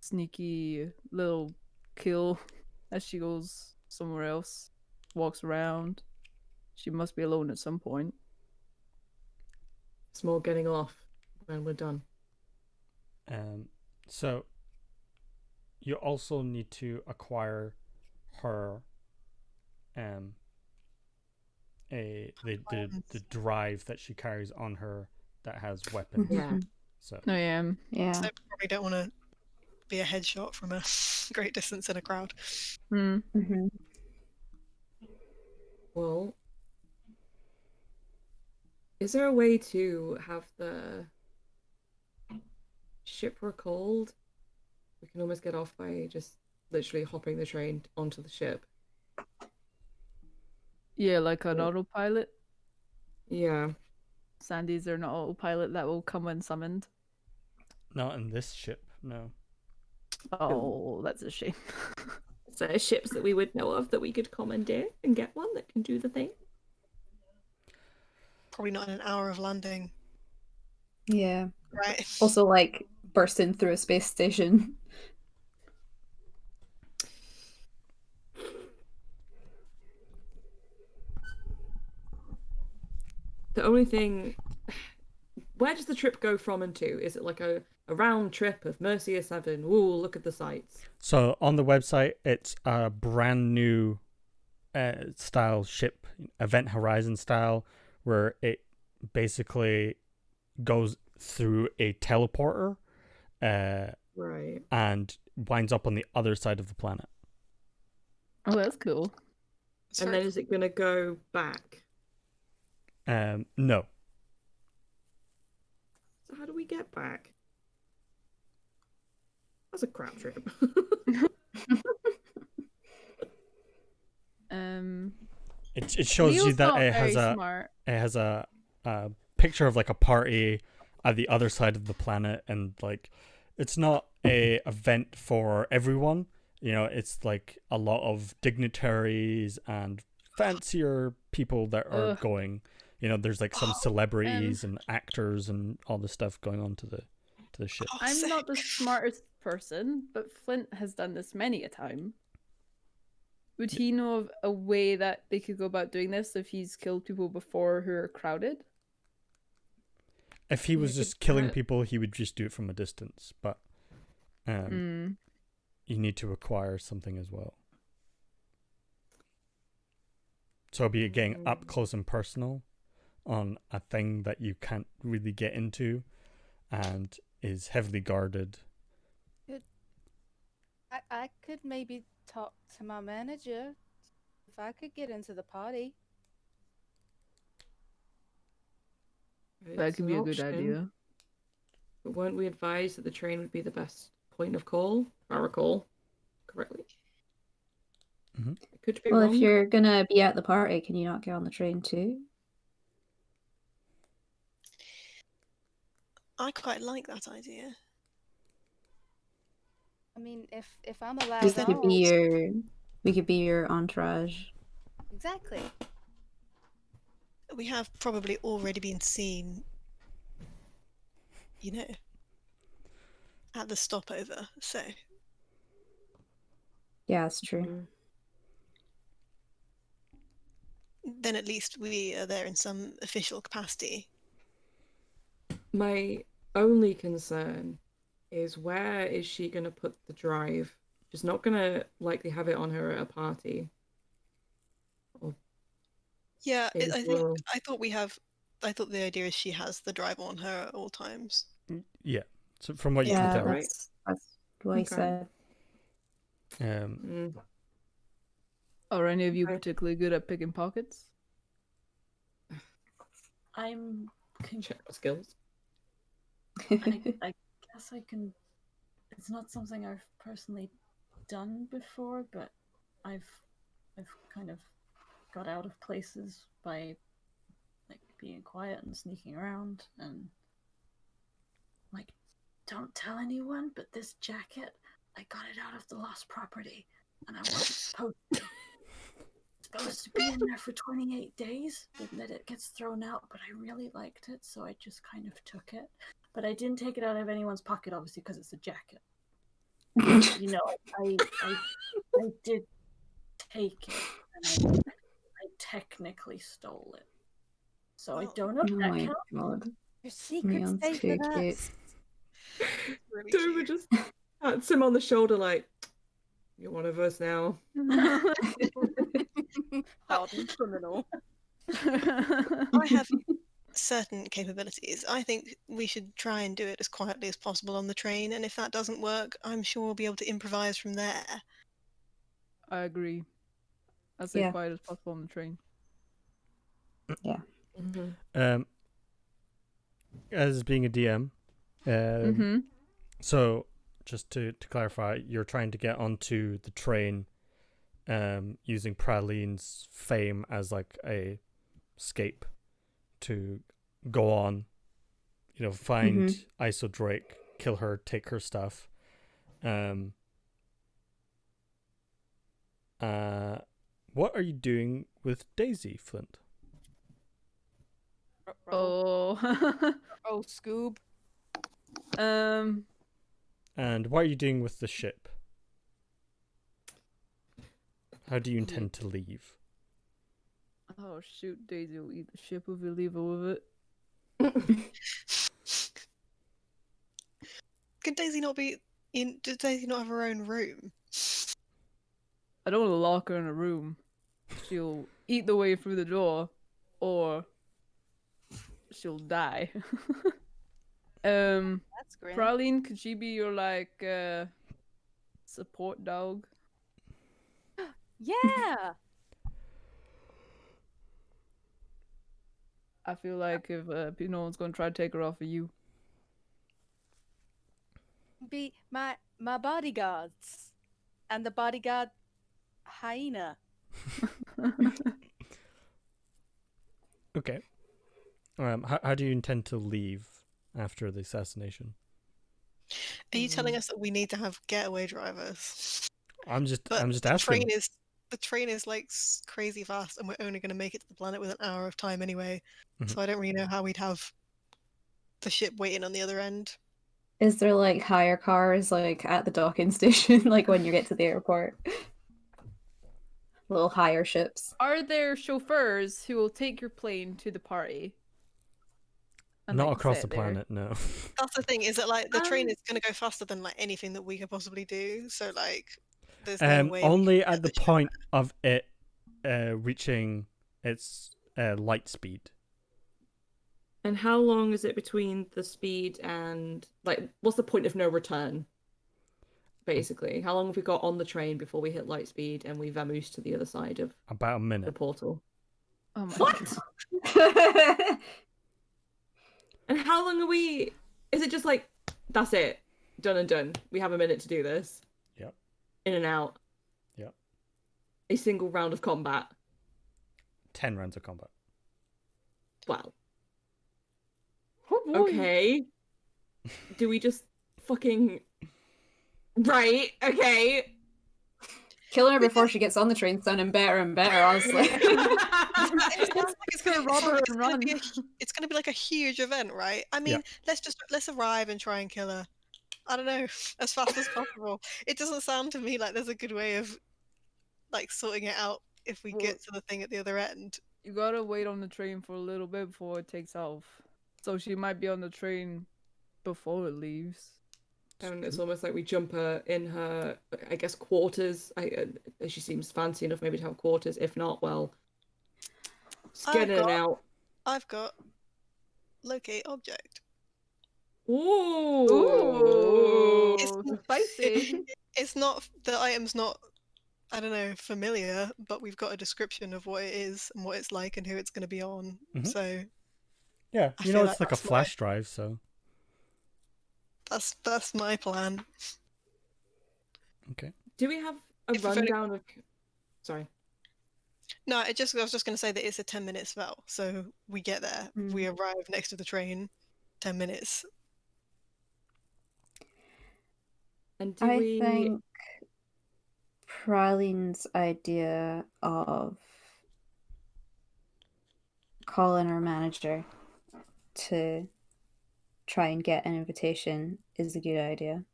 sneaky little kill as she goes somewhere else, walks around. She must be alone at some point. It's more getting off when we're done. So you also need to acquire her the drive that she carries on her that has weapons. Yeah. So I am. Yeah. So probably don't want to be a headshot from a great distance in a crowd. Mm-hmm. Well, Is there a way to have the ship recalled? We can almost get off by just literally hopping the train onto the ship. Yeah, like an autopilot. Yeah. Sandy's are an autopilot that will come when summoned. Not in this ship, no. Oh, that's a shame. So ships that we would know of that we could commandeer and get one that can do the thing. Probably not in an hour of landing. Yeah. Right. Also, like, bursting through a space station. The only thing... Where does the trip go from and to? Is it like a round trip of Mercia 7? Ooh, look at the sights. So on the website, it's a brand new style ship, Event Horizon style, where it basically goes through a teleporter Right. and winds up on the other side of the planet. Oh, that's cool. And then is it going to go back? No. So how do we get back? That's a crap trip. It shows you Leo's that not it very has smart. a picture of like a party at the other side of the planet, and like it's not a event for everyone. You know, it's like a lot of dignitaries and fancier people that are going. You know, there's like some celebrities and actors and all this stuff going on to the ship. I'm not the smartest person, but Flint has done this many a time. Would he know of a way that they could go about doing this if he's killed people before who are crowded? If he was just killing people, he would just do it from a distance. But you need to acquire something as well. So it'll be getting up close and personal on a thing that you can't really get into and is heavily guarded. I could maybe talk to my manager if I could get into the party. That could be a good idea. But weren't we advised that the train would be the best point of call, if I recall correctly? Mm-hmm. It could be Well, wrong. if you're gonna be at the party, can you not get on the train too? I quite like that idea. I mean, if I'm allowed We that could on, be your entourage. exactly. We have probably already been seen, you know, at the stopover, so. Yeah, that's true. Then at least we are there in some official capacity. My only concern is where is she going to put the drive? She's not going to likely have it on her at a party. Yeah, I thought the idea is she has the drive on her at all times. Yeah. So from what you can tell, right? That's what I said. Are any of you particularly good at picking pockets? I'm check my skills. I guess I can. It's not something I've personally done before, but I've kind of got out of places by like being quiet and sneaking around and like, don't tell anyone, but this jacket, I got it out of the lost property and I wasn't supposed to be in there for 28 days, but that it gets thrown out, but I really liked it, so I just kind of took it. But I didn't take it out of anyone's pocket, obviously, because it's a jacket. You know, I did take it, and I technically stole it. So I don't know if that counts. God. Your secret's safe with us. Really Dover just pats him on the shoulder like, you're one of us now. Hardened criminal. I have certain capabilities. I think we should try and do it as quietly as possible on the train, and if that doesn't work, I'm sure we'll be able to improvise from there. I agree. As quiet as possible on the train. Yeah. Mm-hmm. as being a DM. Mm-hmm. So, just to clarify, you're trying to get onto the train, using Praline's fame as like a escape to go on. You know, find Iso Drake, kill her, take her stuff. What are you doing with Daisy, Flint? Oh. Oh, Scoob. And what are you doing with the ship? How do you intend to leave? Oh shoot, Daisy will eat the ship if we leave her with it. Could Daisy not be in? Does Daisy not have her own room? I don't want to lock her in a room. She'll eat the way through the door, or she'll die. That's great. Praline, could she be your like support dog? Yeah. I feel like if no one's gonna try to take her off of you. Be my bodyguards, and the bodyguard hyena. Okay. How do you intend to leave after the assassination? Are you telling us that we need to have getaway drivers? I'm just But asking. The train is like crazy fast, and we're only going to make it to the planet with an hour of time anyway. Mhm. So I don't really know how we'd have the ship waiting on the other end. Is there like hire cars like at the docking station, like when you get to the airport? Little hire ships. Are there chauffeurs who will take your plane to the party? And, Not like, across sit the there? planet, no. That's the thing, is that like the train is going to go faster than like anything that we could possibly do. So like, there's no way. Only at the point of it reaching its light speed. And how long is it between the speed and like what's the point of no return? Basically, how long have we got on the train before we hit light speed and we vamoose to the other side of About a the minute. portal? Oh my What? God. And how long are we? Is it just like that's it, done and done? We have a minute to do this. Yep. In and out. Yep. A single round of combat. 10 rounds of combat. Wow. Okay. Do we just fucking right? Okay. Killing her before she gets on the train sounding better and better, honestly. It's gonna rob her and run. It's gonna be like a huge event, right? I mean, Yeah. let's arrive and try and kill her. I don't know, as fast as possible. It doesn't sound to me like there's a good way of like sorting it out if we get to the thing at the other end. You gotta wait on the train for a little bit before it takes off. So she might be on the train before it leaves. And it's almost like we jump her in her, I guess, quarters. She seems fancy enough maybe to have quarters. If not, well, get in and out. I've got locate object. Ooh. Spicy. It's not, the item's not, I don't know, familiar, but we've got a description of what it is and what it's like and who it's going to be on. Mhm. So Yeah, I you know feel it's like like a that's flash drive, so. that's my plan. Okay. Do we have a If we've only- rundown of? Sorry. No, I was just going to say that it's a 10-minute spell. So we get there, we arrive next to the train, 10 minutes. And do I we? think Praline's idea of calling our manager to try and get an invitation is a good idea.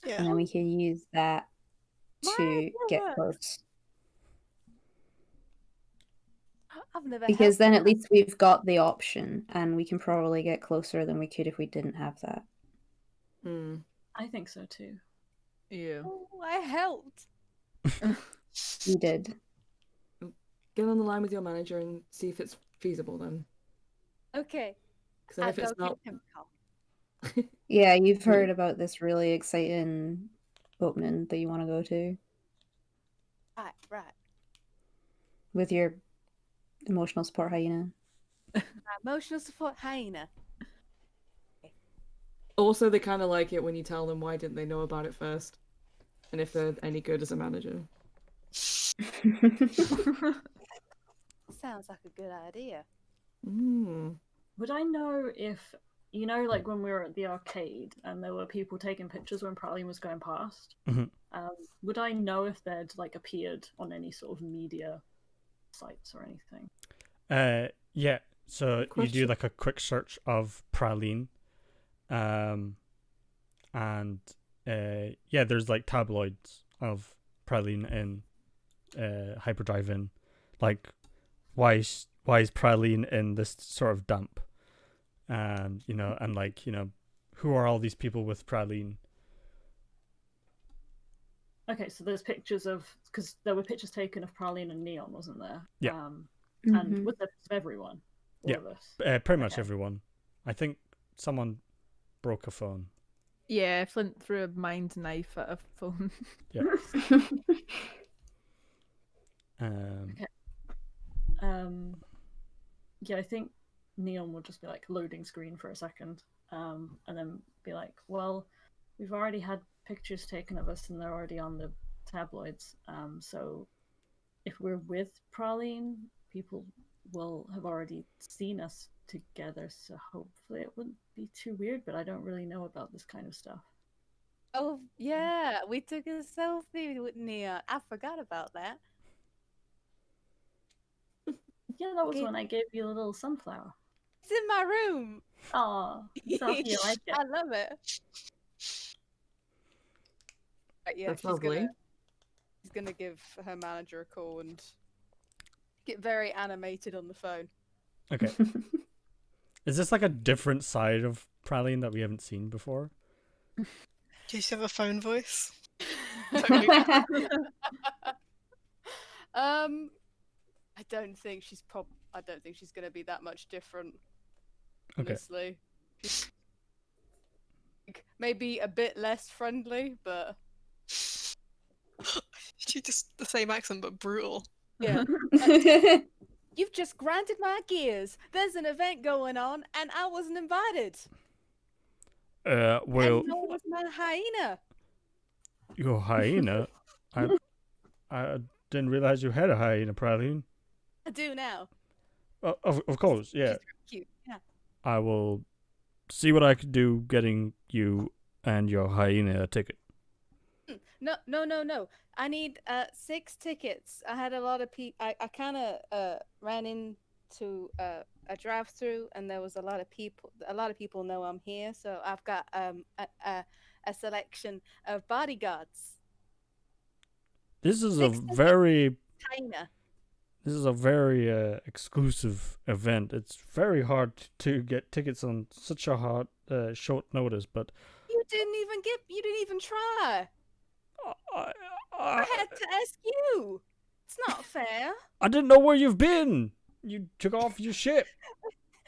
Yeah. And then we can use that My to idea get works. close. I've never Because helped then at least we've got the option and we can probably get closer than we could if we didn't have that. Hmm. I think so too. Yeah. Oh, I helped. You did. Get on the line with your manager and see if it's feasible then. Okay. Because then if it's I'll not, give him a call. Yeah, you've heard about this really exciting opening that you want to go to Right. with your emotional support hyena. Emotional support hyena. Also, they kind of like it when you tell them why didn't they know about it first, and if they're any good as a manager. Sounds like a good idea. Would I know if, like when we were at the arcade and there were people taking pictures when Praline was going past? Mhm. Would I know if they'd like appeared on any sort of media sites or anything? Yeah. So you do Question. like a quick search of Praline, and yeah, there's like tabloids of Praline in Hyperdrive in, like why is Praline in this sort of dump, and and like who are all these people with Praline? Okay, so there's pictures of, because there were pictures taken of Praline and Neon, wasn't there? Yeah. And with the pictures of everyone. All Yeah. of us. Pretty much Okay. everyone. I think someone broke a phone. Yeah, Flint threw a mind knife at a phone. Yeah. Okay. Yeah, I think Neon will just be like loading screen for a second, and then be like, well, we've already had pictures taken of us and they're already on the tabloids, so if we're with Praline, people will have already seen us together, so hopefully it wouldn't be too weird, but I don't really know about this kind of stuff. Oh yeah, we took a selfie with Nia. I forgot about that. Yeah, that was Okay. when I gave you a little sunflower. It's in my room. Oh, selfie, you like it. I love it. Right, yeah, That's lovely. She's gonna give her manager a call and get very animated on the phone. Okay. Is this like a different side of Praline that we haven't seen before? Do you have a phone voice? I don't think she's gonna be that much different. Okay. Honestly, maybe a bit less friendly, but She just the same accent but brutal. yeah. You've just grinded my gears. There's an event going on, and I wasn't invited. Well, And nor was my hyena. your hyena. I didn't realize you had a hyena, Praline. I do now. Of course, yeah. She's cute. Yeah. I will see what I can do getting you and your hyena a ticket. No. I need 6 tickets. I had a lot of people. I kind of ran into a drive-through, and there was a lot of people. A lot of people know I'm here, so I've got a selection of bodyguards. This is 6 a tickets. very China. This is a very exclusive event. It's very hard to get tickets on such a short notice, but You didn't even try. I had to ask you. It's not fair. I didn't know where you've been. You took off your ship.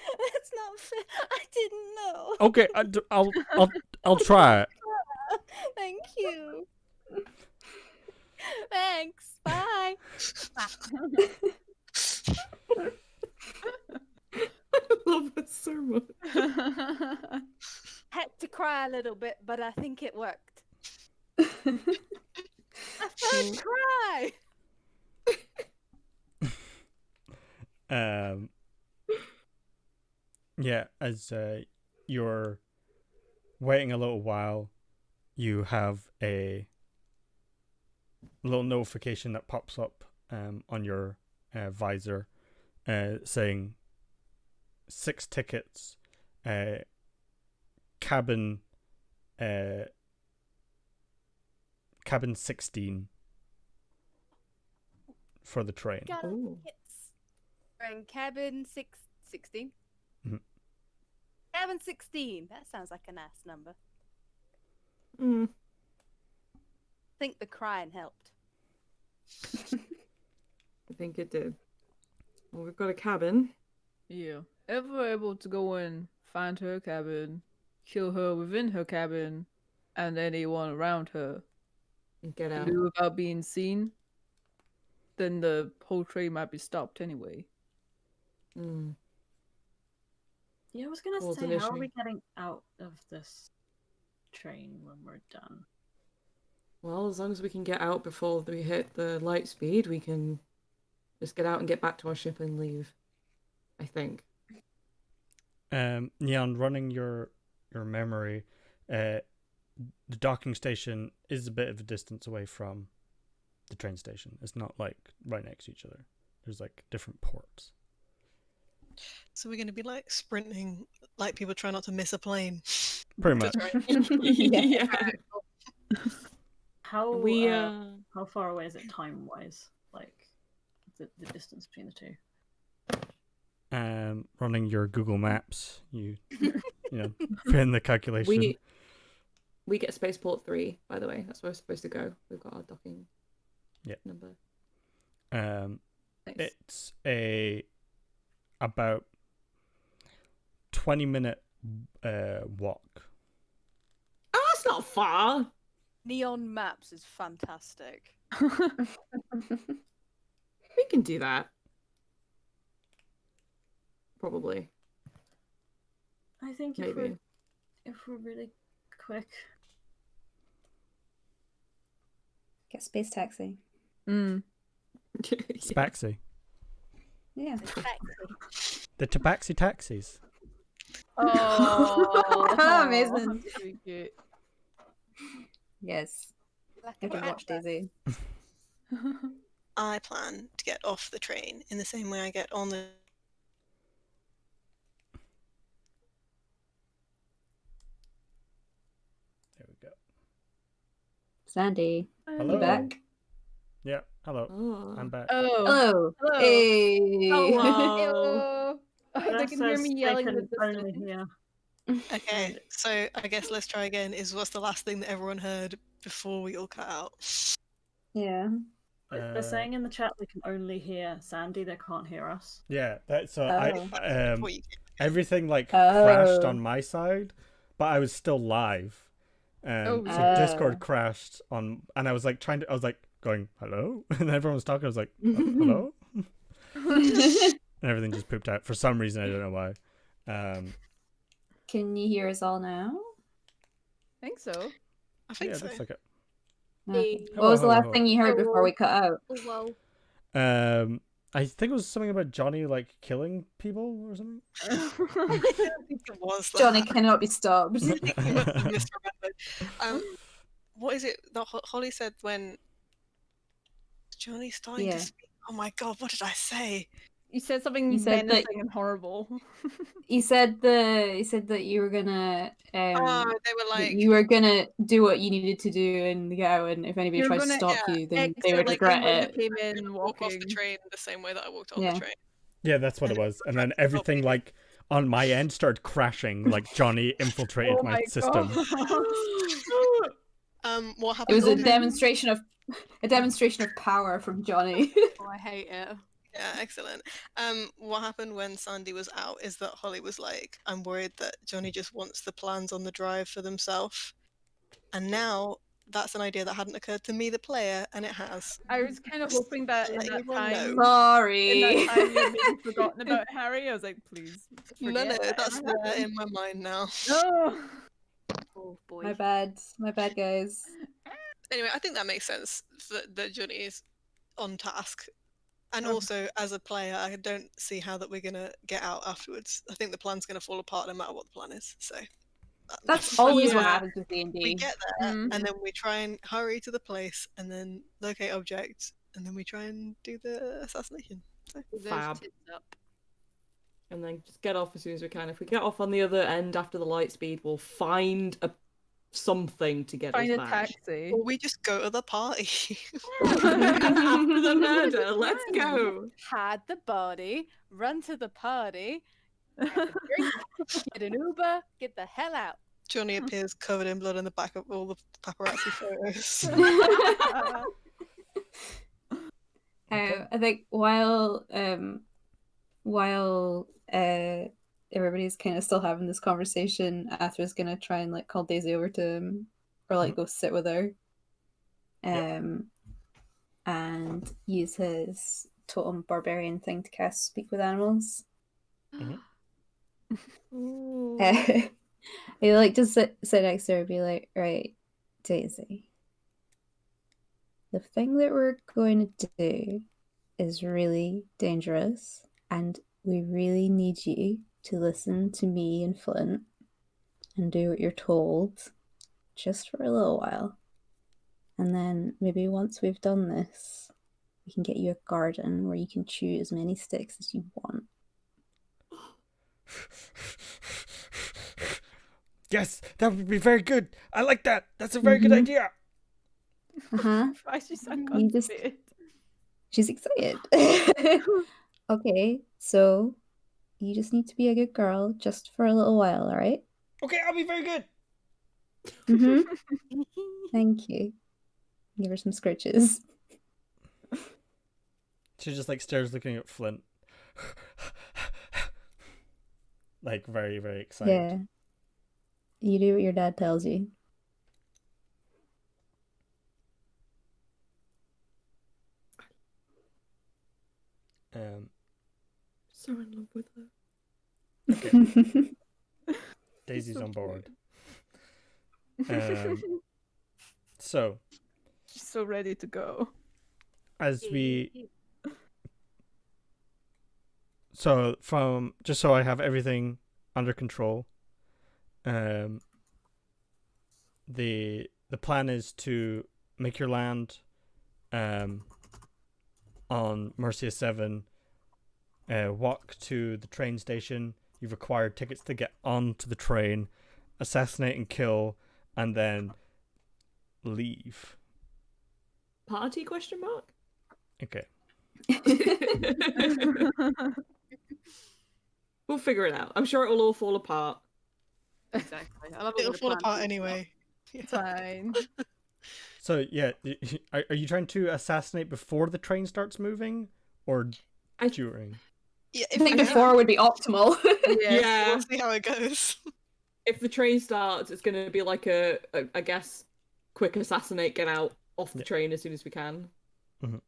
That's not fair. I didn't know. Okay, I'll try it. Thank you. Thanks. Bye. I love it so much. Had to cry a little bit, but I think it worked. I first cry. Yeah, as you're waiting a little while, you have a little notification that pops up on your visor saying 6 tickets, cabin 16 for the train. Got Ooh. tickets. We're in cabin 16. Mhm. Cabin 16. That sounds like a nice number. Mm. I think the crying helped. I think it did. Well, we've got a cabin. Yeah. If we're able to go in, find her cabin, kill her within her cabin, and anyone around her, And get and out. do without being seen, then the whole train might be stopped anyway. Mm. Yeah, I was gonna Cause say, an how are issue. we getting out of this train when we're done? Well, as long as we can get out before we hit the light speed, we can just get out and get back to our ship and leave. I think. Yeah, and running your memory, the docking station is a bit of a distance away from the train station. It's not like right next to each other. There's like different ports. So we're going to be like sprinting, like people try not to miss a plane. Pretty much. Yeah. How We how far away is it time wise? Like the distance between the two? Running your Google Maps, you know, put in the calculation. we get spaceport 3, by the way. That's where we're supposed to go. We've got our docking number. Nice. It's about 20-minute walk. Oh, that's not far. Neon maps is fantastic. We can do that. Probably. I think Maybe. if we're really quick. Get space taxi. Spaxi. Yeah. The Tabaxi taxis. Oh, Amazing. that's really cute. Yes. I can watch Daisy. I plan to get off the train in the same way I get on the. There we go. Sandy, Hello. you back? Yeah. Hello. Oh. I'm back. Oh, Hello. hello. Hey. Hello. They That can hear says me they yelling can at the only distance. hear. Okay, so I guess let's try again. What's the last thing that everyone heard before we all cut out? Yeah. They're saying in the chat they can only hear Sandy. They can't hear us. Yeah. That's Oh. What you everything like Oh. crashed on my side, but I was still live. Oh, So yeah. Discord crashed on, and I was like I was like going hello, and everyone was talking. I was like hello, and everything just pooped out for some reason. I don't know why. Can you hear us all now? I think so. I think Yeah, so. looks like it. Okay. Hello, What was the hello, last hello. thing you heard before we cut out? Oh, I think it was something about Johnny like killing people or something. I think it was that. Johnny cannot be stopped. I think we must have misremembered. What is it that Holly said when Johnny's starting Yeah. to speak? Oh my god, what did I say? You said something You said that- menacing and horrible. He said that you were gonna They were like, you were gonna do what you needed to do and get out, and if anybody You're tried to gonna- stop yeah, you, then Exit they would like regret when you it. came I'm in gonna walk off walking. the train the same way that I walked on Yeah. the train. Yeah, that's what it was. And then everything like on my end started crashing. Like Johnny infiltrated Oh my my system. What It happened? was a also- demonstration of power from Johnny. Oh, I hate it. Yeah, excellent. What happened when Sandy was out is that Holly was like, I'm worried that Johnny just wants the plans on the drive for themselves. And now that's an idea that hadn't occurred to me, the player, and it has. I was kind of hoping that in Let that everyone time, know. in that Sorry. time you had maybe forgotten about Harry. I was like, please. No, forget that that's ever there happened. in my mind now. No. Oh boy. My bad, guys. Anyway, I think that makes sense that Johnny is on task. And Oh. also, as a player, I don't see how that we're going to get out afterwards. I think the plan's going to fall apart no matter what the plan is. So That's always what Yeah. happens with we D&D. get there, Mm. and then we try and hurry to the place, and then locate objects, and then we try and do the assassination. Those Fab. tits up. And then just get off as soon as we can. If we get off on the other end after the light speed, we'll find something to get Find us a back. taxi. Or we just go to the party. After the murder, let's go. Had the body, run to the party, have a drink, get an Uber, get the hell out. Johnny appears covered in blood in the back of all the paparazzi photos. I think while everybody's kind of still having this conversation, Athra's gonna try and like call Daisy over to him, or like go sit with her, and use his totem barbarian thing to cast speak with animals. Ooh. You like just sit next to her and be like, right, Daisy. The thing that we're going to do is really dangerous, and we really need you to listen to me and Flint and do what you're told just for a little while. And then maybe once we've done this, we can get you a garden where you can chew as many sticks as you want. Yes, that would be very good. I like that. That's a very good idea. Uh-huh. Why she sound You just- constipated? She's excited. Okay, so you just need to be a good girl just for a little while, all right? Okay, I'll be very good. Mm-hmm. Thank you. Give her some scritches. She just like stares looking at Flint. Like very, very excited. Yeah. You do what your dad tells you. So in love with her. Okay. Daisy's on board. So She's so ready to go. as we so from just so I have everything under control, the plan is to make your land on Mercia 7, walk to the train station. You've acquired tickets to get onto the train, assassinate and kill, and then leave. Party question mark? Okay. We'll figure it out. I'm sure it will all fall apart. Exactly. I love it It'll when the fall plan apart falls anyway. Fine. So yeah, are you trying to assassinate before the train starts moving, or during? Yeah, I think before would be optimal. Yeah. We'll see how it goes. If the train starts, it's going to be like I guess, quick assassinate, get out off the train as soon as we can. Mhm.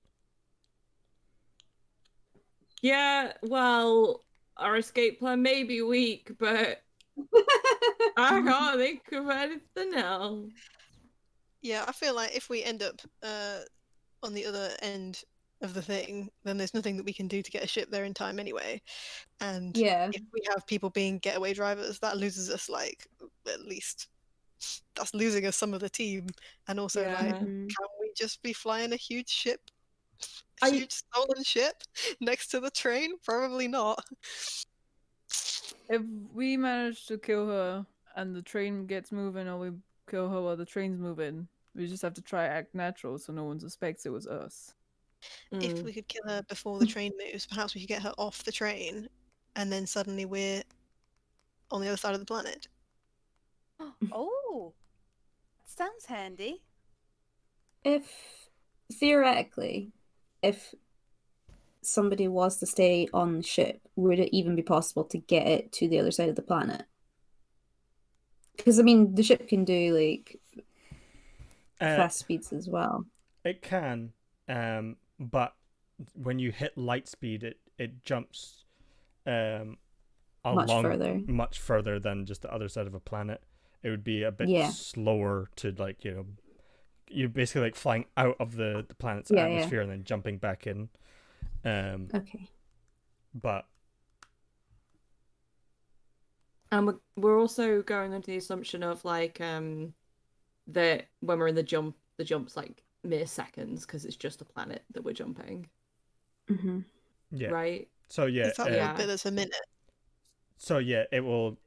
Yeah, well, our escape plan may be weak, but I can't think of anything else. Yeah, I feel like if we end up on the other end of the thing, then there's nothing that we can do to get a ship there in time anyway. And Yeah. if we have people being getaway drivers, that loses us like at least that's losing us some of the team. And also Yeah. like, Mhm. can we just be flying a huge ship? I- Huge stolen ship next to the train? Probably not. If we manage to kill her and the train gets moving, or we kill her while the train's moving, we just have to try act natural so no one suspects it was us. If we could kill her before the train moves, perhaps we could get her off the train, and then suddenly we're on the other side of the planet. Oh, sounds handy. If theoretically, if somebody was to stay on the ship, would it even be possible to get it to the other side of the planet? Because I mean, the ship can do like fast speeds as well. It can, but when you hit light speed, it jumps much further than just the other side of a planet. It would be a bit slower to like, you're basically like flying out of the planet's atmosphere and then jumping back in. Okay. But and we're also going under the assumption of like that when we're in the jump's like mere seconds because it's just a planet that we're jumping. Mm-hmm. Yeah. Right. So yeah. Is that bit that's a minute? So yeah, it will.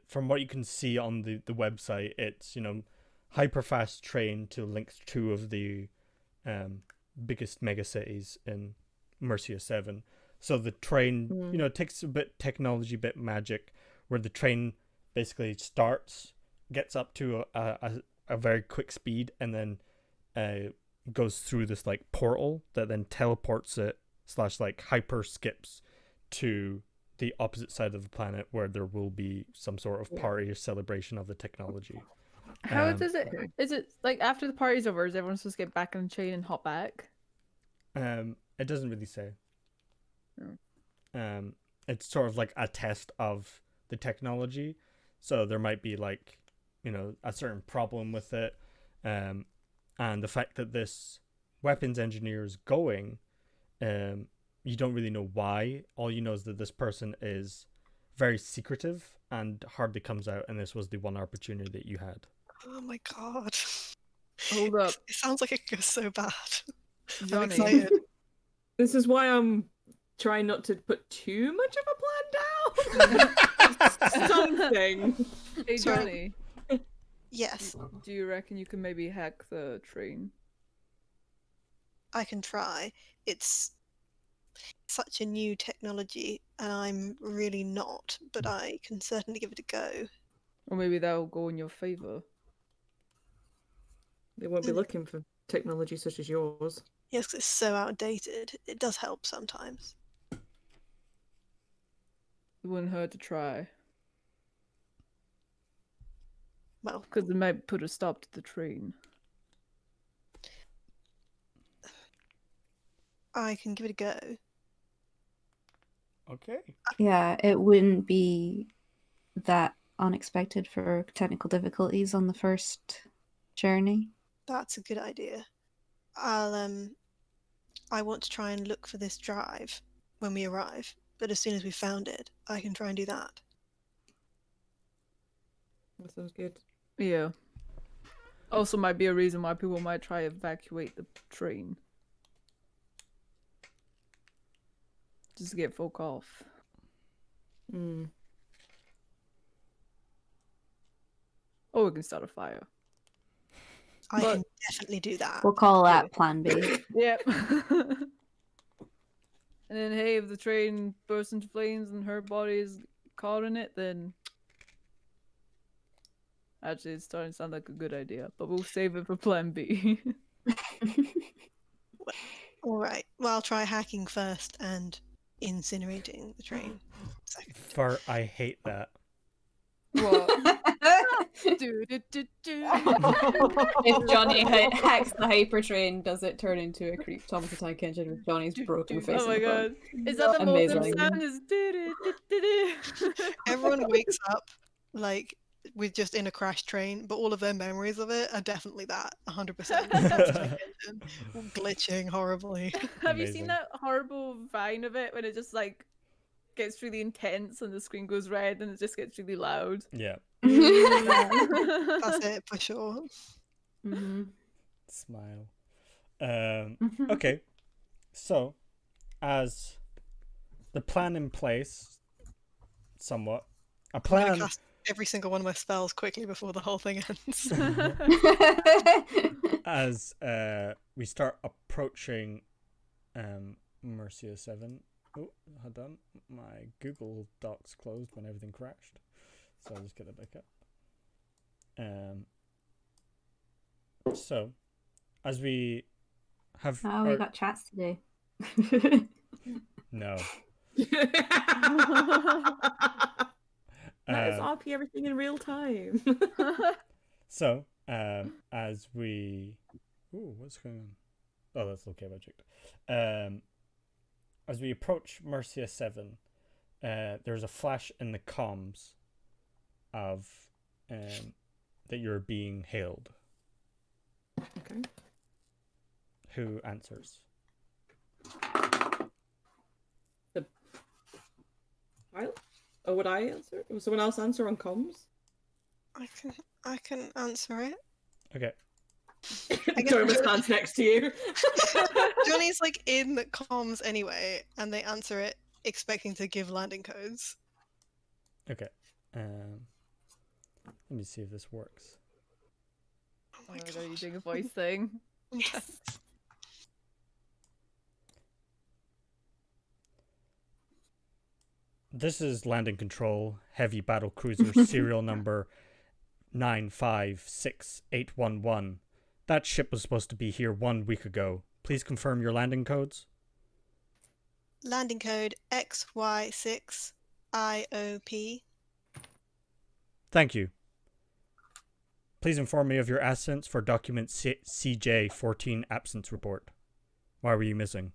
From what you can see on the website, it's hyper fast train to link two of the biggest mega cities in Mercia 7. So the train, it takes a bit technology, bit magic, where the train basically starts, gets up to a very quick speed, and then goes through this like portal that then teleports it / like hyper skips to the opposite side of the planet where there will be some sort of party or celebration of the technology. How does it? Is it like after the party's over? Is everyone supposed to get back on the train and hop back? It doesn't really say. Oh. It's sort of like a test of the technology. So there might be like, you know, a certain problem with it. And the fact that this weapons engineer is going, you don't really know why. All you know is that this person is very secretive and hardly comes out, and this was the one opportunity that you had. Oh my god. Hold up, It sounds like it goes so bad. I'm Johnny. excited. This is why I'm trying not to put too much of a plan down. Something. Hey Sorry. Johnny, Yes, do you reckon you can maybe hack the train? I can try. It's such a new technology, and I'm really not, but I can certainly give it a go. Or maybe that'll go in your favor. They won't be looking for technology such as yours. Yes, 'cause it's so outdated. It does help sometimes. It wouldn't hurt to try. Well, Because it might put a stop to the train. I can give it a go. Okay. Yeah, it wouldn't be that unexpected for technical difficulties on the first journey. That's a good idea. I want to try and look for this drive when we arrive, but as soon as we found it, I can try and do that. That sounds good. Yeah. Also might be a reason why people might try to evacuate the train. Just to get folk off. Hmm. Or we can start a fire. I But- can definitely do that. We'll call that Plan B. Yep. And then, hey, if the train bursts into flames and her body is caught in it, then actually it's starting to sound like a good idea. But we'll save it for Plan B. All right. Well, I'll try hacking first and incinerating the train second. For I hate that. What? Do, do, do, do. If Johnny hacks the hypertrain, does it turn into a creep Thomas the Tank Engine with Johnny's broken face? Oh my in the front? god. Is that the modem Amazing. sound? Is do, do, do, do, do. Everyone wakes up like with just in a crash train, but all of their memories of it are definitely that 100%. Glitching horribly. Have you Amazing. seen that horrible vine of it when it just like gets really intense and the screen goes red and it just gets really loud? Yeah. That's it for sure. Mhm. Smile. Okay. So, as the plan in place, somewhat, a I'm gonna plan. cast every single one of my spells quickly before the whole thing ends. As we start approaching Mercia 7. Oh, hold on. My Google Docs closed when everything crashed. So I'll just get it back up. So, as we have... Oh, we got chats today. No. Let us RP everything in real time. So, as we... Ooh, what's going on? Oh, that's okay, magic. As we approach Mercia 7, there's a flash in the comms of that you're being hailed. Okay. Who answers? Pilot? Or would I answer? Would someone else answer on comms? I can answer it. Okay. Jorma stands next to you. Johnny's like in comms anyway, and they answer it expecting to give landing codes. Okay. Let me see if this works. Oh my Oh my god, god. you doing a voice thing? Yes. This is landing control, heavy battle cruiser, serial number 956811. That ship was supposed to be here 1 week ago. Please confirm your landing codes. Landing code XY6IOP. Thank you. Please inform me of your absence for document CJ14 absence report. Why were you missing?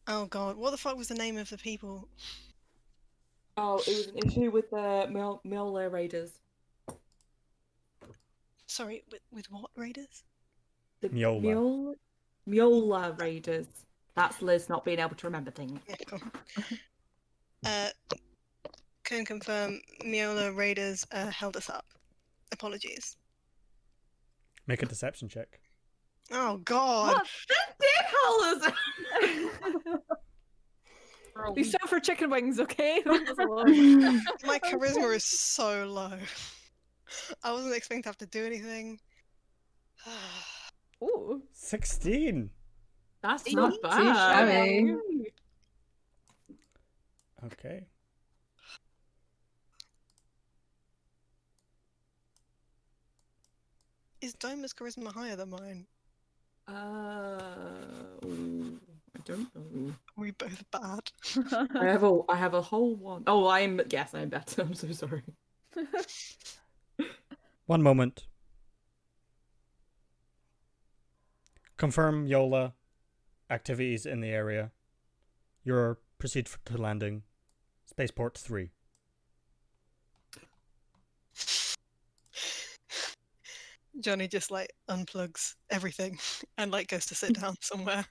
Oh god, what the fuck was the name of the people? Oh, it was an issue with the Mjolnir Raiders. Sorry, with what raiders? The Mjola. Mjolnir Raiders. That's Liz not being able to remember things. Yeah, cool. Can confirm Miola raiders held us up. Apologies. Make a deception check. Oh god. Dickholes! We shop for chicken wings, okay? Leave us alone. My charisma is so low. I wasn't expecting to have to do anything. Ooh. 16. That's not Too bad. shabby. Okay. Is Doma's charisma higher than mine? Ooh, I don't know. Are we both bad? I have a whole one. Oh, I'm better. I'm so sorry. One moment. Confirm Yola. Activities in the area. Proceed to landing. Spaceport 3. Johnny just like unplugs everything and like goes to sit down somewhere.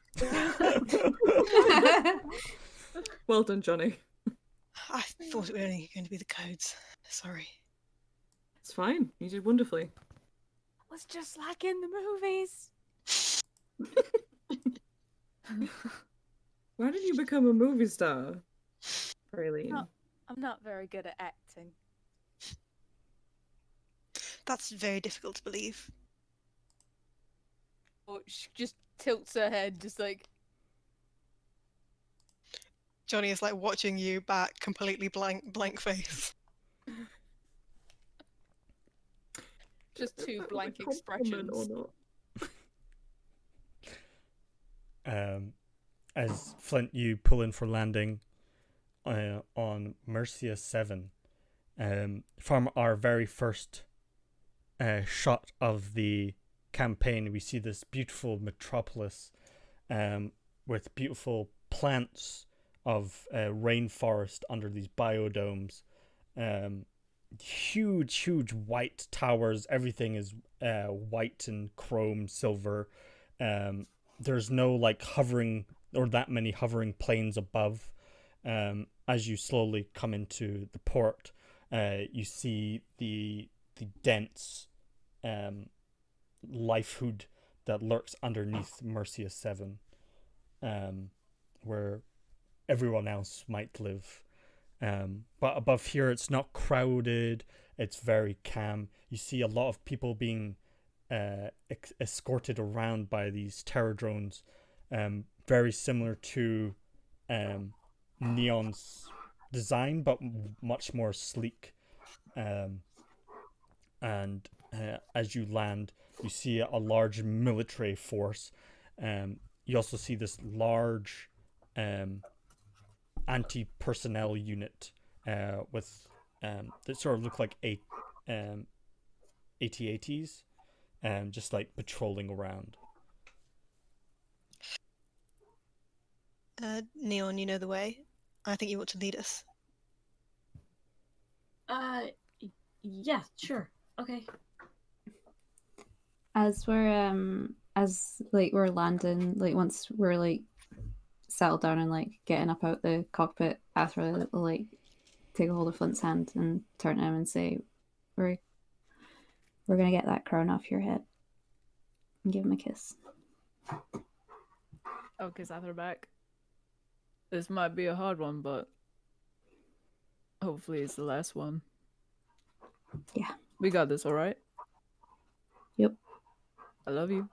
Well done, Johnny. I thought it was only going to be the codes. Sorry. It's fine. You did wonderfully. It was just like in the movies. Why did you become a movie star, Raylene? No. I'm not very good at acting. That's very difficult to believe. Or she just tilts her head, just like. Johnny is like watching you back, completely blank face. Just two blank A compliment expressions. or not. As Flint, you pull in for landing on Mercia 7. From our very first shot of the campaign, we see this beautiful metropolis with beautiful plants of rainforest under these biodomes. Huge white towers. Everything is white and chrome silver. There's no like hovering or that many hovering planes above. As you slowly come into the port, you see the dense life hood that lurks underneath Mercia 7, where everyone else might live. But above here, it's not crowded. It's very calm. You see a lot of people being escorted around by these terror drones, very similar to Neon's design, but much more sleek. And as you land, you see a large military force. You also see this large anti-personnel unit with that sort of look like AT-ATs, just like patrolling around. Neon, you know the way. I think you ought to lead us. Yeah, sure. Okay. As we're landing, like once we're like settled down and like getting up out the cockpit, Athra will like take a hold of Flint's hand and turn to him and say, We're gonna get that crown off your head. And give him a kiss. I'll kiss Athra back. This might be a hard one, but hopefully it's the last one. Yeah. We got this, alright? Yep. I love you.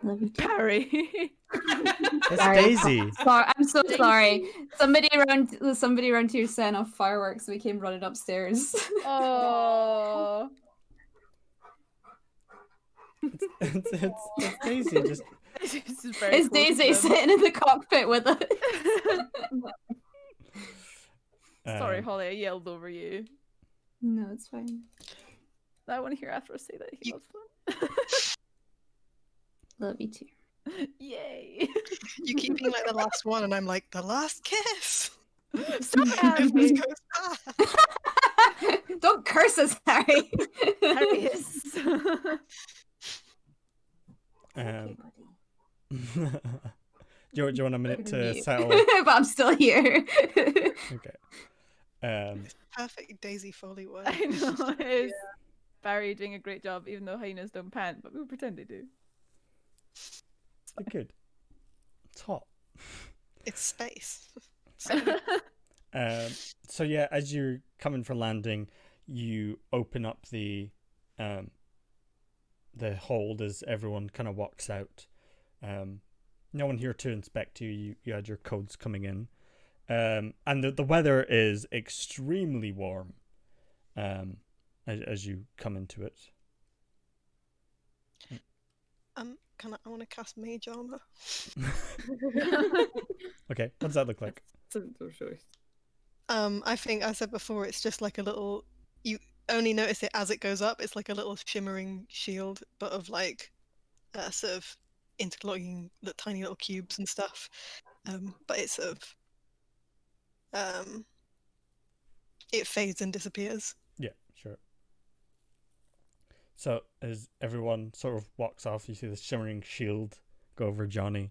Love you too. Parry! It's Sorry. Daisy. I'm so sorry. Somebody around here set off fireworks, so we came running upstairs. Oh. It's Daisy. Just It's Daisy sitting in the cockpit with us. Sorry, Holly, I yelled over you. No, it's fine. I want to hear Athra say that he loves fun. Love you too. Yay! You keep being like the last one, and I'm like, the last kiss. Sorry, This goes fast. Don't curse us, Harry. Harry is. Um, do you want a minute to Mute. settle? But I'm still here. Okay. Perfect Daisy Foley word. I know it is. Barry doing a great job, even though hyenas don't pant, but we'll pretend they do. They're good. It's hot. It's space. So yeah, as you're coming for landing, you open up the hold as everyone kind of walks out. No one here to inspect you. You had your codes coming in, and the weather is extremely warm. As you come into it. I want to cast Mage Armor. Okay, what does that look like? Sensible choice. I think I said before, it's just like a little. You only notice it as it goes up. It's like a little shimmering shield, but of like, sort of interlocking the tiny little cubes and stuff. But it's sort of. It fades and disappears. Yeah, sure. So as everyone sort of walks off, you see the shimmering shield go over Johnny.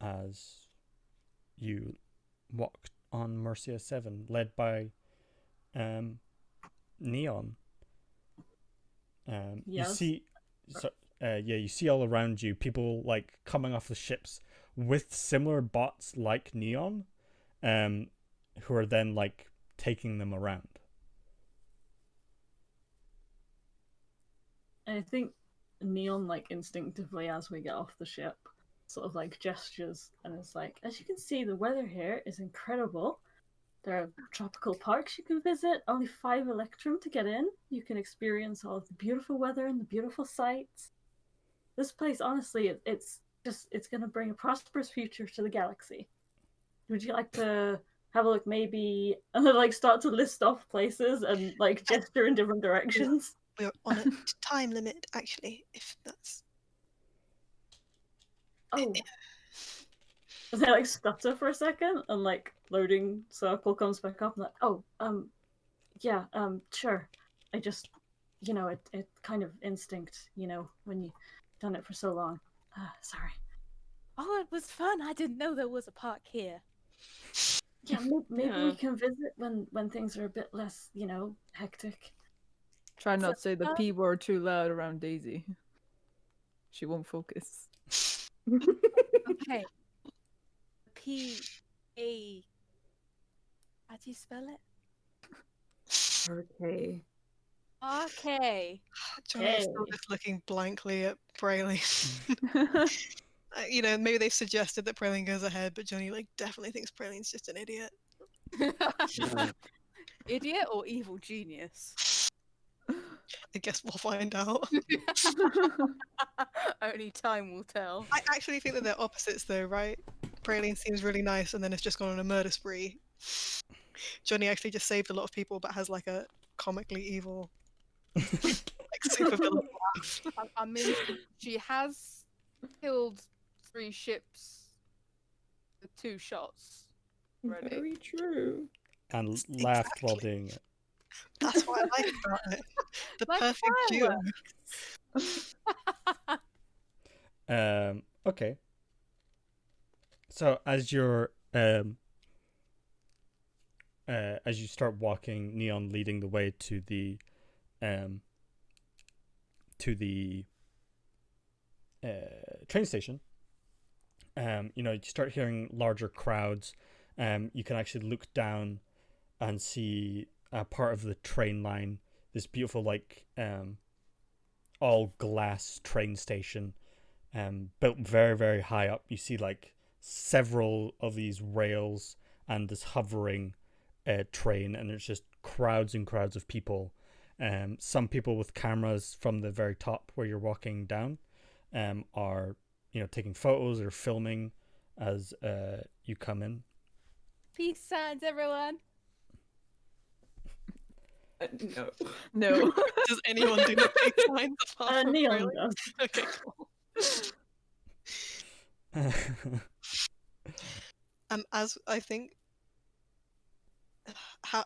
As you walk on Mercia 7, led by Neon. You Yes. see, you see all around you people like coming off the ships with similar bots like Neon, who are then like taking them around. I think Neon, like, instinctively, as we get off the ship, sort of, like, gestures, and it's like, as you can see, the weather here is incredible. There are tropical parks you can visit, only 5 Electrum to get in. You can experience all of the beautiful weather and the beautiful sights. This place, honestly, it's going to bring a prosperous future to the galaxy. Would you like to have a look, maybe, and then, like, start to list off places and, like, gesture in different directions? We're on a time limit, actually, if that's. Oh. And they like stutter for a second, and like loading circle comes back up, and like, oh, yeah, sure. I just, it kind of instinct, when you've done it for so long. Sorry. Oh, it was fun. I didn't know there was a park here. Yeah, maybe Yeah. we can visit when things are a bit less, hectic. Try not to say the P word too loud around Daisy. She won't focus. Okay. P-A. How do you spell it? Okay. Okay. Johnny's still just looking blankly at Praline. Maybe they've suggested that Praline goes ahead, but Johnny definitely thinks Praline's just an idiot. Idiot or evil genius? I guess we'll find out. Only time will tell. I actually think that they're opposites, though, right? Praline seems really nice, and then it's just gone on a murder spree. Johnny actually just saved a lot of people, but has a comically evil, super villain laugh. I mean, she has killed 3 ships with 2 shots. Already. Very true. And laughed while doing it. That's what I like about it. The Like perfect duo. Okay. So as you're as you start walking, Neon leading the way to the train station. You start hearing larger crowds. You can actually look down and see a part of the train line, this beautiful all glass train station, built very, very high up. You see several of these rails and this hovering train, and it's just crowds and crowds of people. Some people with cameras from the very top where you're walking down are taking photos or filming as you come in. Peace signs, everyone. No. No. Does anyone do the big signs apart from Neon Praline? does. Okay, cool. As I think, how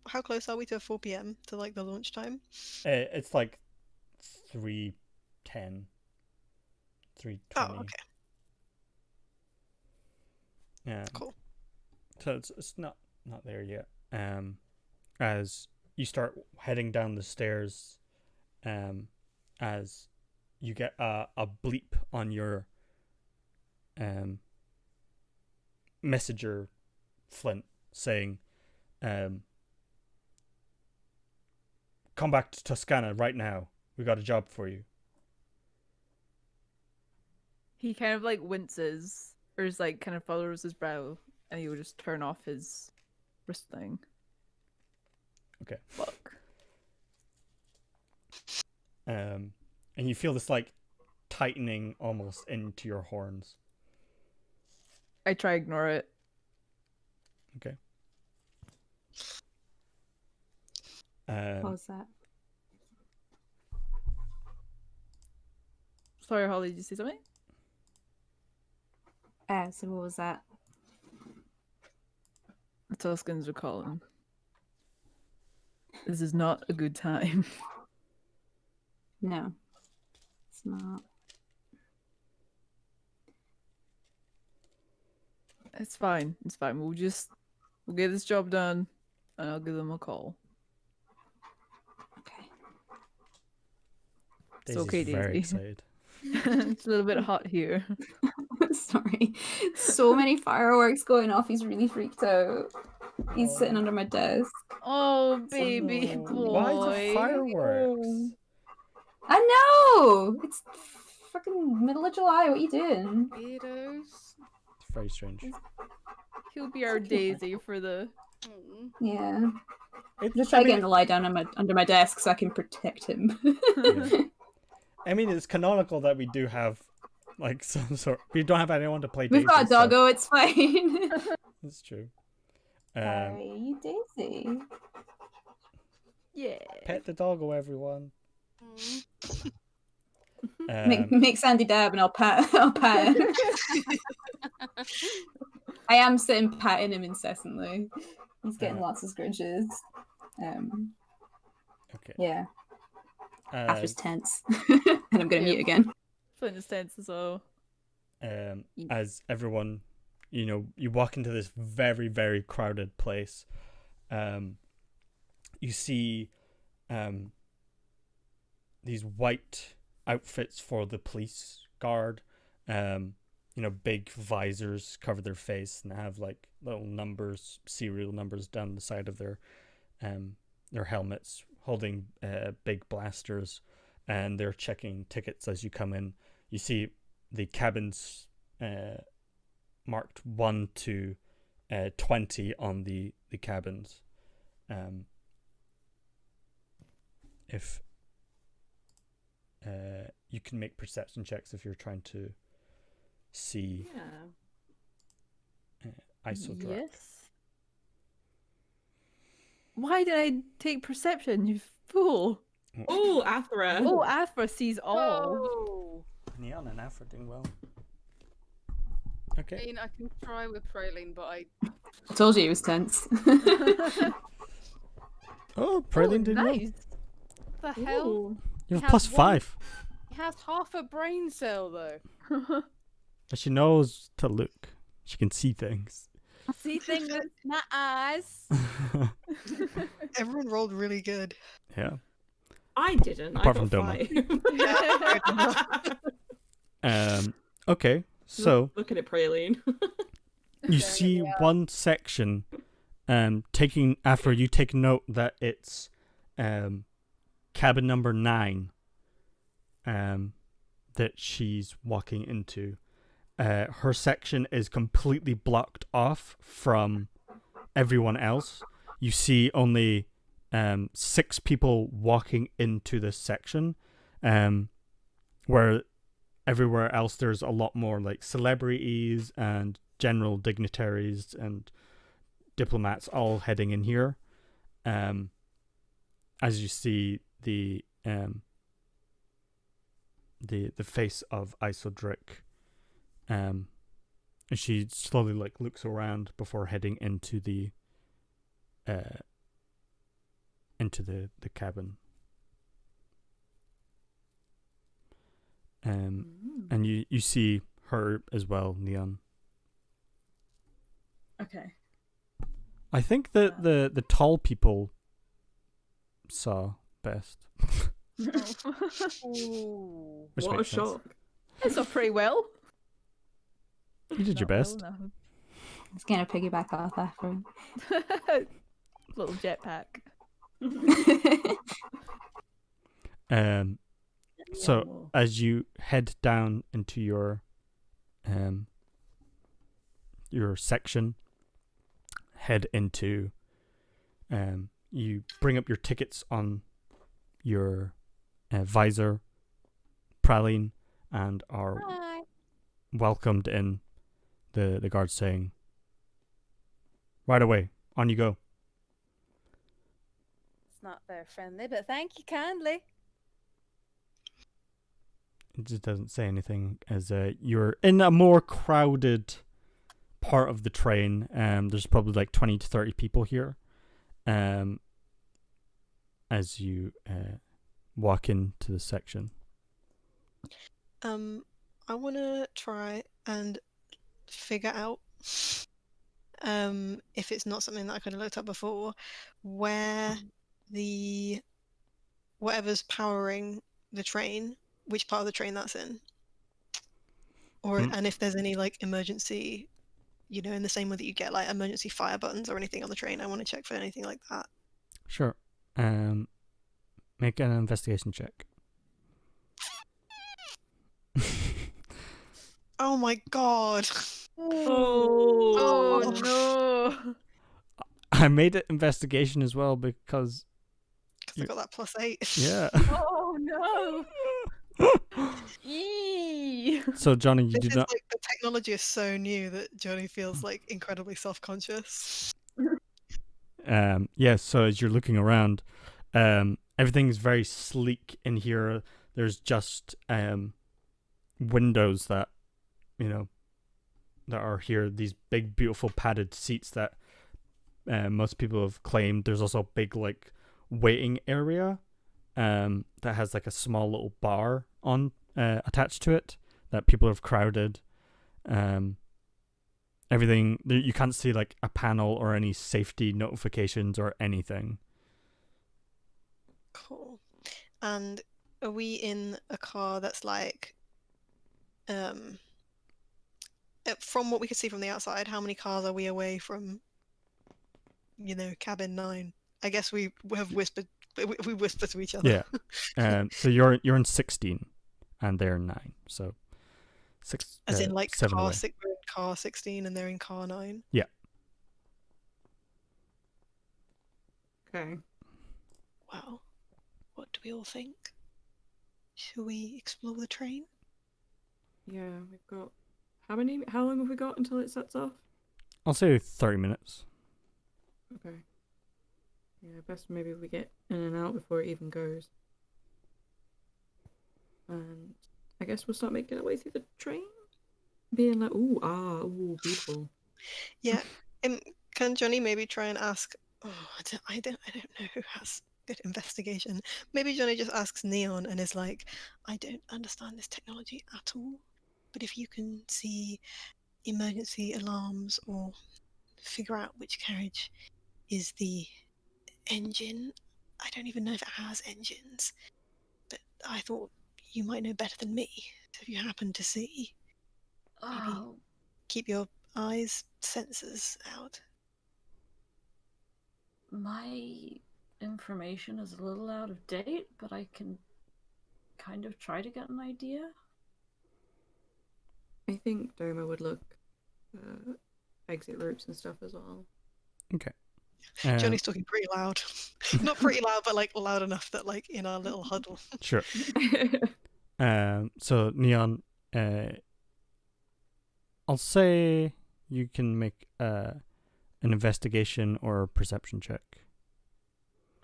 how close are we to 4 p.m. to like the launch time? It's like 3:10, 3:20. Oh, okay, Yeah. cool. So it's not there yet. As you start heading down the stairs, as you get a bleep on your messenger, Flint, saying, "Come back to Toscana right now. We got a job for you." He kind of like winces, or just like kind of furrows his brow, and he will just turn off his wrist thing. Okay. Fuck. And you feel this like tightening almost into your horns. I try to ignore it. Okay. What was that? Sorry, Holly, did you say something? So what was that? The Tuscans are calling. This is not a good time. No, it's not. It's fine. It's fine. We'll get this job done, and I'll give them a call. Okay. It's okay, very Daisy. excited. It's a little bit hot here. Sorry. So many fireworks going off. He's really freaked out. He's sitting under my desk. Oh, baby no. boy. Why is it fireworks? I know! It's fucking middle of July. What are you doing? Weirdos. It's very strange. He'll be our Daisy for the... Yeah. It's, Just try to get him to lie down under my desk so I can protect him. Yeah. I mean, it's canonical that we do have like some sort. We don't have anyone to play. We've got a Daisy, so doggo. It's fine. That's true. Sorry, you Daisy. Yeah. Pet the doggo, everyone. Make Sandy dab, and I'll pat him. I am sitting patting him incessantly. He's getting lots of scrunches. Okay. Yeah. After's tense. And I'm gonna Yep. mute again. Flint is tense as well. As everyone, you walk into this very, very crowded place. You see these white outfits for the police guard. Big visors cover their face and have like little numbers, serial numbers down the side of their helmets, holding big blasters, and they're checking tickets as you come in. You see the cabins marked 1 to 20 on the cabins. If you can make perception checks if you're trying to see Isodrak. Yes. Why did I take perception, you fool? Oh, Athra. Oh, Athra sees all. Oh. Neon and Afra doing well. I Okay. mean, I can try with Praline, but I I told you he was tense. Oh, Praline did well. Nice. what the hell? Ooh. You have Has plus one- 5. He has half a brain cell though. But she knows to look. She can see things. See things with my eyes. Everyone rolled really good. Yeah. I didn't. Apart I from got Doma. 5. Okay. So Looking at Praline. you see one section taking after you take note that it's cabin number 9 that she's walking into. Her section is completely blocked off from everyone else. You see only 6 people walking into this section, where everywhere else there's a lot more like celebrities and general dignitaries and diplomats all heading in here. As you see the face of Isodric And she slowly like looks around before heading into the cabin. And you see her as well, Neon. Okay. I think that the tall people saw best. Ooh. Which What a makes sense. shock. It's not pretty well. You did your Not well best. enough. It's gonna piggyback off after. Little jetpack. So as you head down into your section, head into you bring up your tickets on your visor, Praline, and are welcomed in. The guard saying, "Right away, on you go." It's not very friendly, but thank you kindly. It just doesn't say anything as you're in a more crowded part of the train. There's probably like 20 to 30 people here. As you walk into the section. I want to try and figure out, if it's not something that I could have looked up before, where whatever's powering the train, which part of the train that's in, or and if there's any like emergency, in the same way that you get like emergency fire buttons or anything on the train. I want to check for anything like that. Sure. Make an investigation check. Oh my god. Oh no. I made it investigation as well because I got that +8. Yeah. Oh no. Eee. So Johnny, you This did is not. like the technology is so new that Johnny feels like incredibly self-conscious. Yeah. So as you're looking around, everything's very sleek in here. There's just windows that that are here. These big, beautiful padded seats that most people have claimed. There's also a big like waiting area that has like a small little bar on attached to it that people have crowded. Everything you can't see like a panel or any safety notifications or anything. Cool. And are we in a car that's like from what we could see from the outside, how many cars are we away from cabin 9? I guess we have whispered to each other. Yeah. So you're in 16 and they're 9, so 6 as in like 7 away. we're in car 16 and they're in car 9. Yeah. Okay. Wow. What do we all think? Should we explore the train? Yeah, we've got how long have we got until it sets off? I'll say 30 minutes. Okay. Yeah, best maybe we get in and out before it even goes. And I guess we'll start making our way through the train. Being like, ooh, beautiful. Yeah. Can Johnny maybe try and ask? Oh, I don't know who has good investigation. Maybe Johnny just asks Neon and is like, I don't understand this technology at all, but if you can see emergency alarms or figure out which carriage is the engine. I don't even know if it has engines, but I thought you might know better than me. So if you happen to see, maybe keep your senses out. My information is a little out of date, but I can kind of try to get an idea. I think Doma would look exit routes and stuff as well. Okay. Johnny's talking pretty loud. Not pretty loud, but like loud enough that like in our little huddle. Sure. So Neon, I'll say you can make an investigation or a perception check.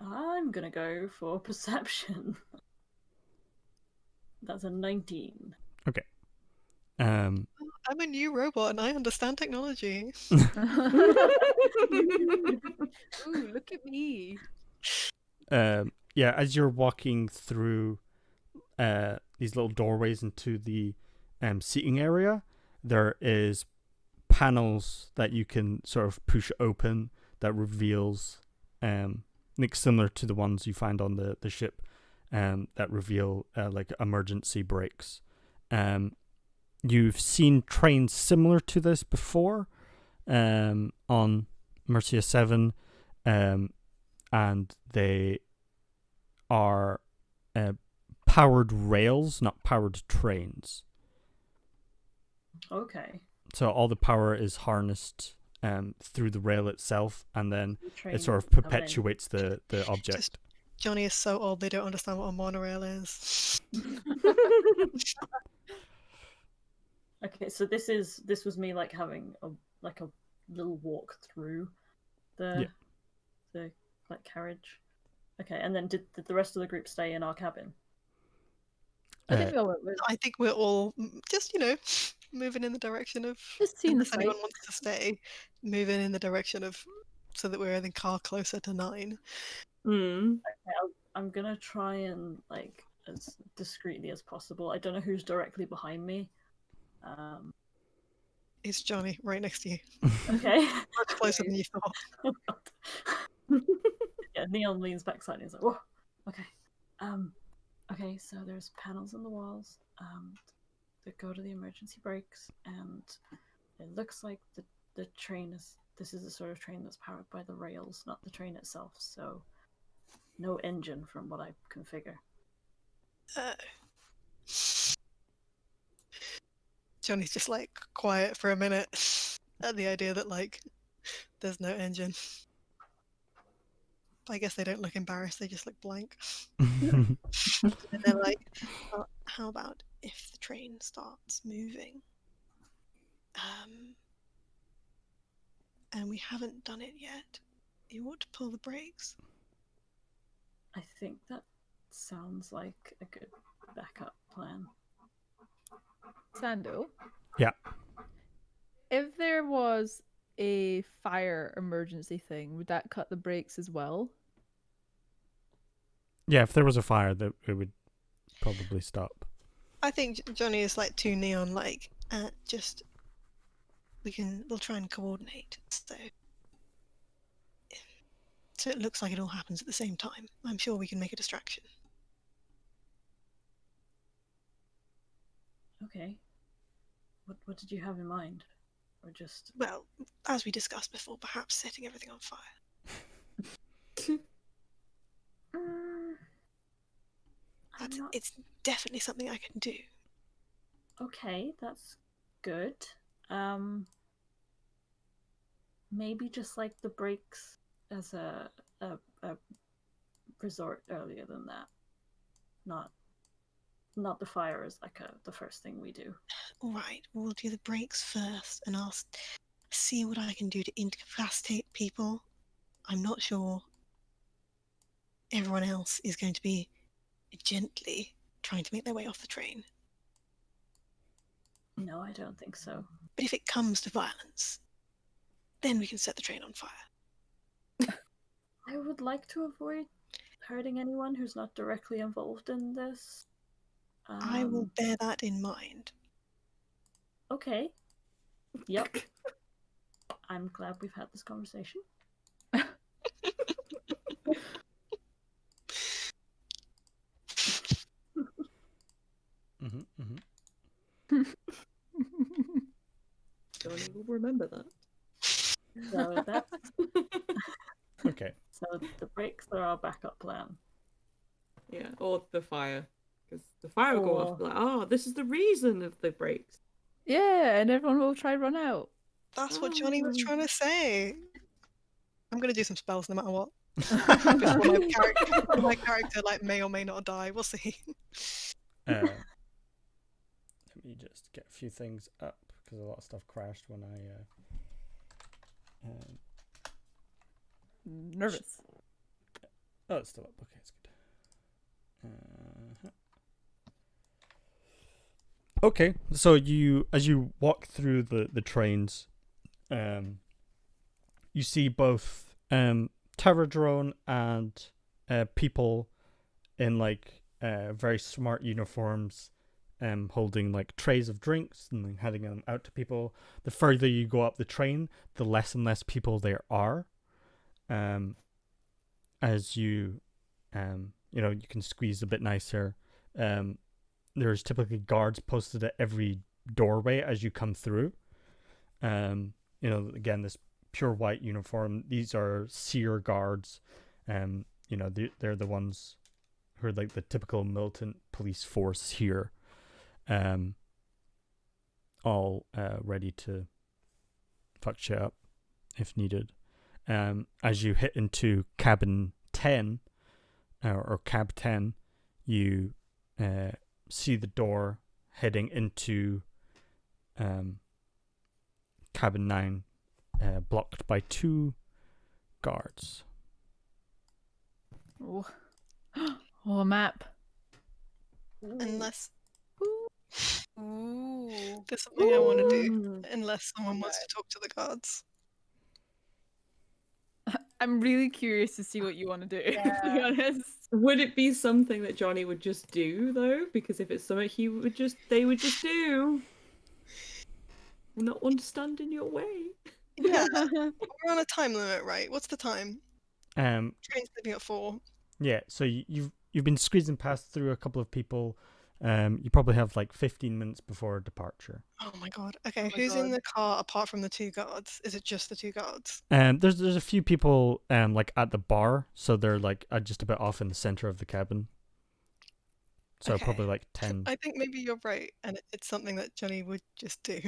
I'm gonna go for perception. That's a 19. Okay. I'm a new robot and I understand technology. Ooh, look at me. Yeah, as you're walking through these little doorways into the seating area, there is panels that you can sort of push open that reveals like similar to the ones you find on the ship, that reveal like emergency brakes. You've seen trains similar to this before on Mercia 7, and they are powered rails, not powered trains. Okay. So all the power is harnessed through the rail itself, and then The train it sort of coming in. perpetuates the object. Johnny is so old they don't understand what a monorail is. Okay, so this was me like having a little walk through the like carriage. Okay, and then did the rest of the group stay in our cabin? I think we all went with I think we're all just, moving in the direction of, just seeing the unless anyone sights. wants to stay, moving in the direction of, so that we're in the car closer to 9. Hmm. Okay, I'm gonna try and like as discreetly as possible. I don't know who's directly behind me. It's Johnny right next to you. Okay. Much closer than you thought. Oh, God. Yeah, Neon leans back slightly and is like, whoa, okay. Okay, so there's panels in the walls that go to the emergency brakes, and it looks like the train this is the sort of train that's powered by the rails, not the train itself, so no engine from what I can figure. Johnny's just like quiet for a minute at the idea that like there's no engine. I guess they don't look embarrassed, they just look blank. And they're like, well, how about if the train starts moving? And we haven't done it yet. You ought to pull the brakes. I think that sounds like a good backup plan. Sando. Yeah. If there was a fire emergency thing, would that cut the brakes as well? Yeah, if there was a fire, that it would probably stop. I think Johnny is like too neon like, just we'll try and coordinate so it looks like it all happens at the same time. I'm sure we can make a distraction. Okay. What did you have in mind? Or just Well, as we discussed before, perhaps setting everything on fire. It's definitely something I can do. Okay, that's good. Maybe just like the brakes as a resort earlier than that. Not the fire as like the first thing we do. All right, we'll do the brakes first, and I'll see what I can do to incapacitate people. I'm not sure everyone else is going to be gently trying to make their way off the train. No, I don't think so. But if it comes to violence, then we can set the train on fire. I would like to avoid hurting anyone who's not directly involved in this. I will bear that in mind. Okay. Yep. I'm glad we've had this conversation. Johnny will remember that. So that's Okay. so the brakes are our backup plan. Yeah, or the fire. Because the fire will go off. Like, oh, this is the reason of the brakes. Yeah, and everyone will try run out. That's what Johnny was trying to say. I'm going to do some spells no matter what. Before my character like may or may not die. We'll see. Let me just get a few things up because a lot of stuff crashed when I. Nervous. Oh, it's still up. Okay, it's good. Okay, so as you walk through the trains, you see both Terra drone and people in like very smart uniforms, holding like trays of drinks and then handing them out to people. The further you go up the train, the less and less people there are. As you you can squeeze a bit nicer. There's typically guards posted at every doorway as you come through. Again, this pure white uniform. These are seer guards. They're the ones who are like the typical militant police force here. All ready to fuck shit up if needed. As you hit into cabin 10, or cab 10, you see the door heading into cabin 9, blocked by 2 guards. Oh, oh, a map. Unless Ooh. there's something I want to do. Ooh. Unless someone wants to talk to the guards. I'm really curious to see what you want to do, to be Yeah. honest. Would it be something that Johnny would just do though? Because if it's something they would just do. Not want to stand in your way. Yeah, we're on a time limit, right? What's the time? Um, Train's leaving at 4. yeah. So you've been squeezing past through a couple of people. You probably have like 15 minutes before departure. Oh my god. Okay, my who's in God. the car apart from the 2 guards? Is it just the 2 guards? There's a few people like at the bar, so they're like just a bit off in the center of the cabin. So Okay. probably like 10. I think maybe you're right, and it's something that Johnny would just do.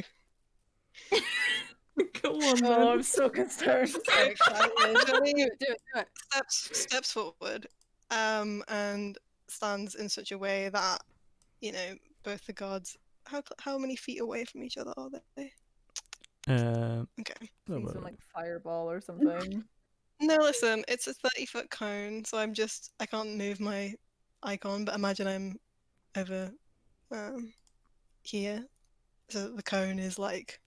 Go on then. Oh, I'm so concerned. So excited. Johnny do it. steps forward, and stands in such a way that, both the guards. How many feet away from each other are they? Okay. Need some like fireball or something. No, listen, it's a 30-foot cone, so I can't move my icon, but imagine I'm over here. So the cone is like,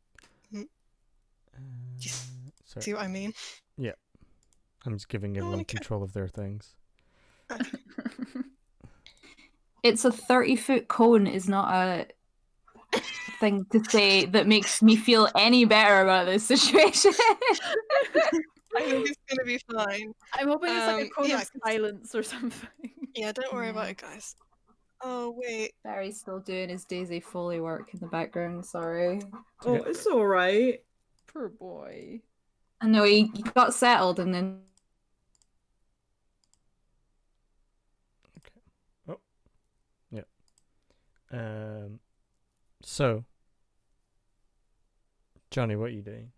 Sorry. see what I mean? I'm just giving everyone okay. control of their things. It's a 30-foot cone is not a thing to say that makes me feel any better about this situation. I think it's gonna be fine. I'm hoping it's like a cone yeah, of silence or something. Yeah, don't worry about it, guys. Oh, wait. Barry's still doing his Daisy Foley work in the background, sorry. Oh, it's alright. Poor boy. I know he got settled and then So, Johnny, what are you doing?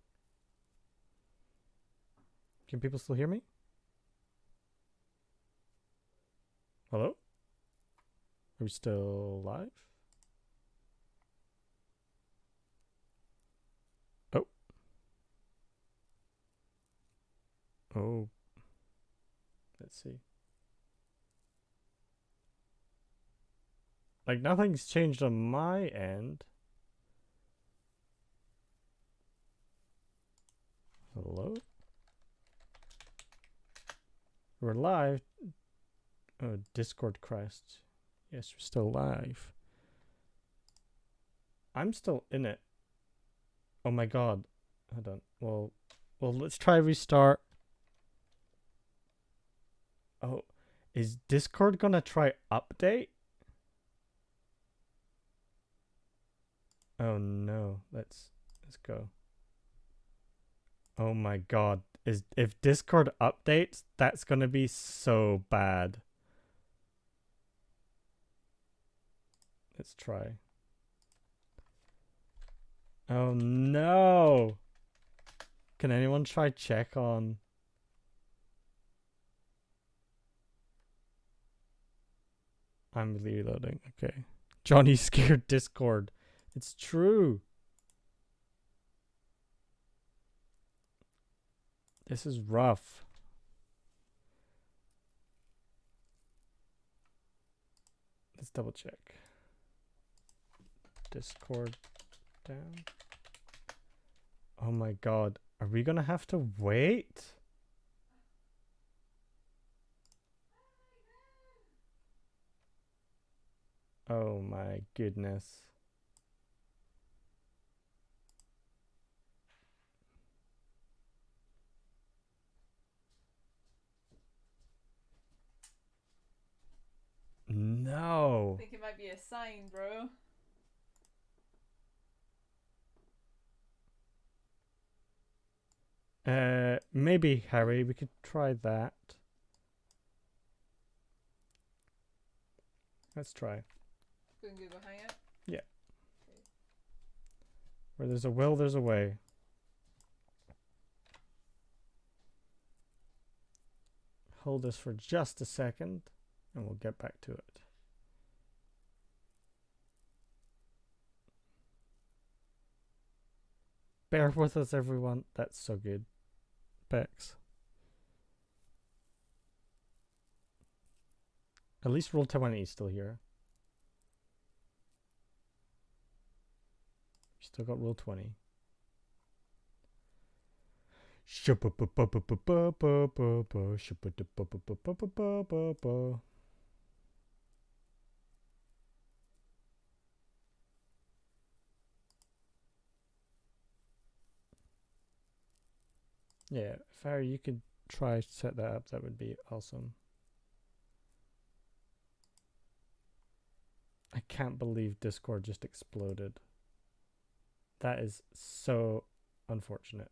Can people still hear me? Hello? Are we still live? Oh. Oh. Let's see. Like, nothing's changed on my end. Hello? We're live. Oh, Discord Christ. Yes, we're still live. I'm still in it. Oh my god. Hold on. Well, let's try restart. Oh, is Discord gonna try update? Oh no. Let's go. Oh my god. If Discord updates, that's gonna be so bad. Let's try. Oh no. Can anyone try check on? I'm reloading. Okay. Johnny scared Discord. It's true. This is rough. Let's double check. Discord down. Oh my god. Are we gonna have to wait? Oh my goodness. No. I think it might be a sign, bro. Maybe, Harry, we could try that. Let's try. Go and Google Hangout. Yeah. Where there's a will, there's a way. Hold this for just a second, and we'll get back to it. Bear with us, everyone. That's so good. Bex. At least Roll20 is still here. We still got Roll20. Yeah, if Harry, you could try to set that up, that would be awesome. I can't believe Discord just exploded. That is so unfortunate.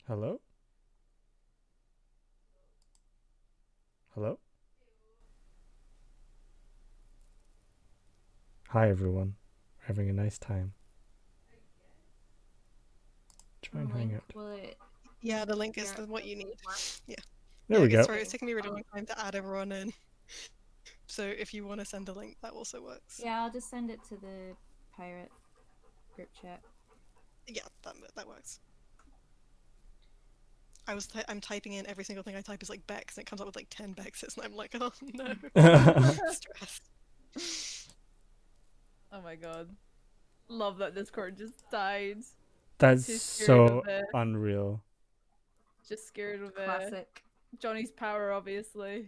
Hello? Hello? Hi everyone. We're having a nice time. Try and hang out. Yeah, the link is what you need. Yeah. There we go. Sorry, it's taking me a really long time to add everyone in. So if you want to send a link, that also works. Yeah, I'll just send it to the pirate group chat. Yeah, that works. I'm typing in every single thing I type is like Bex, and it comes up with like 10 Bexes, and I'm like, oh no, stress. Oh my god. Love that Discord just died. That's Just scared so of it. unreal. Just scared of it. Classic. Johnny's power, obviously.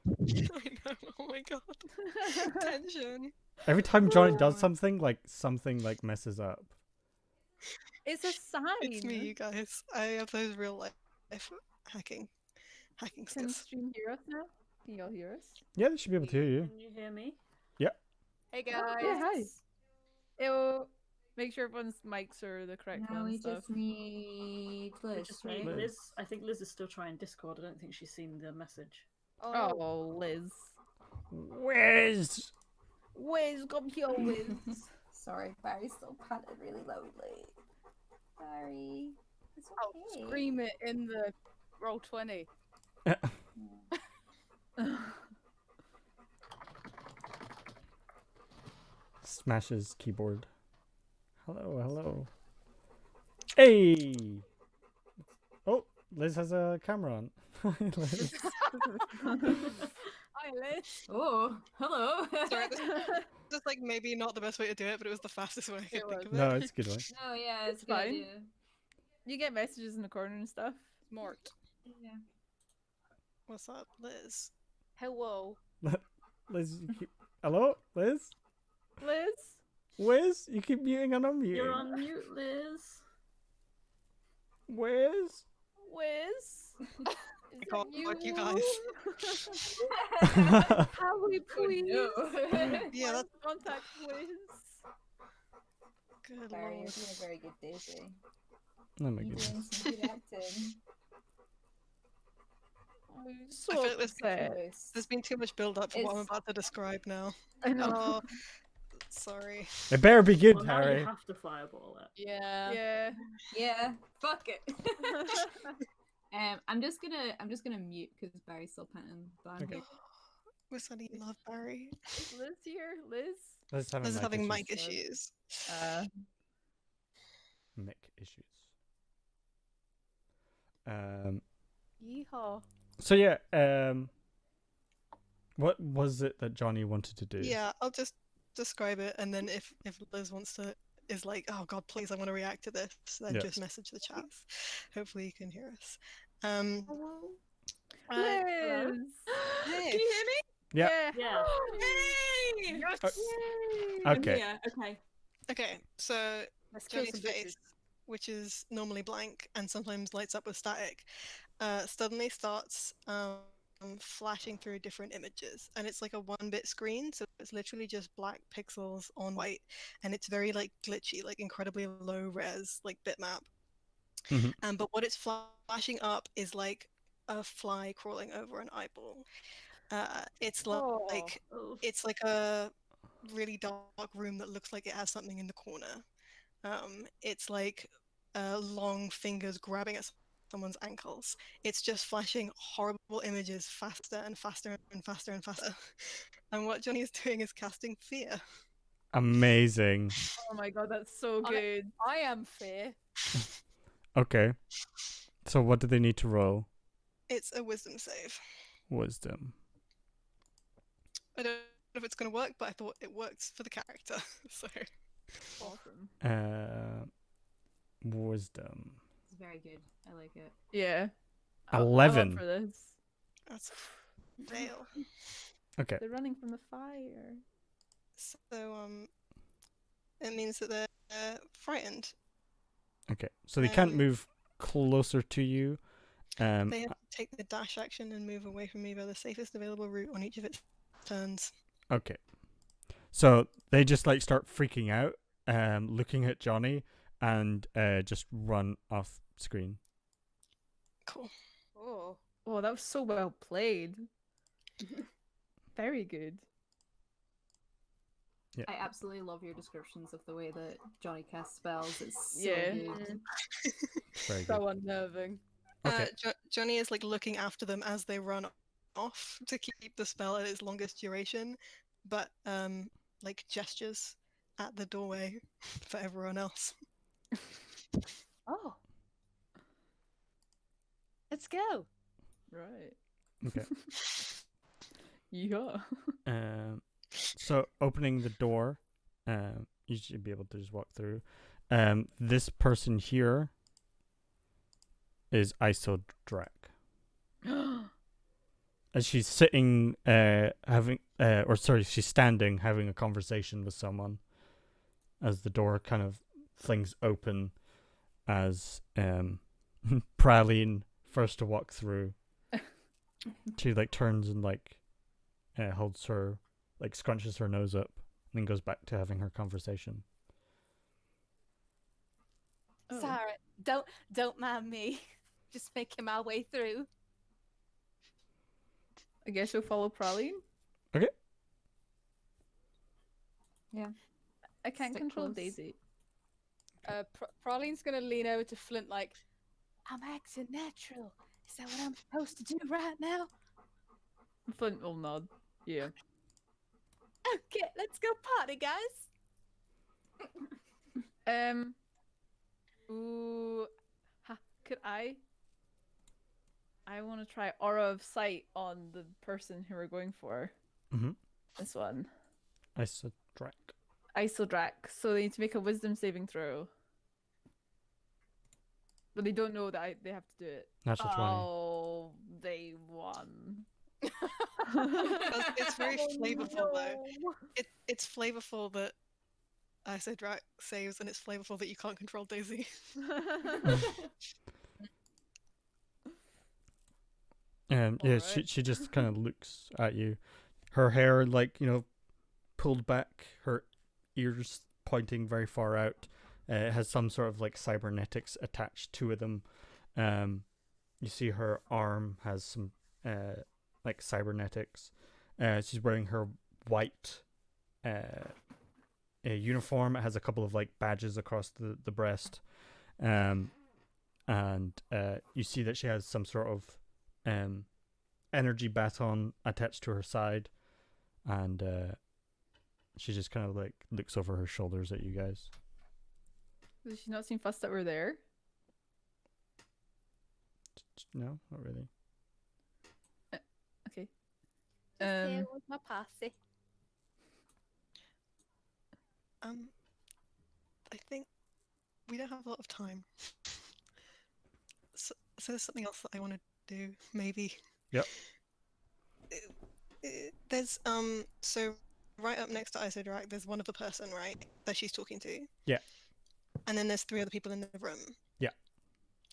I know, oh my god. Tension. Every time Johnny does something like messes up. It's a sign. It's me, you guys. I have those real life hacking Can skills. stream hear us now? Can y'all hear us? Yeah, they should be able to hear you. Can you hear me? Hey guys. Yeah, hi. It'll make sure everyone's mics are the correct Now one we and stuff. just need We Liz, just right? need Liz. I think Liz is still trying Discord. I don't think she's seen the message. Oh, Liz. Wiz! Wiz, come here, Wiz. Sorry, Barry's still panted really loudly. Barry, it's I'll okay. scream it in the Roll20. Smashes keyboard. Hello, hello. Hey! Oh, Liz has a camera on. Liz. Hi, Liz. Oh, hello. Sorry, this is like maybe not the best way to do it, but it was the fastest way I could It think was. of it. No, it's a good one. Oh yeah, it's It's a good fine. idea. You get messages in the corner and stuff. Smart. Yeah. What's up, Liz? Hello. Liz, you keep... Hello, Liz? Liz? Wiz? You keep muting and unmuting. You're on mute, Liz. Wiz? Wiz? Is I can't that fuck you guys. How we please? Yeah, that's Contact Wiz. good. Barry, you're Lord. doing a very good Daisy. Oh my You're goodness. doing some good acting. I'm I so feel like this- upset. There's been too much build up for what I'm It's- about to describe now. I know. Oh, sorry. It better be good, Well, now you Harry. have to fireball it. Yeah. Yeah. Yeah, fuck it. I'm just gonna mute because Barry's still panting. But I'm Okay. here. We're sending love, Barry. Liz here? Liz? Liz Liz is having mic issues. issues. mic issues. Yeehaw. So yeah, what was it that Johnny wanted to do? Yeah, I'll just describe it, and then if Liz wants to is like, oh God, please, I want to react to this, then Yeah. just message the chats. Hopefully you can hear us. Hello. Liz! Hey. Can you hear me? Yeah. Yeah. Yay! Okay. I'm here. Okay. Okay, so Let's kill Johnny's some face, bitches. which is normally blank and sometimes lights up with static, suddenly starts flashing through different images, and it's like a 1-bit screen, so it's literally just black pixels on white, and it's very like glitchy, like incredibly low res, like bitmap. Mhm. But what it's flashing up is like a fly crawling over an eyeball. It's Oh. like Oh. it's like a really dark room that looks like it has something in the corner. It's like long fingers grabbing at someone's ankles. It's just flashing horrible images faster and faster and faster and faster. And what Johnny is doing is casting fear. Amazing. Oh my god, that's so good. I am fear. Okay. So what do they need to roll? It's a wisdom save. Wisdom. I don't know if it's going to work, but I thought it works for the character. So Awesome. Wisdom. It's very good. I like it. Yeah. 11. I'm up for this. that's a fail. Okay. They're running from the fire. So it means that they're frightened. Okay. So they can't Um, move closer to you. They have to take the dash action and move away from me by the safest available route on each of its turns. Okay. So they just like start freaking out, looking at Johnny, and just run off screen. Cool. Oh. Oh, that was so well played. Very good. Yeah. I absolutely love your descriptions of the way that Johnny casts spells. It's so Yeah. good. Very good. So unnerving. Okay. Johnny is like looking after them as they run off to keep the spell at its longest duration, but like gestures at the doorway for everyone else. Oh. Let's go. Right. Okay. Yeah. So opening the door, you should be able to just walk through. This person here is Isodrak. As she's sitting, she's standing having a conversation with someone. As the door kind of flings open, as Praline first to walk through, she like turns and like holds her, like scrunches her nose up, and then goes back to having her conversation. Oh. Sorry, don't mind me. Just making my way through. I guess you'll follow Praline. Okay. Yeah. I can't Stick control close. Daisy. Praline's gonna lean over to Flint like, I'm acting natural. Is that what I'm supposed to do right now? Flint will nod. Yeah. Okay, let's go party, guys. Ooh. Could I? I want to try Aura of Sight on the person who we're going for. Mm-hmm. This one. Isodrak. Isodrak. So they need to make a wisdom saving throw. But they don't know that they have to do it. Natural 20. Oh, they won. It's very flavorful though. No. It's flavorful that Isodrak saves, and it's flavorful that you can't control Daisy. Yeah, she just kind of looks at you. Her hair, like, pulled back, her ears pointing very far out. It has some sort of like cybernetics attached to them. You see her arm has some like cybernetics. She's wearing her white uniform. It has a couple of like badges across the breast. And you see that she has some sort of energy baton attached to her side, and she just kind of like looks over her shoulders at you guys. Does she not seem fussed that we're there? No, not really. Okay. Just here with my posse. I think we don't have a lot of time. So there's something else that I want to do, maybe. Yep. There's so right up next to Isodrak, there's one other person, right, that she's talking to. Yeah. And then there's 3 other people in the room. Yeah.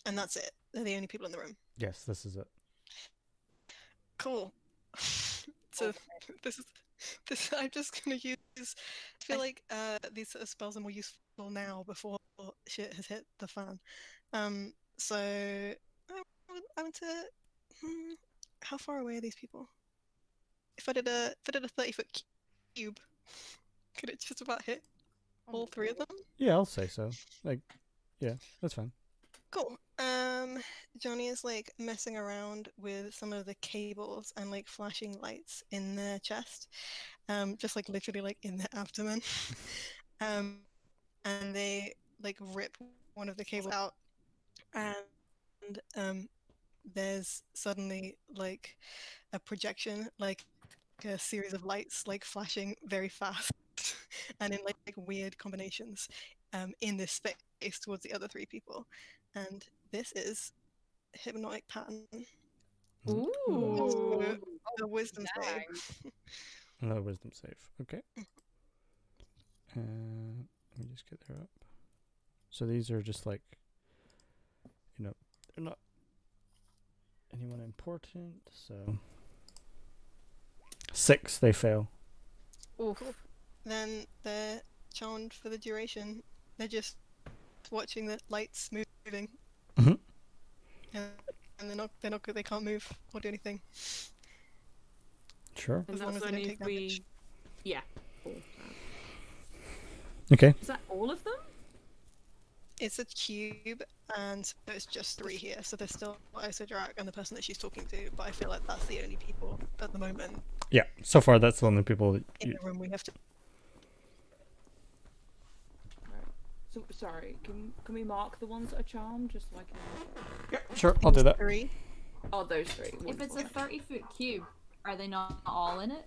And that's it. They're the only people in the room. Yes, this is it. Cool. So this I'm just gonna use. I feel like these sort of spells are more useful now before shit has hit the fan. So I want to. How far away are these people? If I did a 30-foot cube, could it just about hit all 3 of them? Yeah, I'll say so. Like, yeah, that's fine. Cool. Johnny is like messing around with some of the cables and like flashing lights in their chest, just like literally like in their abdomen. And they like rip one of the cables out, and there's suddenly like a projection, like a series of lights like flashing very fast and in like weird combinations in this space towards the other 3 people. And this is hypnotic pattern. Ooh. So, the wisdom save. Another wisdom save. Okay. Let me just get there up. So these are just like, you know, they're not anyone important. So 6, they fail. Oof. Then they're charmed for the duration. They're just watching the lights moving. Mhm. And they can't move or do anything. Sure. And As long that's as they don't only take if we. damage. Yeah. Cool. Okay. Is that all of them? It's a cube, and so it's just 3 here. So there's still Isodrak and the person that she's talking to, but I feel like that's the only people at the moment Yeah. So far, that's the only people that in you... the room we have to. Right. So sorry. Can we mark the ones that are charmed just so I can? Yeah, sure. I'll do that. 3. Oh, those 3. If it's a Wonderful. 30-foot cube, are they not all in it?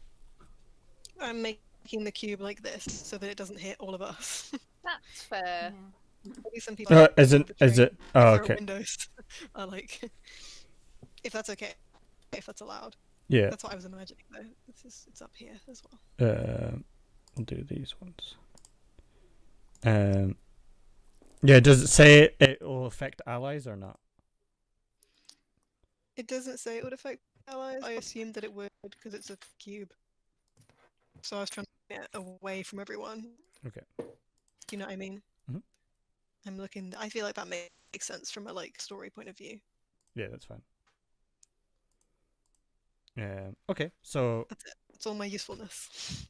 I'm making the cube like this so that it doesn't hit all of us. That's fair. Maybe some people Is it? Oh, there are okay. windows are like, if that's okay, if that's allowed. Yeah. That's what I was imagining though. It's up here as well. I'll do these ones. Yeah. Does it say it will affect allies or not? It doesn't say it would affect allies. I assumed that it would because it's a cube. So I was trying to get away from everyone. Okay. Do you know what I mean? Mhm. I'm looking. I feel like that makes sense from a like story point of view. Yeah, that's fine. Okay. So, That's it. That's all my usefulness.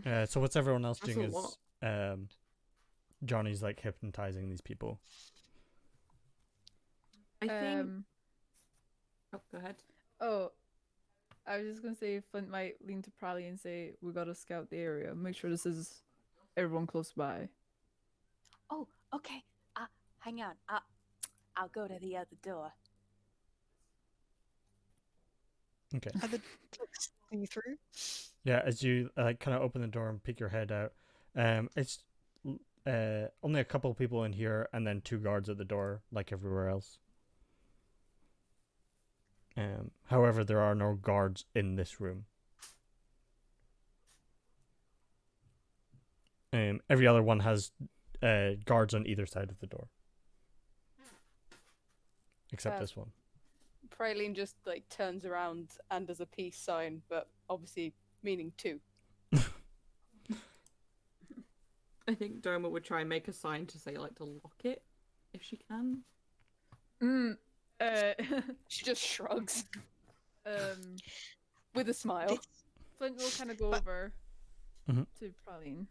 so what's everyone else That's doing a is lot. Johnny's like hypnotizing these people. I think. Oh, go ahead. Oh, I was just gonna say Flint might lean to Prally and say we gotta scout the area, make sure this is everyone close by. Oh, okay. Hang on. I'll go to the other door. Okay. Are the dogs seeing through? Yeah, as you kind of open the door and peek your head out, it's only a couple of people in here, and then 2 guards at the door, like everywhere else. However, there are no guards in this room. Every other one has guards on either side of the door, except this one. Praline just like turns around and does a peace sign, but obviously meaning 2. I think Doma would try and make a sign to say like to lock it, if she can. She just shrugs with a smile. Flint will kind of go over Mhm. to Praline.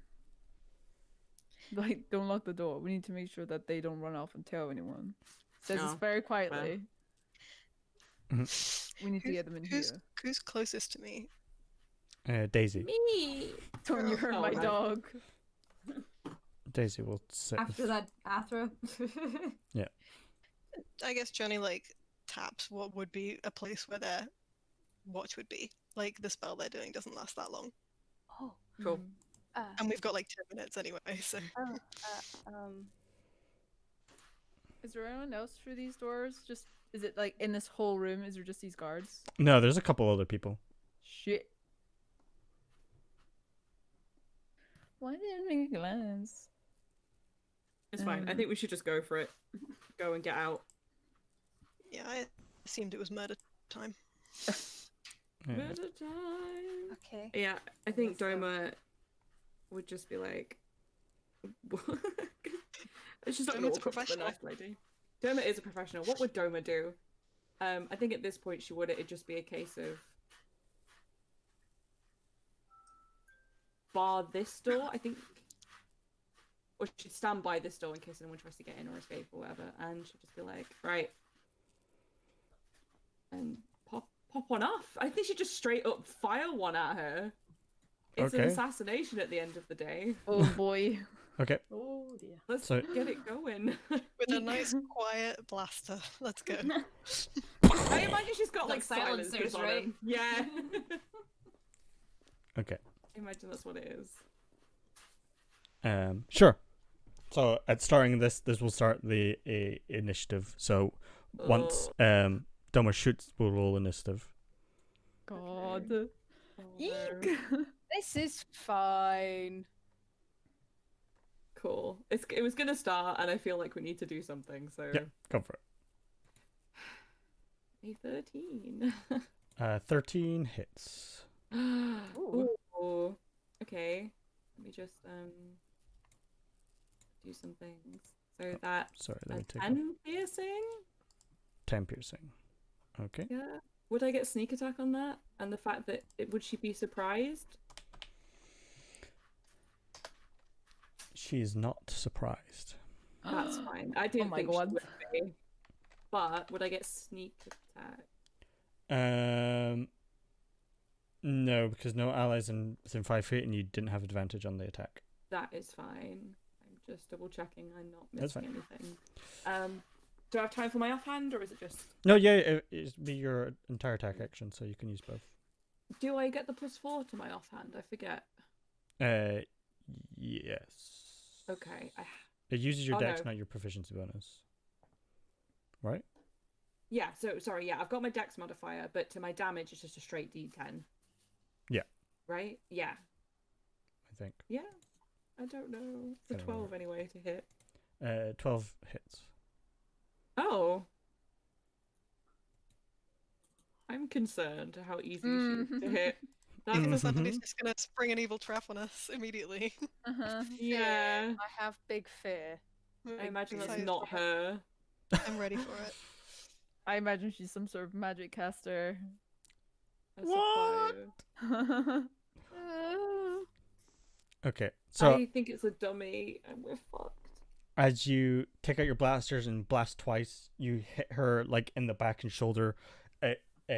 Like, don't lock the door. We need to make sure that they don't run off and tell anyone. Says this Oh, very quietly. Mhm. We need to get them in Who's here. who's closest to me? Daisy. Me. Don't you hurt Oh, my no. dog. Daisy will sit. After that, Athra. I guess Johnny like taps what would be a place where their watch would be. Like the spell they're doing doesn't last that long, Oh. Cool. and we've got like 10 minutes anyway. So Is there anyone else through these doors? Just is it like in this whole room? Is there just these guards? No, there's a couple other people. Shit. Why didn't make a glance? It's fine. I think we should just go for it. Go and get out. yeah, I assumed it was murder time. Yeah. Murder time. Okay. Yeah, I think Let's go. Doma would just be like, it's just not Doma's a walk up to the professional. nice lady. Doma is a professional. What would Doma do? I think at this point she would. It'd just be a case of bar this door. I think, or she'd stand by this door in case anyone tries to get in or escape or whatever, and she'd just be like, right, and pop one off. I think she'd just straight up fire one at her. It's an Okay. assassination at the end of the day. Oh boy. Okay. Oh dear. Let's So- get it going. With a nice quiet blaster. Let's go. I imagine she's got like Like silencers, silencers on right? them. Yeah. Okay. I imagine that's what it is. Sure. So at starting this will start the initiative. So once Doma shoots, we'll roll initiative. God. Oh, Eek. no. This is fine. Cool. It was gonna start, and I feel like we need to do something. So Yeah, go for a 13. it. 13 hits. Ooh. Okay. Let me just do some things. So that Sorry, let a me take 10 piercing. 10 piercing. Okay. Yeah. Would I get sneak attack on that? And the fact that would she be surprised? She is not surprised. That's fine. I didn't my think God. she would be. But would I get sneak attack? No, because no allies within 5 feet, and you didn't have advantage on the attack. That is fine. I'm just double checking I'm not That's missing anything. Do I have time for my offhand, or is it just? No, yeah, it'd be your entire attack action, so you can use both. Do I get the +4 to my offhand? I forget. Yes. Okay. It uses your Oh, dex, no. not your proficiency bonus. Right? Yeah. So sorry. Yeah, I've got my dex modifier, but to my damage, it's just a straight D10. Yeah. Right. Yeah. I think. Yeah. I don't know. It's a Can't remember. 12 anyway to hit. 12 hits. Oh. I'm concerned how easy she is to hit. That's Mhm. Somebody's just gonna spring an evil trap on us immediately. Uh-huh. yeah. I have big fear. I imagine that's Excited not for it. her. I'm ready for it. I imagine she's some sort of magic caster. That's a What? fire. Okay, so I think it's a dummy, and we're fucked. as you take out your blasters and blast twice, you hit her like in the back and shoulder.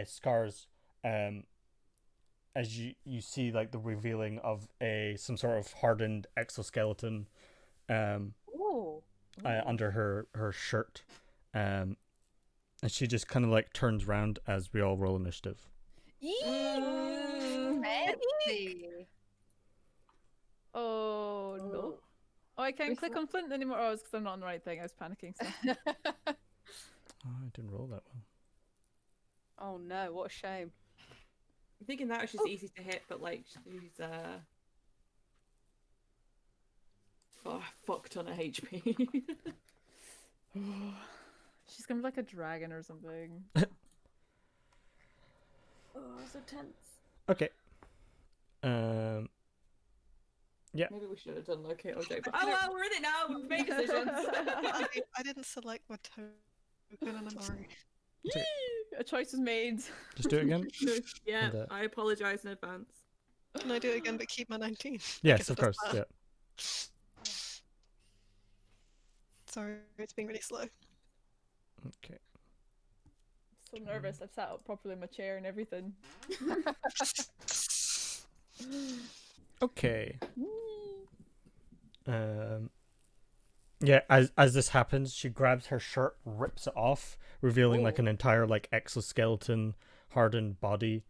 Scars. As you see like the revealing of some sort of hardened exoskeleton. Ooh. Under her shirt, and she just kind of like turns around as we all roll initiative. Fancy. Oh no. Oh, I can't click on Flint anymore. Oh, it's because I'm not on the right thing. I was panicking. So. Oh, I didn't roll that well. Oh no, what a shame. I'm thinking that was just easy to hit, but like she's fucked on her HP. She's gonna be like a dragon or something. Oh, so tense. Okay. Maybe we should have done locate object, but oh well, we're in it now. We've made decisions. I didn't select my token, and I'm sorry. okay. A choice was made. Just do it again. Yeah, And, I apologize in advance. Can I do it again but keep my 19? Yes, guess of it does course. that. Yeah. Sorry, it's being really slow. Okay. So nervous. I've sat up properly in my chair and everything. Okay. Yeah, as this happens, she grabs her shirt, rips it off, revealing like an entire like exoskeleton, hardened body.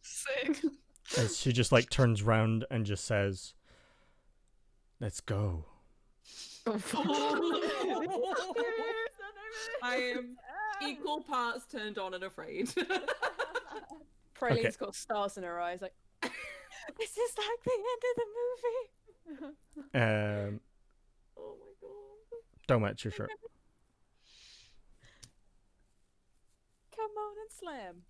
Sick. As she just like turns round and just says, "Let's go." I am equal parts turned on and afraid. Praline's got stars in her eyes, like, this is like the end of the movie. Oh my god. Don't match your shirt. Come on and slam.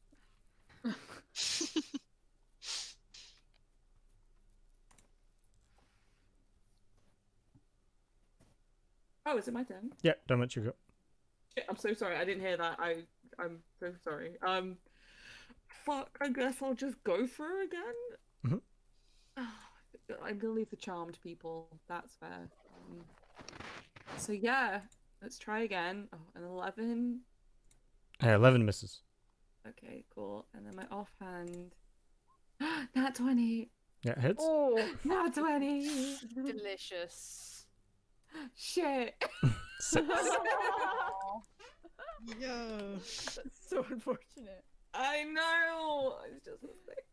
Oh, is it my turn? Yeah, don't match your shirt. Shit, I'm so sorry. I didn't hear that. I'm so sorry. Fuck. I guess I'll just go for her again. Mhm. I'm gonna leave the charmed people. That's fair. So yeah, let's try again. Oh, an 11. 11 misses. Okay, cool. And then my offhand. Nat 20. Yeah, hits. Oh, Nat 20. delicious. Shit. 6. Yeah. That's so unfortunate. I know. It's just a mistake.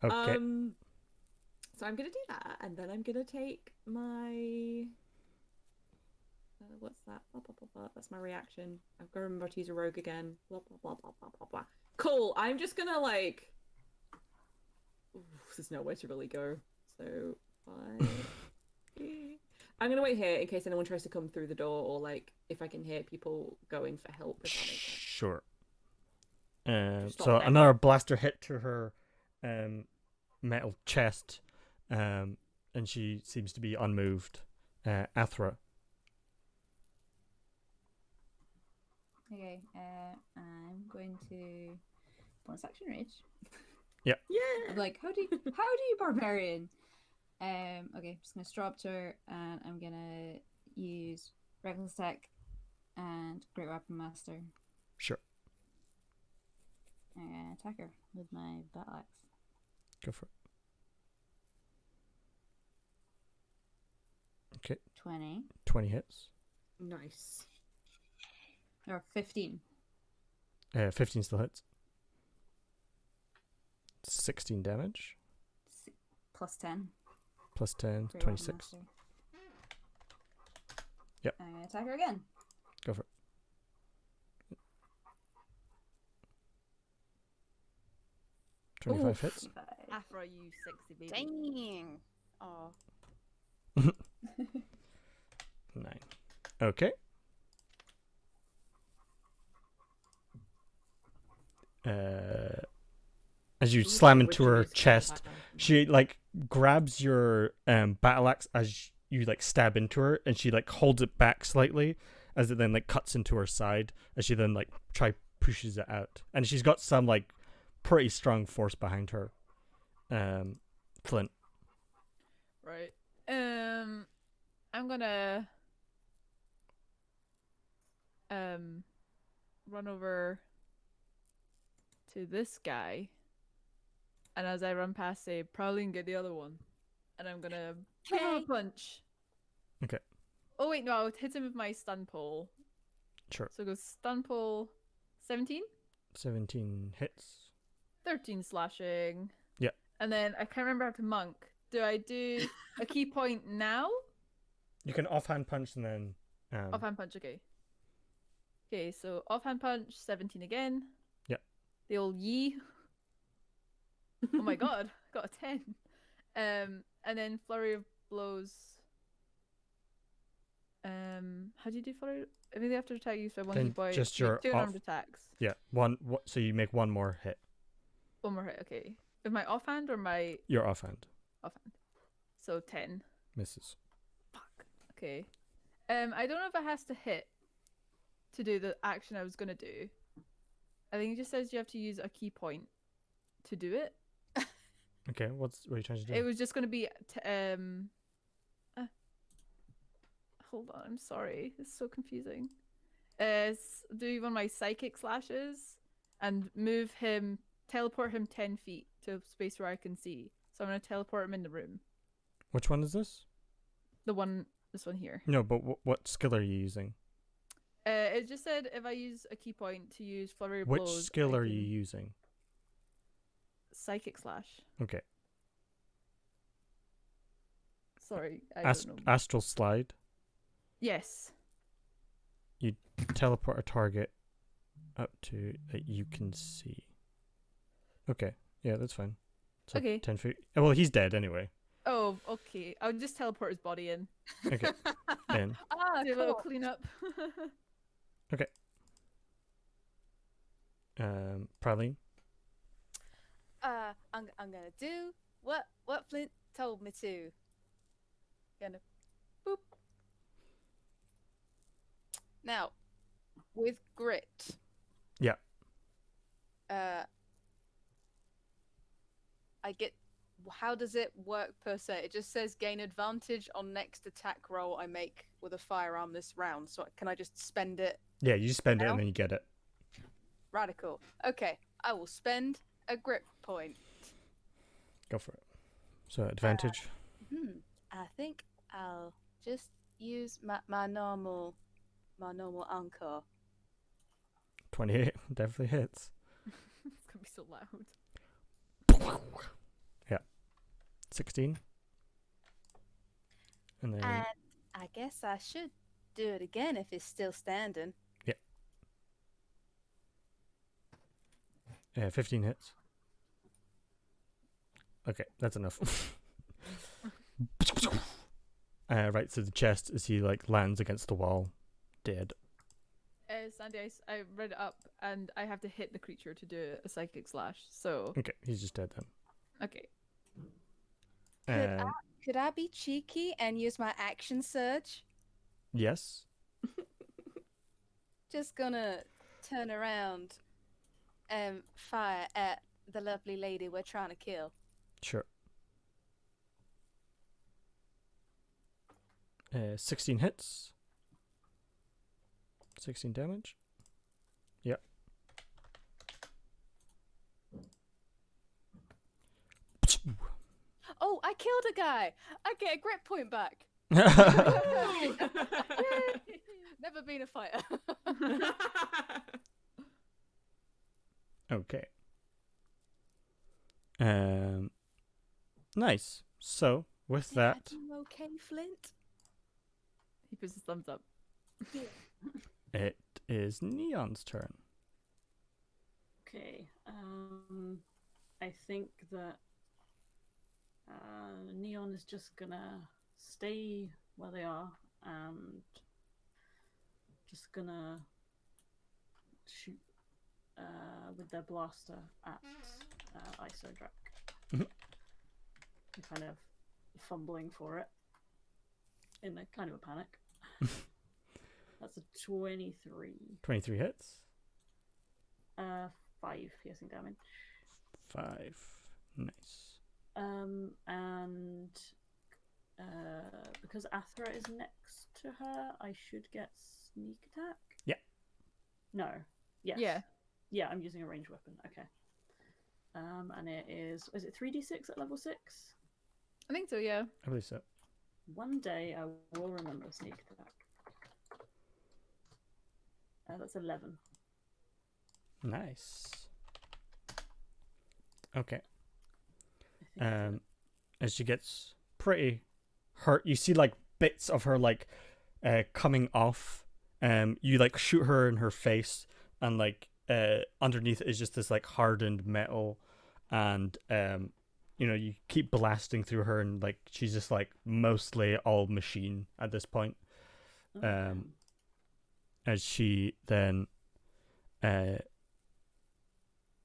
Okay. So I'm gonna do that, and then I'm gonna take my. What's that? Blah, blah, blah, blah. That's my reaction. I've got to remember to use a rogue again. Blah blah blah blah blah blah blah. Cool. I'm just gonna like. Ooh, there's nowhere to really go. So I'm gonna wait here in case anyone tries to come through the door, or like if I can hear people going for help. If that makes sense. Sure. Just So not there. another blaster hit to her metal chest, and she seems to be unmoved. Athra. Okay, I'm going to bonus action rage. Yeah. I'm like, how do you barbarian? Okay, just gonna straw up to her, and I'm gonna use reckless attack and great weapon master. Sure. I'm gonna attack her with my battle axe. Go for it. Okay. 20 hits. Nice. or 15. 15 still hits. 16 damage. Plus 10. Plus 10, Great 26. weapon master. Yep. I'm gonna attack her again. Go for it. 25 hits. 25. Afro, you sexy baby. Dang. Oh. 9. Okay. As you slam into her chest, she like grabs your battle axe as you like stab into her, and she like holds it back slightly as it then like cuts into her side as she then like pushes it out, and she's got some like pretty strong force behind her. Flint. Right. I'm gonna run over to this guy, and as I run past, say, Prowling, get the other one, and I'm gonna give him a punch. Okay. Oh wait, no, I'll hit him with my stun pole. Sure. So it goes stun pole, 17, 17 hits. 13 slashing. Yeah. And then I can't remember how to monk. Do I do a key point now? You can offhand punch and then Offhand punch, okay. Okay, so offhand punch, 17 again. Yep. The old yee. Oh my god, got a 10. And then flurry of blows. How do you do flurry? I think after attack you spend one Then hit point. just make your 2 unarmed attacks. yeah, so you make one more hit. One more hit, okay. With my offhand or my Your offhand offhand? So 10. misses. Fuck. Okay. I don't know if it has to hit to do the action I was gonna do. I think it just says you have to use a key point to do it. Okay, what are you trying to do? It was just gonna be hold on, I'm sorry. It's so confusing. Do one of my psychic slashes and move him, teleport him 10 feet to a space where I can see. So I'm gonna teleport him in the room. Which one is this? This one here. No, but what skill are you using? It just said if I use a key point to use flurry of Which blows. skill I are you can- using? Psychic slash. Okay. Sorry, I don't know. Astral slide. Yes. You teleport a target up to that you can see. Okay. Yeah, that's fine. So Okay. 10 feet. Oh, well, he's dead anyway. Oh, okay. I'll just teleport his body in. Okay. Then. Ah, Do a little cool. cleanup. Praline. I'm gonna do what Flint told me to. Gonna boop. Now, with grit. Yeah. I get. How does it work per se? It just says gain advantage on next attack roll I make with a firearm this round. So can I just spend it? Yeah, you spend it Now? and then you get it. Radical. Okay, I will spend a grip point. Go for it. So advantage. I think I'll just use my normal anchor. 28 definitely hits. It's gonna be so loud. Yeah. 16. And then And I guess I should do it again if it's still standing. 15 hits. Okay, that's enough. Right to the chest as he like lands against the wall, dead. Sandy, I read it up, and I have to hit the creature to do a psychic slash. So Okay, he's just dead then. okay. Could I be cheeky and use my action surge? Yes. Just gonna turn around and fire at the lovely lady we're trying to kill. Sure. 16 hits. 16 damage. Yep. Oh, I killed a guy! I get a grip point back! Never been a fighter. Okay. Nice. So with Did I that, do okay, Flint? He puts his thumbs up. it is Neon's turn. Okay. I think that Neon is just gonna stay where they are and just gonna shoot with their blaster at Isodrak. Mhm. Kind of fumbling for it in a kind of a panic. That's a 23. 23 hits. 5 piercing damage. 5. Nice. And because Athra is next to her, I should get sneak attack. Yeah. No. Yes. Yeah. Yeah, I'm using a ranged weapon. Okay. And it is it 3d6 at level 6? I think so. Yeah. I believe so. One day I will remember sneak attack. That's 11. Nice. Okay. I think that's it. As she gets pretty hurt, you see like bits of her like coming off. You like shoot her in her face, and like underneath is just this like hardened metal, and you keep blasting through her, and like she's just like mostly all machine at this point. Okay. As she then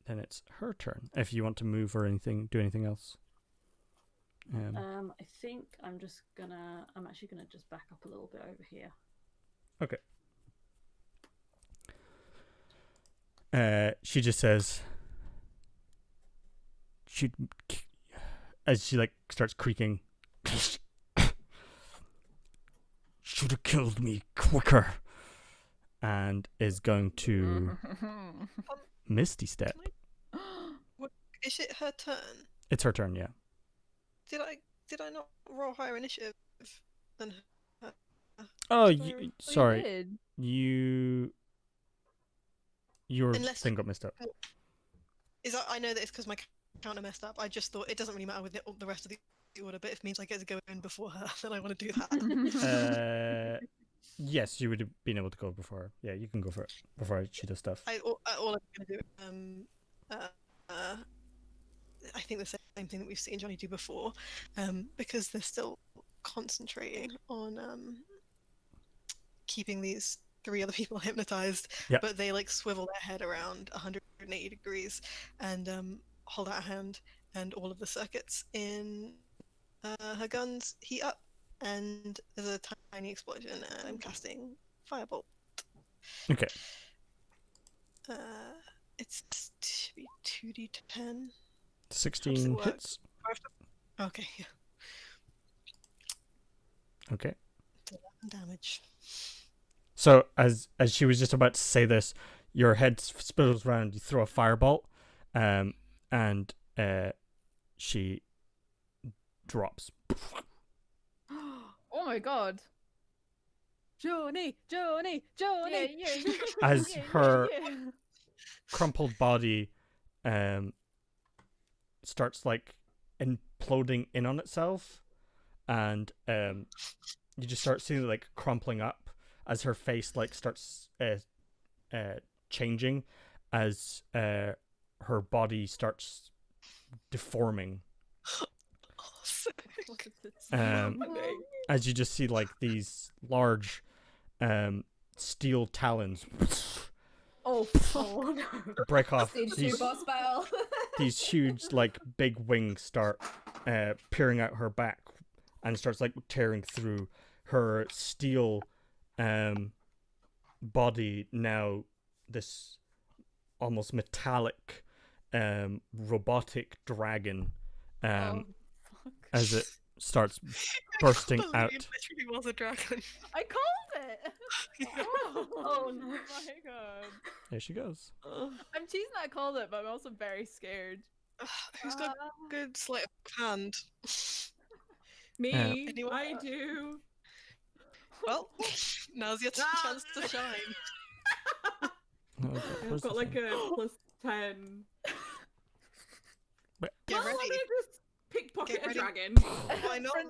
it's her turn. If you want to move or anything, do anything else. I think I'm actually gonna just back up a little bit over here. Okay. She just says, as she like starts creaking, should have killed me quicker, and is going to Misty Step. Is it her turn? It's her turn, yeah. Did I not roll higher initiative than her. Oh, Sorry. sorry. did. Your Unless thing got messed up. I know that it's because my counter messed up. I just thought it doesn't really matter with the rest of the order, but if it means I get to go in before her, then I want to do that. Yes, you would have been able to go before her. Yeah, you can go for it before she does stuff. All I'm going to do, I think the same thing that we've seen Johnny do before, because they're still concentrating on keeping these 3 other people hypnotized, Yep. but they like swivel their head around 180 degrees and hold out a hand, and all of the circuits in her guns heat up, and there's a tiny explosion, and I'm casting Firebolt. Okay. It's to be 2d10. 16 hits. Okay, yeah. Okay. 11 damage. So as she was just about to say this, your head spills around. You throw a firebolt, and she drops. Oh my god. Johnny. As her crumpled body starts like imploding in on itself, and you just start seeing it like crumpling up as her face like starts changing as her body starts deforming. As you just see like these large steel talons break off. Stage 2 boss battle. These huge like big wings start peering out her back and starts like tearing through her steel body. Now this almost metallic robotic dragon as it starts bursting out. It literally was a dragon. I called it. Oh no. my god. There she goes. I'm teasing that I called it, but I'm also very scared. Who's got a good sleight of hand? Me, Anyone? I do. Well, now's your chance to shine. Okay, I've got like a +10. Get Why ready. don't I just pickpocket Get a ready. dragon? Why not?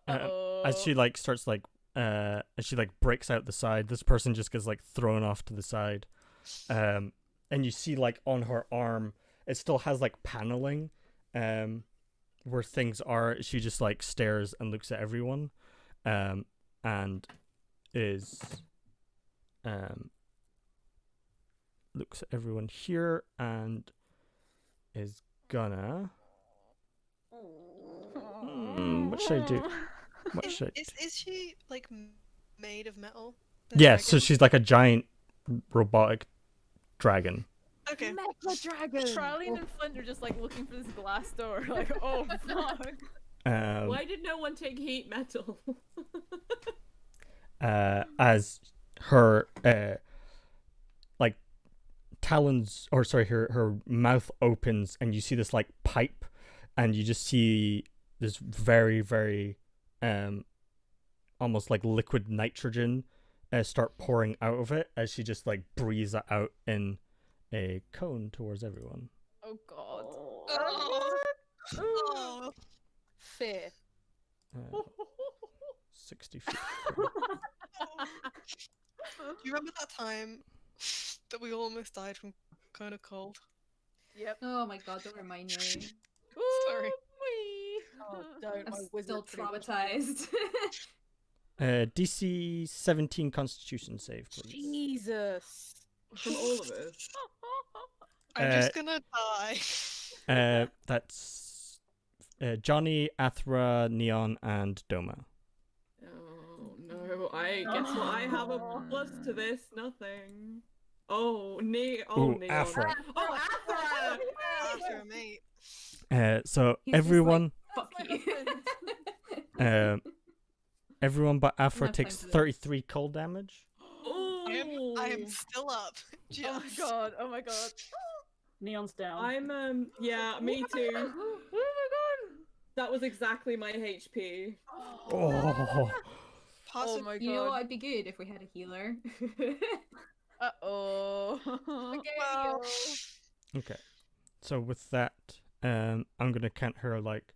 Uh-oh. As she like starts like as she like breaks out the side, this person just gets like thrown off to the side, and you see like on her arm it still has like paneling where things are. She just like stares and looks at everyone, and is looks at everyone here and is gonna what should I do? What should Is she like made of metal? Yeah, so she's like a giant robotic dragon. Okay. Mecha dragon. Charlene and Flint are just like looking for this glass door. Like, oh fuck. Why did no one take heat metal? As her like talons, or sorry, her mouth opens and you see this like pipe, and you just see this very, very almost like liquid nitrogen start pouring out of it as she just like breathes it out in a cone towards everyone. Oh god. Oh. Fear. 60 feet. Do you remember that time that we almost died from kind of cold? Yep. Oh my god, don't remind me. Sorry. Oh, don't. I'm My still wizard traumatized. DC 17 Constitution save, please. Jesus. From all of us. I'm just gonna die. That's Johnny, Athra, Neon, and Doma. Oh no, I guess what? I have a plus to this, nothing. Oh, Ooh, Neon. Aphra. Oh, Aphra! After mate. So He's just everyone, like, fuck you. everyone but Aphra have takes time for this. 33 cold damage. I am still up. Just. Oh my god. Oh my god. Neon's down. I'm yeah, me too. Oh my god. That was exactly my HP. Oh. Oh my You know what? god. It'd be good if we had a healer. Uh-oh. Well, Okay. So with that, I'm gonna count her like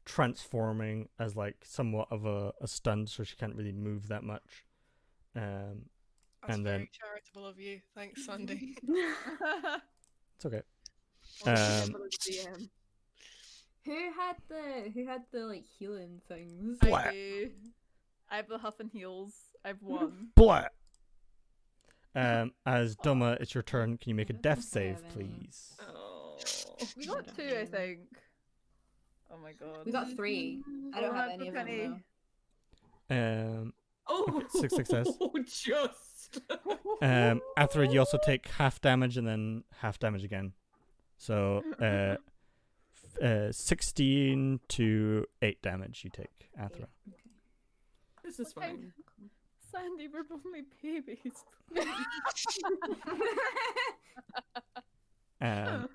transforming as like somewhat of a stun, so she can't really move that much. that's And very then- charitable of you. Thanks, Sandy. It's okay. DM. Who had the like healing things? Blah. I do. I have the huff and heals. I've won. Blah. As Doma, it's your turn. Can you make a I don't death think I have save, any. please? Oh. We I got don't 2, I know. think. Oh my god. We got 3. I don't have any of them though. Oh, Okay, 6 success. Just. After you also take half damage and then half damage again. So 16 to 8 damage you take, Athra. This is Okay. fine. Sandy, we're both my babies. Um,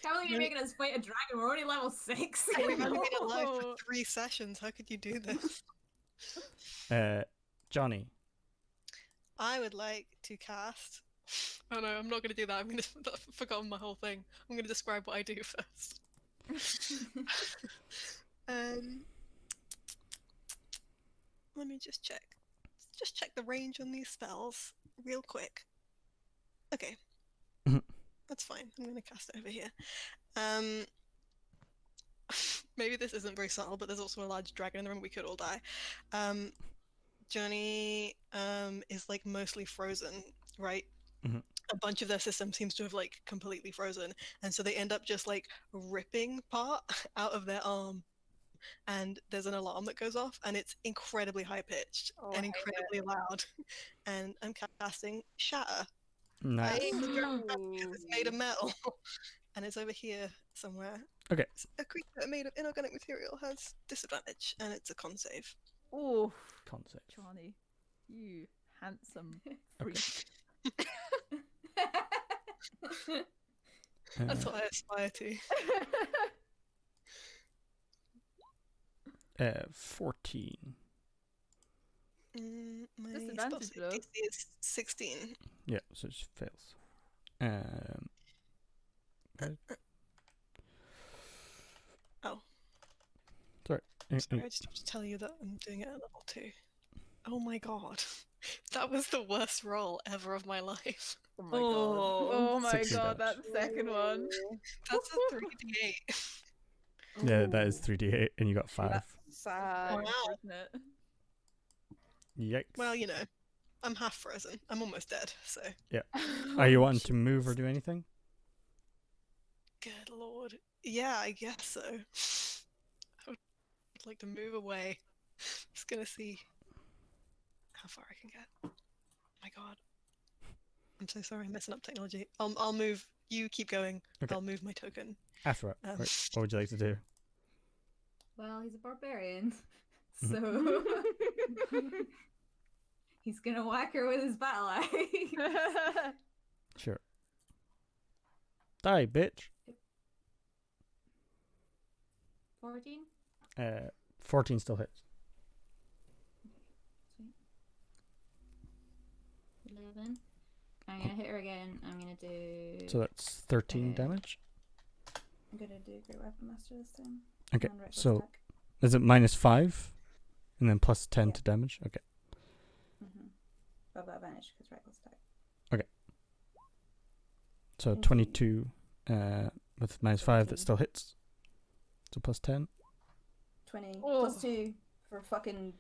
How are you making us fight a dragon? We're only level 6. We've only been alive No. for 3 sessions. How could you do this? Johnny. I would like to cast. Oh no, I'm not going to do that. I've forgotten my whole thing. I'm going to describe what I do first. Let me just check. Just check the range on these spells real quick. Okay. That's fine. I'm going to cast it over here. Maybe this isn't very subtle, but there's also a large dragon in the room. We could all die. Johnny is like mostly frozen, right? Mhm. A bunch of their system seems to have like completely frozen, and so they end up just like ripping part out of their arm, and there's an alarm that goes off, and it's incredibly high pitched Oh, I and hate it. incredibly loud. And I'm casting Shatter. Nice. It's made of metal, and it's over here somewhere. Okay. A creature made of inorganic material has disadvantage, and it's a con save. Oh, Con save. Johnny, you handsome Okay. freak. That's what I aspire to. 14. My Disadvantage, spell though. save DC is 16. Yeah, so it fails. Okay. Oh. Sorry. Sorry, I just have to tell you that I'm doing it at level 2. Oh my god. That was the worst roll ever of my life. Oh my Oh. god. Oh my 16 god, damage. that second one. That's a 3d8. Yeah, that is 3d8, and you got 5. That's sad. Wow. Unfortunate. Yikes. Well, you know, I'm half frozen. I'm almost dead, so. Are you wanting to move or do anything? Good lord. Yeah, I guess so. I would like to move away. Just gonna see how far I can get. Oh my god. I'm so sorry, I'm messing up technology. I'll move. You keep going. Okay. I'll move my token. After Um, right. What would you like to do? Well, he's a barbarian, Mhm. so he's gonna whack her with his battle axe. Sure. Die, bitch. 14. 14 still hits. Sweet. 11. I'm gonna hit her again. I'm gonna do. So that's 13 Okay. damage. I'm gonna do Great Weapon Master this time. Okay, And reckless so attack. is it -5? And then plus 10 Yeah. to damage? Okay. I've got advantage because reckless attack. So Into- 22 with -5 that 14. still hits. So plus 10. 20 Oh. plus 2 for fucking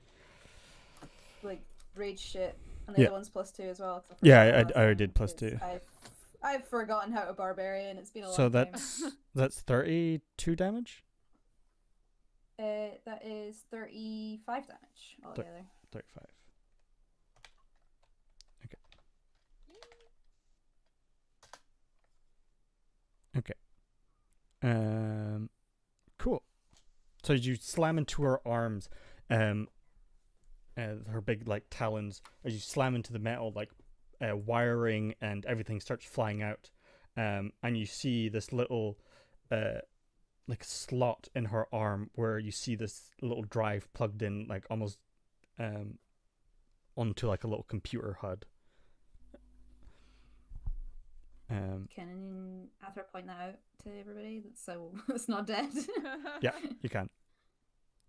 like rage shit, and the Yeah. other one's plus 2 as well. 'cause Yeah, forgot I last already time, did plus 'cause 2. I've forgotten how to barbarian. It's been a long So time. that's 32 damage? That is 35 damage altogether. 35. Okay. Okay. Cool. So you slam into her arms, her big like talons. As you slam into the metal, like wiring and everything starts flying out, and you see this little like slot in her arm where you see this little drive plugged in, like almost onto like a little computer HUD. Can Arthur point that out to everybody so it's not dead? Yeah, you can.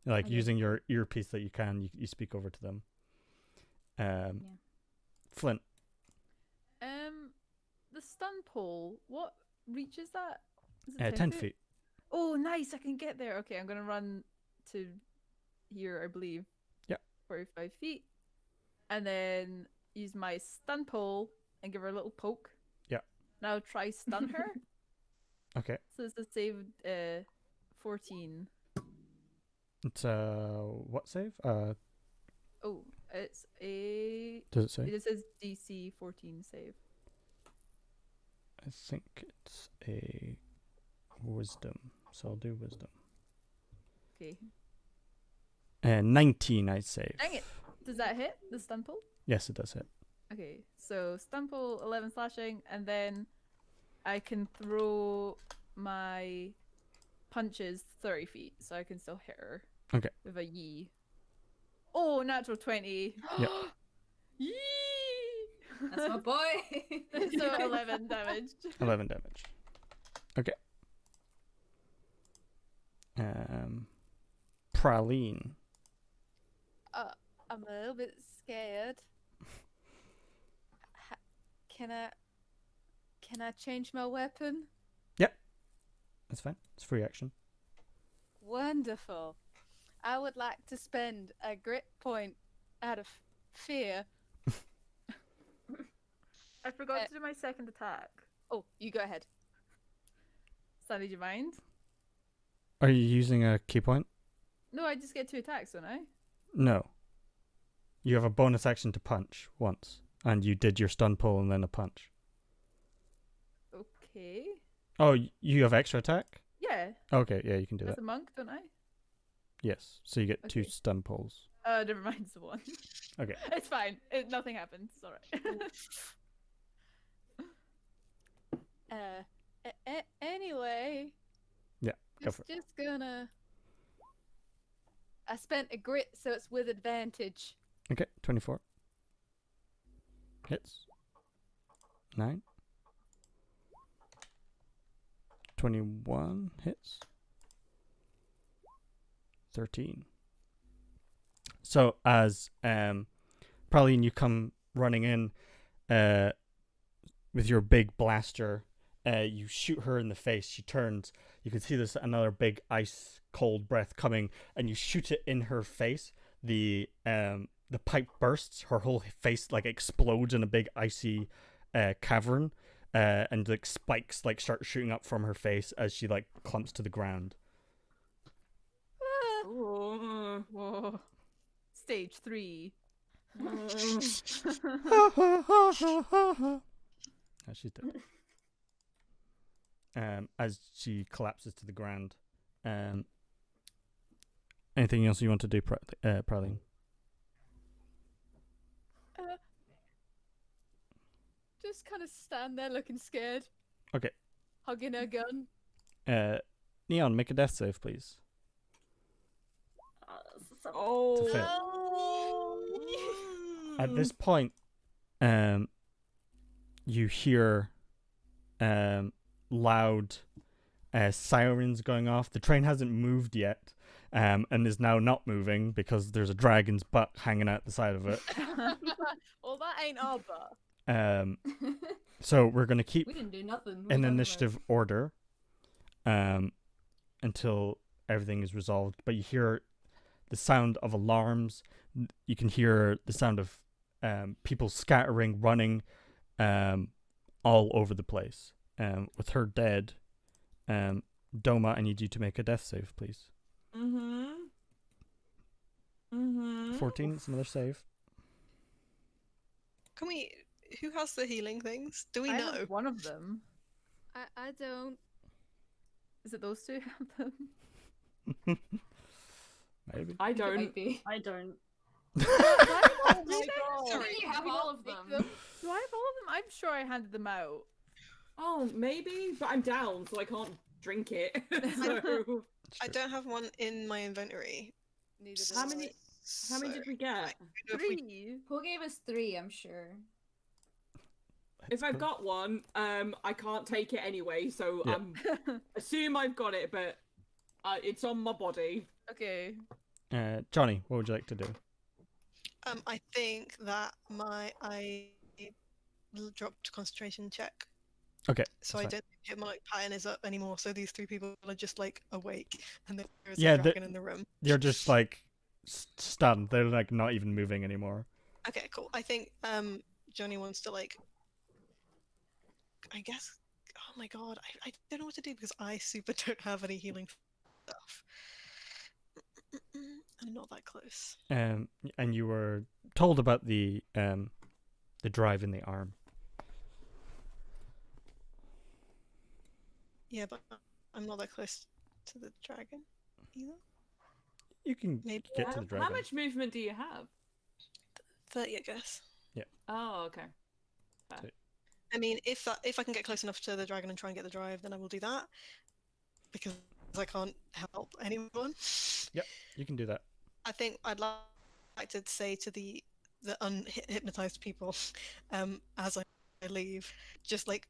Like Okay. using your earpiece that you can, you speak over to them. Flint. The stun pole. What reach is that? Is it 10 feet. Oh, nice! I can get there. Okay, I'm gonna run to here, I believe. Yeah. 45 feet, and then use my stun pole and give her a little poke. Yeah. Now try stun her. Okay. So this is saved 14. It's what save? Oh, it's a. Does it say? It says DC 14 save. I think it's a wisdom. So I'll do wisdom. Okay. 19 I save. Dang it! Does that hit the stun pole? Yes, it does hit. Okay, so stun pole, 11 slashing, and then I can throw my punches 30 feet, so I can still hit her. Okay. With a yee. Oh, natural 20. Yep. Yee! That's my boy. So 11 damage. 11 damage. Okay. Praline. I'm a little bit scared. Can I change my weapon? That's fine. It's free action. Wonderful. I would like to spend a grit point out of fear. I forgot to do my second attack. Oh, you go ahead. Sandy, do you mind? Are you using a key point? No, I just get 2 attacks, don't I? No. You have a bonus action to punch once, and you did your stun pull and then a punch. Okay. Oh, you have extra attack? Yeah. Okay, yeah, you can do As that. a monk, don't I? Yes, so you get 2 Okay. stun pulls. Never mind, it's the one. Okay. It's fine. Nothing happens. It's alright. Anyway. Yeah, go for it. Just gonna. I spent a grit, so it's with advantage. Okay, 24. Hits. 9. 21 hits. 13. So as Praline, you come running in with your big blaster, you shoot her in the face. She turns. You can see this another big ice cold breath coming, and you shoot it in her face. The pipe bursts. Her whole face like explodes in a big icy cavern, and like spikes like start shooting up from her face as she like clumps to the ground. Whoa. Stage 3. Oh, she's dead. As she collapses to the ground. Anything else you want to do, Praline? Just kind of stand there looking scared. Okay. Hugging her gun. Neon, make a death save, please. Oh. To fail. Oh. At this point, you hear loud sirens going off. The train hasn't moved yet, and is now not moving because there's a dragon's butt hanging out the side of it. Well, that ain't our butt. So we're gonna keep We didn't do nothing. What are you in talking initiative order until everything is resolved. But you hear the sound of alarms. You can hear the sound of people scattering, running all over the place. With her dead, Doma, I need you to make a death save, please. 14, it's another save. Can we? Who has the healing things? Do we I know? have one of them. I don't. Is it those 2 who have them? Maybe. I about? It don't. might be. I don't. Oh my god. Sorry, you have all of them. Do I have all of them? I'm sure I handed them out. Oh, maybe, but I'm down, so I can't drink it. I True. don't have one in my inventory. Neither do How I. many? How many so did we get? I don't know if we- 3. Who gave us 3? I'm sure. If I've got one, I can't take it anyway, so Yeah. assume I've got it, but it's on my body. Okay. Johnny, what would you like to do? I think that I dropped concentration check, Okay. so that's I fine. don't think my pattern is up anymore. So these 3 people are just like awake, and there's Yeah, a dragon in the room. You're just like stunned. They're like not even moving anymore. Okay, cool. I think Johnny wants to like. I guess. Oh my god, I don't know what to do because I super don't have any healing stuff. I'm not that close. And you were told about the drive in the arm. Yeah, but I'm not that close to the dragon either. You can Maybe get to the dragon. How much movement do you have? 30, I guess. Oh, okay. I mean, if I can get close enough to the dragon and try and get the drive, then I will do that because I can't help anyone. You can do that. I think I'd like to say to the unhypnotized people, as I leave, just like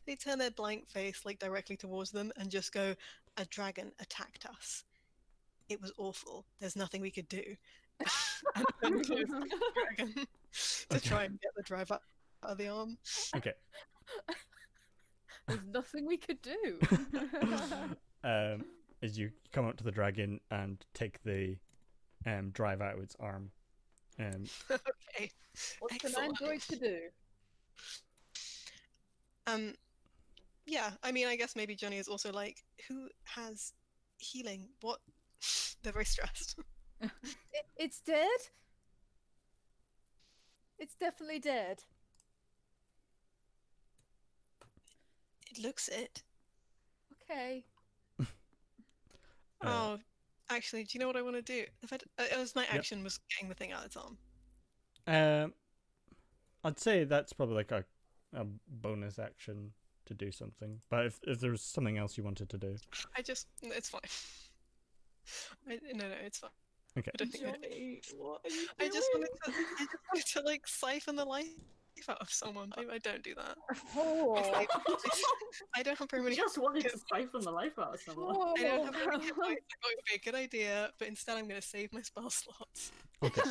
they turn their blank face like directly towards them and just go, "A dragon attacked us. It was awful. There's nothing we could do." And then close the dragon to try and get the drive out of the arm. Okay. There's nothing we could do. As you come up to the dragon and take the drive out of its arm. Okay. What's an Excellent. android to do? Yeah, I mean, I guess maybe Johnny is also like, who has healing? What? They're very stressed. It's dead. It's definitely dead. It looks it. Okay. Oh, actually, do you know what I want to do? If it was my action was getting the thing out of its arm. I'd say that's probably like a bonus action to do something. But if there's something else you wanted to do. It's fine. No, it's fine. Okay. I don't think Johnny, what are you I just doing? wanted to like siphon the life out of someone. Maybe I don't do that. Oh. I don't have very You many. just wanted to siphon the life out of someone. I don't have very many hit points. I thought it would be a good idea, but instead I'm going to save my spell slots. Okay.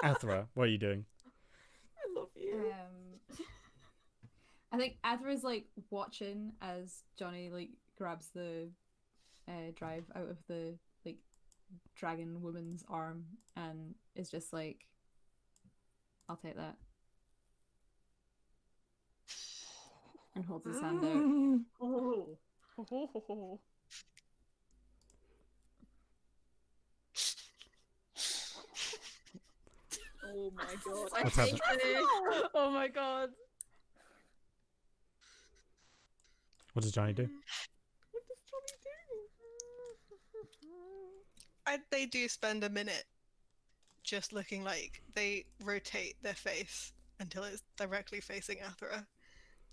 Athra, what are you doing? I love you. I think Athra's like watching as Johnny like grabs the drive out of the like dragon woman's arm and is just like, I'll take that. And holds his hand out. Oh. Oh my god. I What's hate happened? this. Oh my god. What does Johnny do? What does Johnny do? They do spend a minute just looking like they rotate their face until it's directly facing Athra,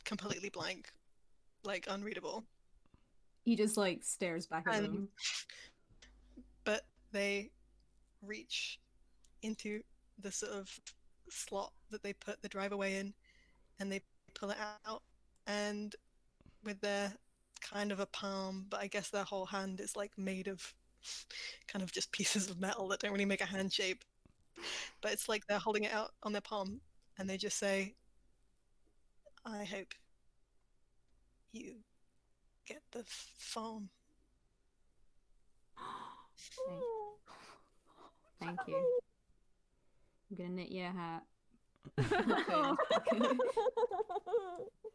completely blank, like unreadable. He just like stares back at them. But they reach into the sort of slot that they put the drive away in, and they pull it out, and with their kind of a palm, but I guess their whole hand is like made of kind of just pieces of metal that don't really make a hand shape, but it's like they're holding it out on their palm, and they just say, "I hope you get the farm." Thank you. I'm gonna knit you a hat.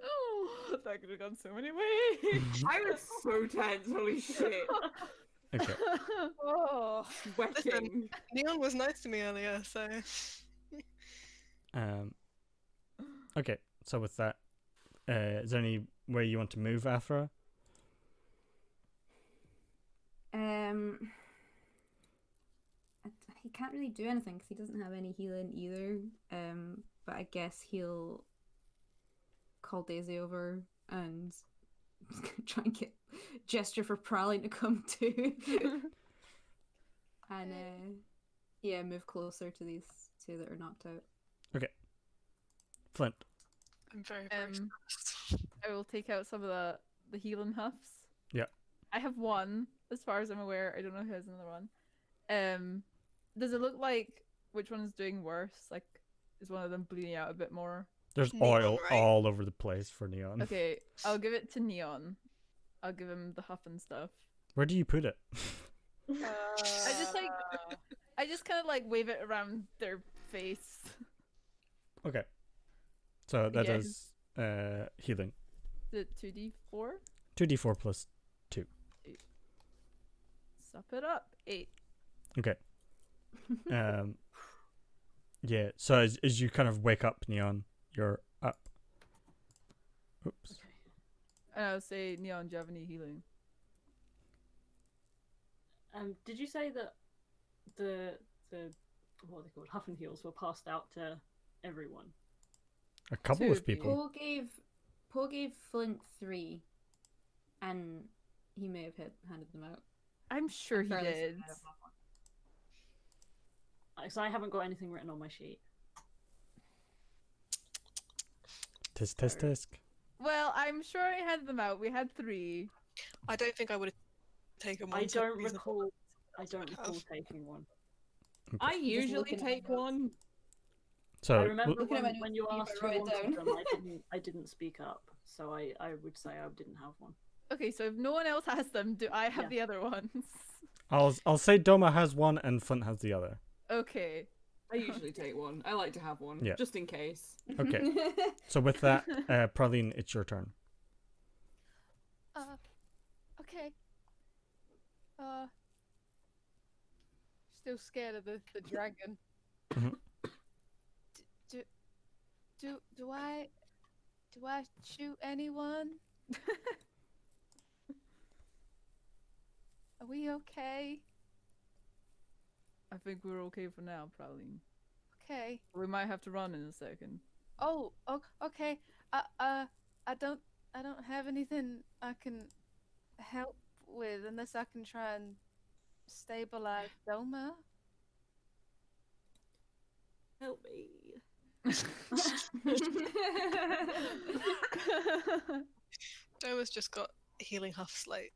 Oh, that could have gone so many ways. I was so tense. Holy shit. Okay. Oh. Sweating. Neon was nice to me earlier, so Okay, so with that, is there any way you want to move Athra? He can't really do anything because he doesn't have any healing either. But I guess he'll call Daisy over and try and gesture for Praline to come too. And yeah, move closer to these two that are knocked out. Okay. Flint. I'm very, very stressed. I will take out some of the healing huffs. Yeah. I have one, as far as I'm aware. I don't know who has another one. Does it look like which one is doing worse? Like, is one of them bleeding out a bit more? There's Neon, oil right? all over the place for Neon. Okay, I'll give it to Neon. I'll give him the huff and stuff. Where do you put it? I just kind of like wave it around their face. Okay. So that Yeah. is healing. The 2d4. 2d4 plus 2. Sup it up. 8. Okay. Yeah, so as you kind of wake up, Neon, you're up. Oops. And I'll say, Neon, do you have any healing? Did you say that the what are they called, Huff and Heals, were passed out to everyone? A couple Two of of you. people. Paul gave Flint 3, and he may have handed them out. I'm sure he Fairly did. certain I don't have one. So I haven't got anything written on my sheet. Tisk, tisk, tisk. Well, I'm sure I handed them out. We had 3. I don't think I would have taken one. I so don't reason- recall. I don't Have. recall taking one. I usually looking at take my one. So I remember Looking at my when you notes, asked I who wrote it wanted down. them, I didn't speak up, so I would say I didn't have one. Okay, so if no one else has them, do I have Yeah. the other ones? I'll say Doma has one and Flint has the other. Okay. I usually take one. I like to have one, Yeah. just in case. Okay. So with that, Praline, it's your turn. Okay. Still scared of the dragon. Mhm. Do I shoot anyone? Are we okay? I think we're okay for now, Praline. Okay. We might have to run in a second. Oh, okay. I don't have anything I can help with unless I can try and stabilize Doma. Help me. Doma's just got healing huffs like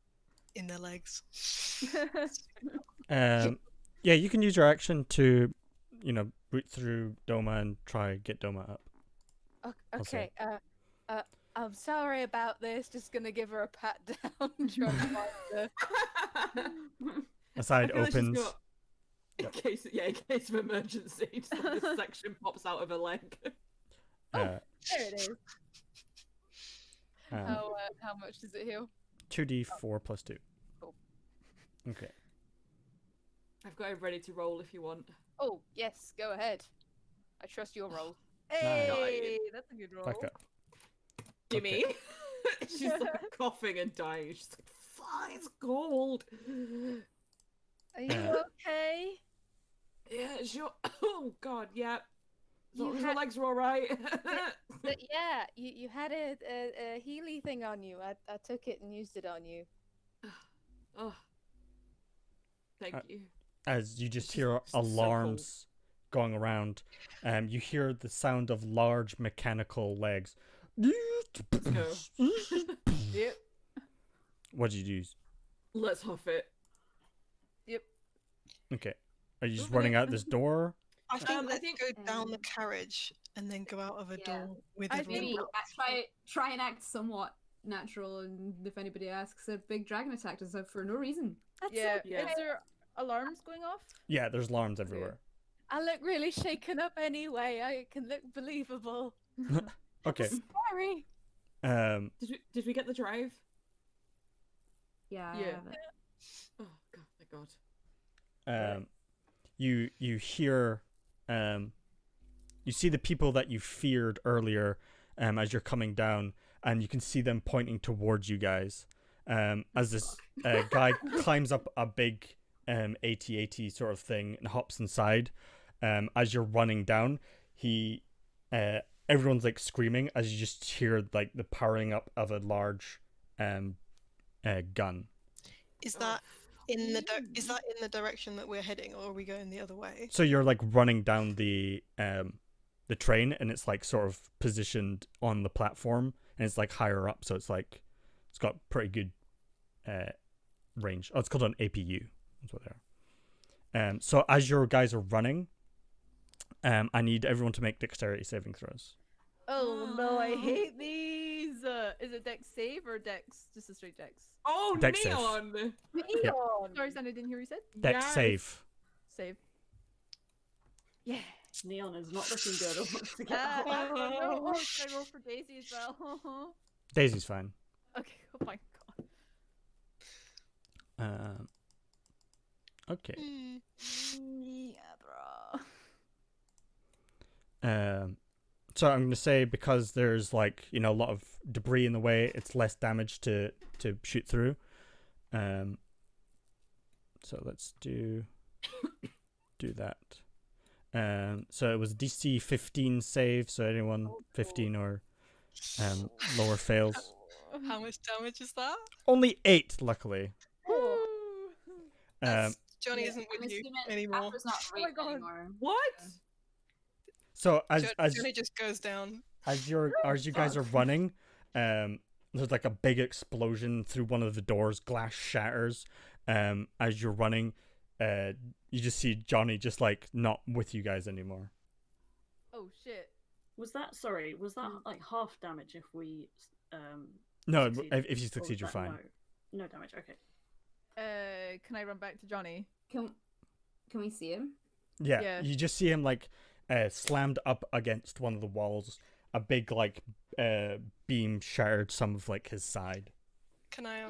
in their legs. Yeah, you can use your action to, root through Doma and try get Doma up. I'll say. Okay. I'm sorry about this. Just gonna give her a pat down. Try to find her. A side I feel like she's opens. got- in case of emergency, just like this section pops out of her leg. Uh, There it is. um, How much does it heal? 2d4 plus 2. Cool. Okay. I've got it ready to roll if you want. Oh yes, go ahead. I trust your roll. Hey, that's a good roll. Back up. Gimme. She's like coughing and dying. She's like, "Fuck, it's cold." Are you Yeah. okay? Yeah, sure. Oh God, yeah. As long You as her had- legs are all right. But yeah, you had a Healy thing on you. I took it and used it on you. Oh, thank you. As you just It's hear just so alarms going around, you hear the sound of large mechanical legs. Let's go. Yep. What did you use? Let's huff it. Yep. Okay. Are you just Moving running it. out this door? I think I let's think- go down the carriage and then go out of a Yeah. door with I everyone. think- Maybe try and act somewhat natural, and if anybody asks, a big dragon attacked us for no reason. Yeah. Yeah. Is there alarms going off? Yeah, there's alarms everywhere. I look really shaken up anyway. I can look believable. Okay. Sorry. Did we get the drive? Yeah. I Yeah. have it. Oh God, thank God. You hear you see the people that you feared earlier as you're coming down, and you can see them pointing towards you guys as this guy climbs up a big AT-AT sort of thing and hops inside. As you're running down, he everyone's like screaming as you just hear like the powering up of a large gun. Is that in the direction that we're heading, or are we going the other way? So you're like running down the train, and it's like sort of positioned on the platform, and it's like higher up, so it's like it's got pretty good range. Oh, it's called an APU. That's what they are. So as your guys are running, I need everyone to make dexterity saving throws. Oh no, I hate these. Is it dex save or dex? Just a straight dex. Oh, Dex save. Neon! Yep. Sorry, Sandy, didn't hear what you said. Dex Yes. save. Save. Yeah. Neon is not looking good. Wants to get Uh, out. oh, can I roll for Daisy as well? Daisy's fine. Okay. Oh my god. Okay. Yeah, bro. So I'm gonna say, because there's like, you know, a lot of debris in the way, it's less damage to shoot through. So let's do that. So it was DC 15 save. So anyone 15 or lower fails. How much damage is that? Only 8, luckily. Johnny isn't with you anymore. After's not Oh my right God. anymore. What? So as Johnny just goes down. as you guys are running, there's like a big explosion through one of the doors. Glass shatters. As you're running, you just see Johnny just like not with you guys anymore. Oh shit. Was that like half damage if we No, succeed? if you Or succeed, was you're that fine. No damage. Okay. Can I run back to Johnny? Can we see him? Yeah, Yeah. you just see him like slammed up against one of the walls. A big like beam shattered some of like his side. Can I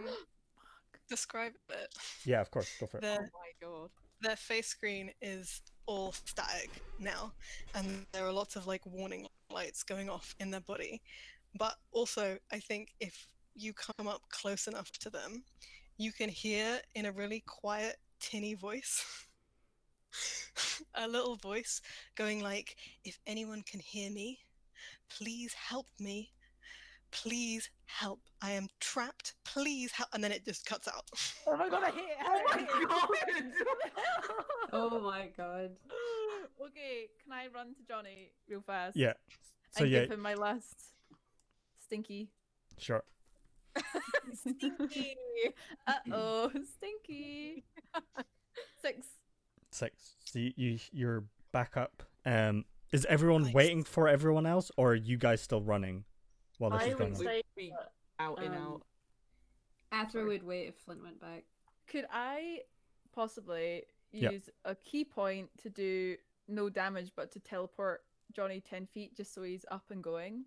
describe it? Yeah, of course, go for it. Oh my god. Their face screen is all static now, and there are lots of like warning lights going off in their body. But also, I think if you come up close enough to them, you can hear in a really quiet, tinny voice, a little voice going like, "If anyone can hear me, please help me. Please help. I am trapped. Please help." And then it just cuts out. Oh my god, I hate it. Oh my god! Oh my god. Okay, can I run to Johnny real fast? Yeah. So and yeah, give him my last stinky. sure. Stinky. Uh-oh, stinky. 6. 6. So you're back up. Is everyone Nice. waiting for everyone else, or are you guys still running while this I is going would on? say Be out and out. After we'd wait if Flint went back. Could I possibly Yeah. use a key point to do no damage but to teleport Johnny 10 feet just so he's up and going?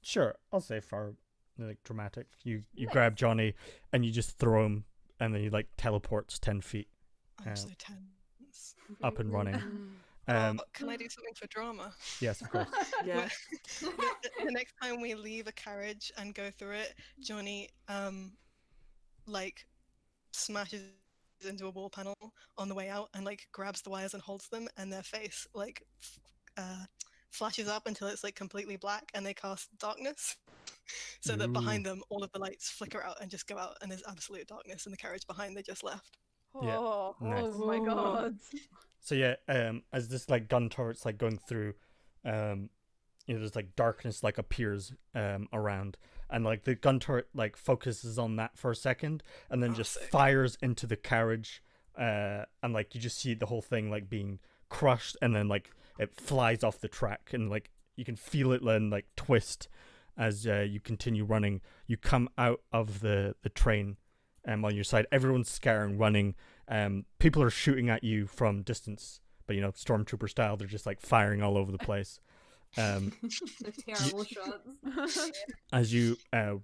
Sure, I'll say for like dramatic. You Nice. grab Johnny and you just throw him, and then he like teleports 10 feet I'm Um, so tense. up and running. Oh, can I do something for drama? Yes, of course. Yeah. The next time we leave a carriage and go through it, Johnny like smashes into a wall panel on the way out and like grabs the wires and holds them, and their face like flashes up until it's like completely black, and they cast darkness so that behind them all of the lights flicker out and just go out, and there's absolute darkness in the carriage behind they just left. Yeah, Oh, nice. oh my god. So yeah, as this like gun turret's like going through, you know, there's like darkness like appears around, and like the gun turret like focuses on that for a second, and then Oh, just sick. fires into the carriage, and like you just see the whole thing like being crushed, and then like it flies off the track, and like you can feel it then like twist as you continue running. You come out of the train, on your side. Everyone's scaring, running. People are shooting at you from distance, but you know, stormtrooper style, they're just like firing all over the place. They're terrible shots. As you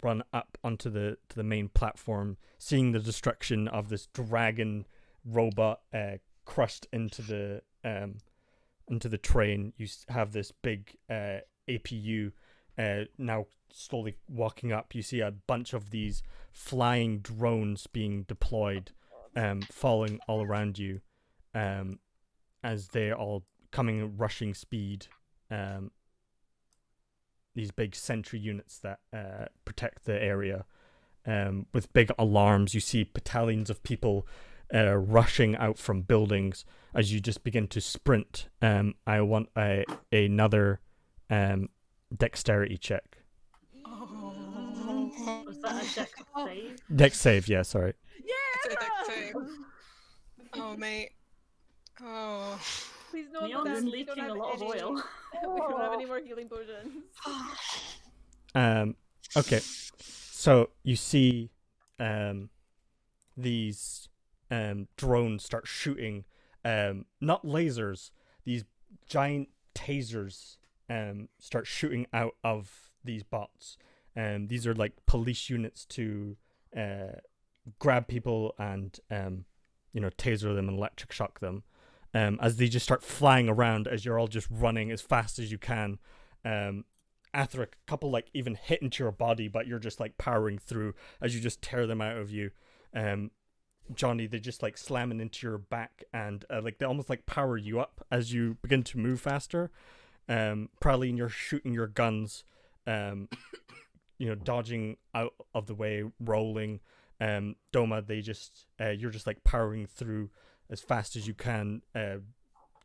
run up onto the main platform, seeing the destruction of this dragon robot crushed into the train, you have this big APU now slowly walking up. You see a bunch of these flying drones being deployed, falling all around you, as they're all coming at rushing speed, these big sentry units that protect the area. With big alarms, you see battalions of people rushing out from buildings as you just begin to sprint. I want another dexterity check. Was that a dex save? Dex save, yeah, sorry. It's a dex save. Oh, mate. Oh. Please no. Neon's leaking a lot of oil. We don't have any more healing potions. Okay, so you see these drones start shooting, not lasers, these giant tasers start shooting out of these bots. These are like police units to grab people and taser them and electric shock them. As they just start flying around as you're all just running as fast as you can. After a couple like even hit into your body, but you're just like powering through as you just tear them out of you. Johnny, they just like slamming into your back and like they almost like power you up as you begin to move faster. Praline, you're shooting your guns, dodging out of the way, rolling. Doma, you're just like powering through as fast as you can.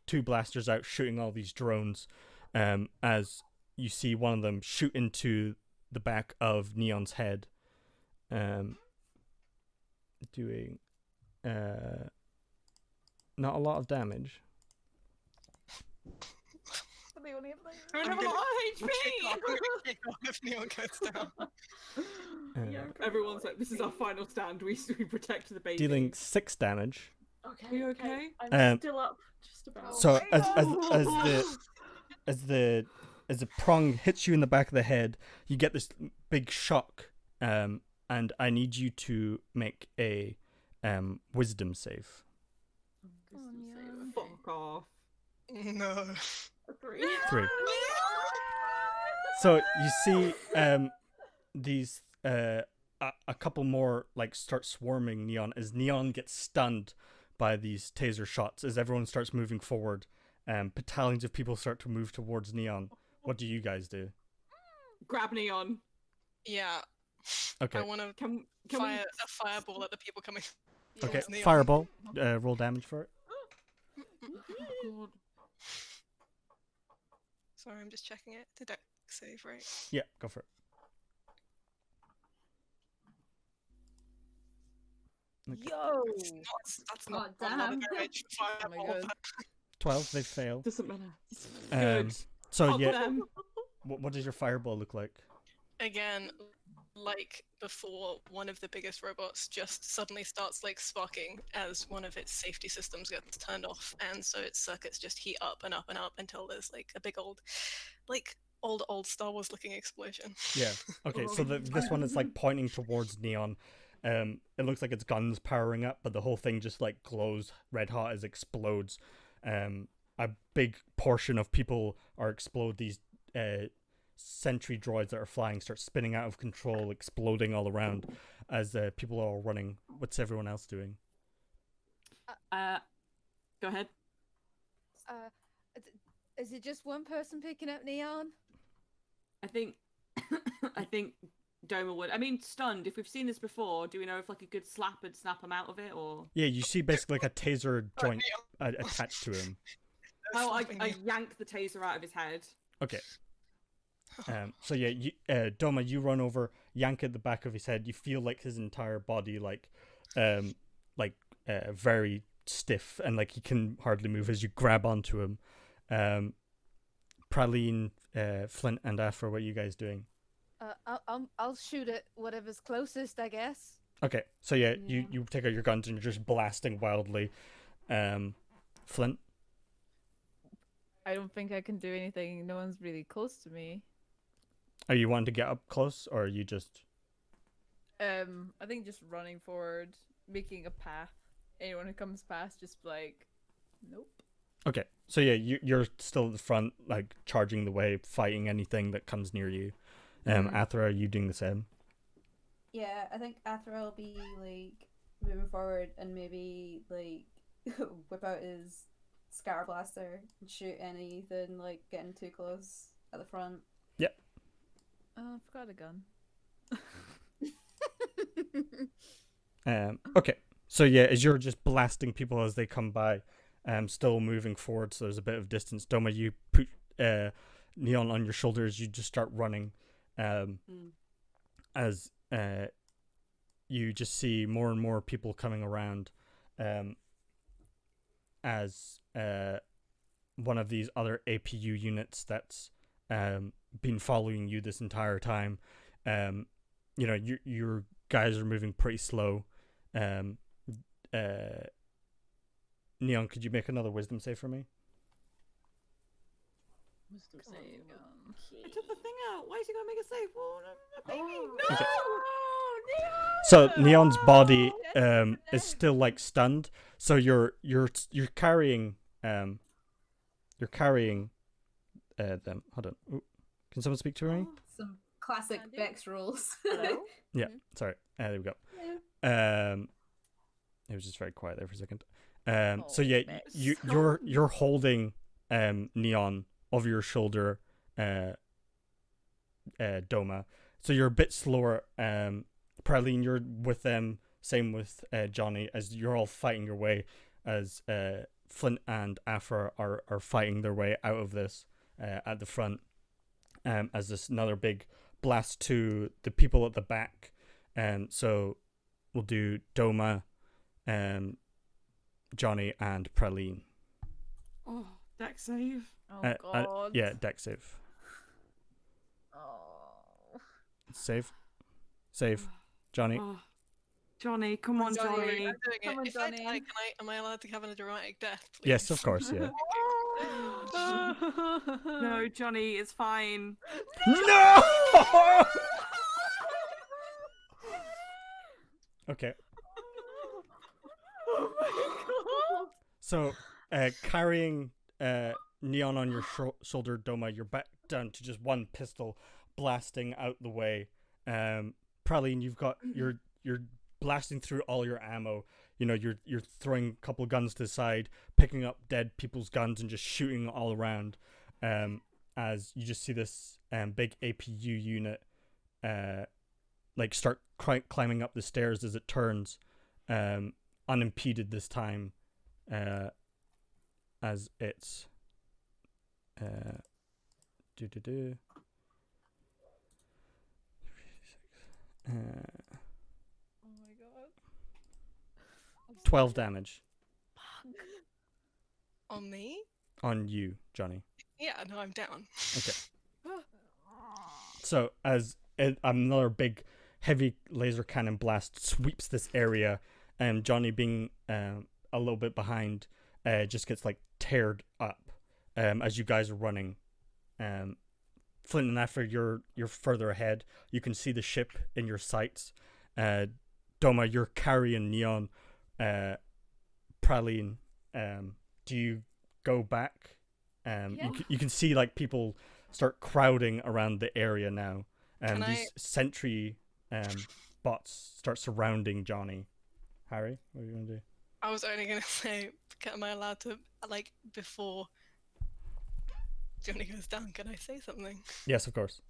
2 blasters out, shooting all these drones. As you see one of them shoot into the back of Neon's head, doing not a lot of damage. They only have I don't have a lot of HP. If Neon goes down. Everyone's like, this is our final stand. We protect the baby. Dealing 6 damage. Okay. Are you okay? I'm still up, just about. So as the prong hits you in the back of the head, you get this big shock, and I need you to make a wisdom save. Fuck off. No. 3. 3. So you see these a couple more like start swarming Neon as Neon gets stunned by these taser shots. As everyone starts moving forward, battalions of people start to move towards Neon. What do you guys do? Grab Neon. Yeah. Okay. I want to Can fire a fireball at the people coming. Okay. towards Neon. Fireball. Roll damage for it. God. Sorry, I'm just checking it. Did I save right? Yeah, go for it. Okay. Yo! That's not God a lot of damn. damage. Oh my Fireball. god. 12. They fail. Doesn't matter. Um, so Fuck yeah, them. what does your fireball look like? Again, like before, one of the biggest robots just suddenly starts like sparking as one of its safety systems gets turned off, and so its circuits just heat up and up and up until there's like a big old Star Wars looking explosion. Yeah. Okay. So this one is like pointing towards Neon. It looks like its guns powering up, but the whole thing just like glows red hot as it explodes. A big portion of people explode. These sentry droids that are flying start spinning out of control, exploding all around as people are all running. What's everyone else doing? Go ahead. Is it just one person picking up Neon? I think Doma would. I mean, stunned. If we've seen this before, do we know if like a good slap would snap him out of it, or? Yeah, you see basically like a taser joint attached to him. Oh, I yank the taser out of his head. Okay. So yeah, Doma, you run over, yank at the back of his head. You feel like his entire body very stiff and like he can hardly move as you grab onto him. Praline, Flint, and Afra, what are you guys doing? I'll shoot at whatever's closest, I guess. Okay, so yeah. You take out your guns and you're just blasting wildly. Flint? I don't think I can do anything. No one's really close to me. Are you wanting to get up close, or are you just... I think just running forward, making a path. Anyone who comes past, just like, nope. Okay, so yeah, you're still at the front, like, charging the way, fighting anything that comes near you. Athra, are you doing the same? Yeah, I think Athra will be like moving forward and maybe like whip out his scatter blaster and shoot anything like getting too close at the front. Yep. Oh, I forgot a gun. Okay, so yeah, as you're just blasting people as they come by, still moving forward, so there's a bit of distance. Doma, you put Neon on your shoulders. You just start running, as you just see more and more people coming around, as one of these other APU units that's been following you this entire time. You know, your guys are moving pretty slow. Neon, could you make another wisdom save for me? Wisdom save. I took the thing out. Why is he gonna make a save? Oh, no, baby. Oh, No! Okay. Neon! So Neon's body Yes, is still like stunned. So you're carrying them. Hold on. Ooh. Can someone speak to me? Some classic Andy? Bex rules. Hello? Yeah. Sorry. There we go. It was just very quiet there for a second. So Oh, yeah, Bex. you're holding Neon over your shoulder, Doma. So you're a bit slower. Praline, you're with them. Same with Johnny, as you're all fighting your way, as Flint and Afra are fighting their way out of this at the front. As this another big blast to the people at the back. So we'll do Doma, Johnny, and Praline. Oh, deck save. Oh, God. Yeah, deck save. Oh. Save. Johnny. Oh, Johnny, come on, Johnny. Johnny. I'm doing Come it. on, If I Johnny. die, am I allowed to have a dramatic death, please? Yes, of course, yeah. No, Johnny, it's fine. No! Okay. Oh my God. So, carrying Neon on your shoulder, Doma, you're back down to just one pistol blasting out the way. Praline, you've got you're blasting through all your ammo. You know, you're throwing a couple guns to the side, picking up dead people's guns and just shooting all around. As you just see this big APU unit like start climbing up the stairs as it turns, unimpeded this time, as it's Oh my God. 12 damage On me? on you, Johnny. Yeah, no, I'm down. Okay. So as another big heavy laser cannon blast sweeps this area, and Johnny, being a little bit behind, just gets like teared up as you guys are running. Flint and Afra, you're further ahead. You can see the ship in your sights. Doma, you're carrying Neon. Praline, do you go back? You can see like people start crowding around the area now. These sentry bots start surrounding Johnny. Harry, what are you gonna do? I was only gonna say, am I allowed to, like, before Johnny goes down, can I say something? Yes, of course.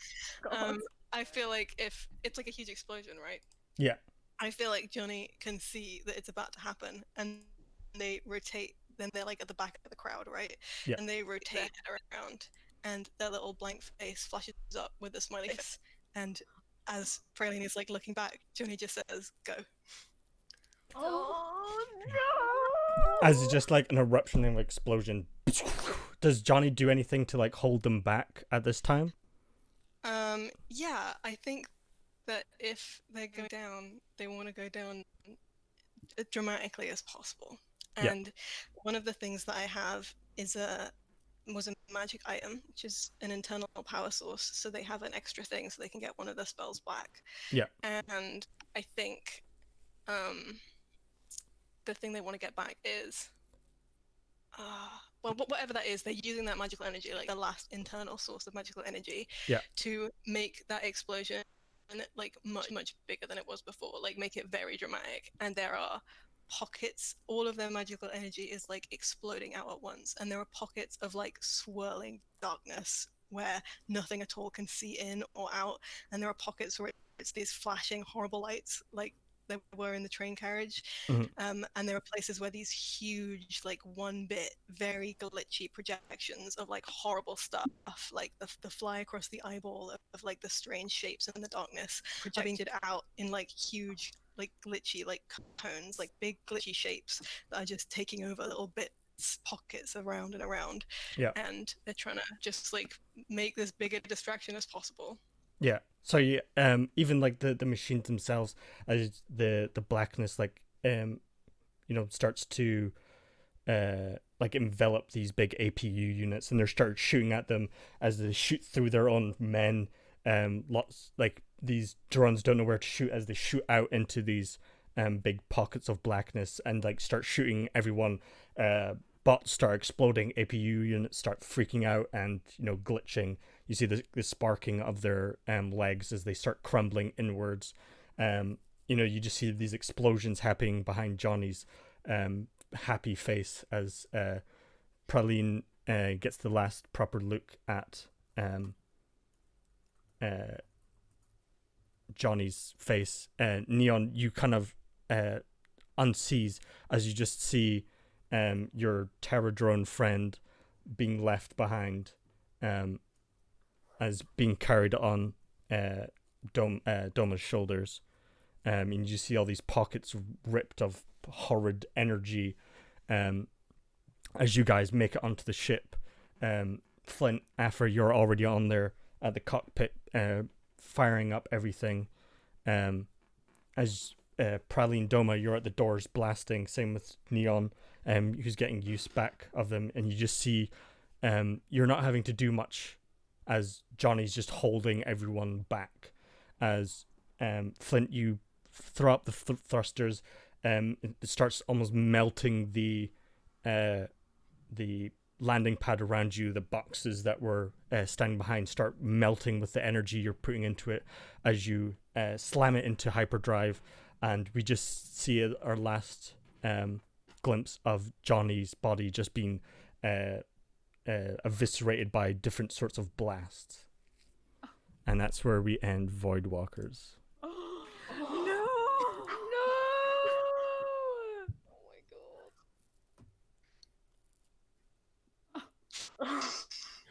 I feel like if it's like a huge explosion, right? Yeah. I feel like Johnny can see that it's about to happen, and they rotate. Then they're like at the back of the crowd, right? Yeah. And they rotate around, and their little blank face flashes up with a smiley face. And as Praline is like looking back, Johnny just says, "Go." Oh no! As it's just like an eruption of explosion. Does Johnny do anything to like hold them back at this time? Yeah, I think that if they go down, they want to go down as dramatically as possible. Yeah. And one of the things that I have was a magic item, which is an internal power source. So they have an extra thing, so they can get one of their spells back. Yeah. And I think the thing they want to get back is, well, whatever that is, they're using that magical energy, like the last internal source of magical energy, to make that explosion like much bigger than it was before, like make it very dramatic. And there are pockets, all of their magical energy is like exploding out at once, and there are pockets of like swirling darkness where nothing at all can see in or out, and there are pockets where it's these flashing horrible lights like there were in the train carriage. And there are places where these huge, like 1-bit, very glitchy projections of like horrible stuff, like the fly across the eyeball of like the strange shapes in the darkness, projected out in like huge, like glitchy, like cones, like big glitchy shapes that are just taking over little bits, pockets around and around. Yeah. And they're trying to just like make this big a distraction as possible. Yeah. So yeah, even like the machines themselves, as the blackness like starts to like envelop these big APU units, and they start shooting at them as they shoot through their own men. Lots like these drones don't know where to shoot as they shoot out into these big pockets of blackness and like start shooting everyone. Bots start exploding, APU units start freaking out and glitching. You see the sparking of their legs as they start crumbling inwards. You just see these explosions happening behind Johnny's happy face as Praline gets the last proper look at Johnny's face. Neon, you kind of unsees as you just see your terror drone friend being left behind, as being carried on Doma's shoulders. And you see all these pockets ripped of horrid energy as you guys make it onto the ship. Flint, after you're already on there at the cockpit, firing up everything. As Praline, Doma, you're at the doors blasting. Same with Neon, who's getting use back of them. And you just see you're not having to do much as Johnny's just holding everyone back. As Flint, you throw up the thrusters. It starts almost melting the landing pad around you. The boxes that were standing behind start melting with the energy you're putting into it as you slam it into hyperdrive. And we just see our last glimpse of Johnny's body just being eviscerated by different sorts of blasts. And that's where we end Voidwalkers. No!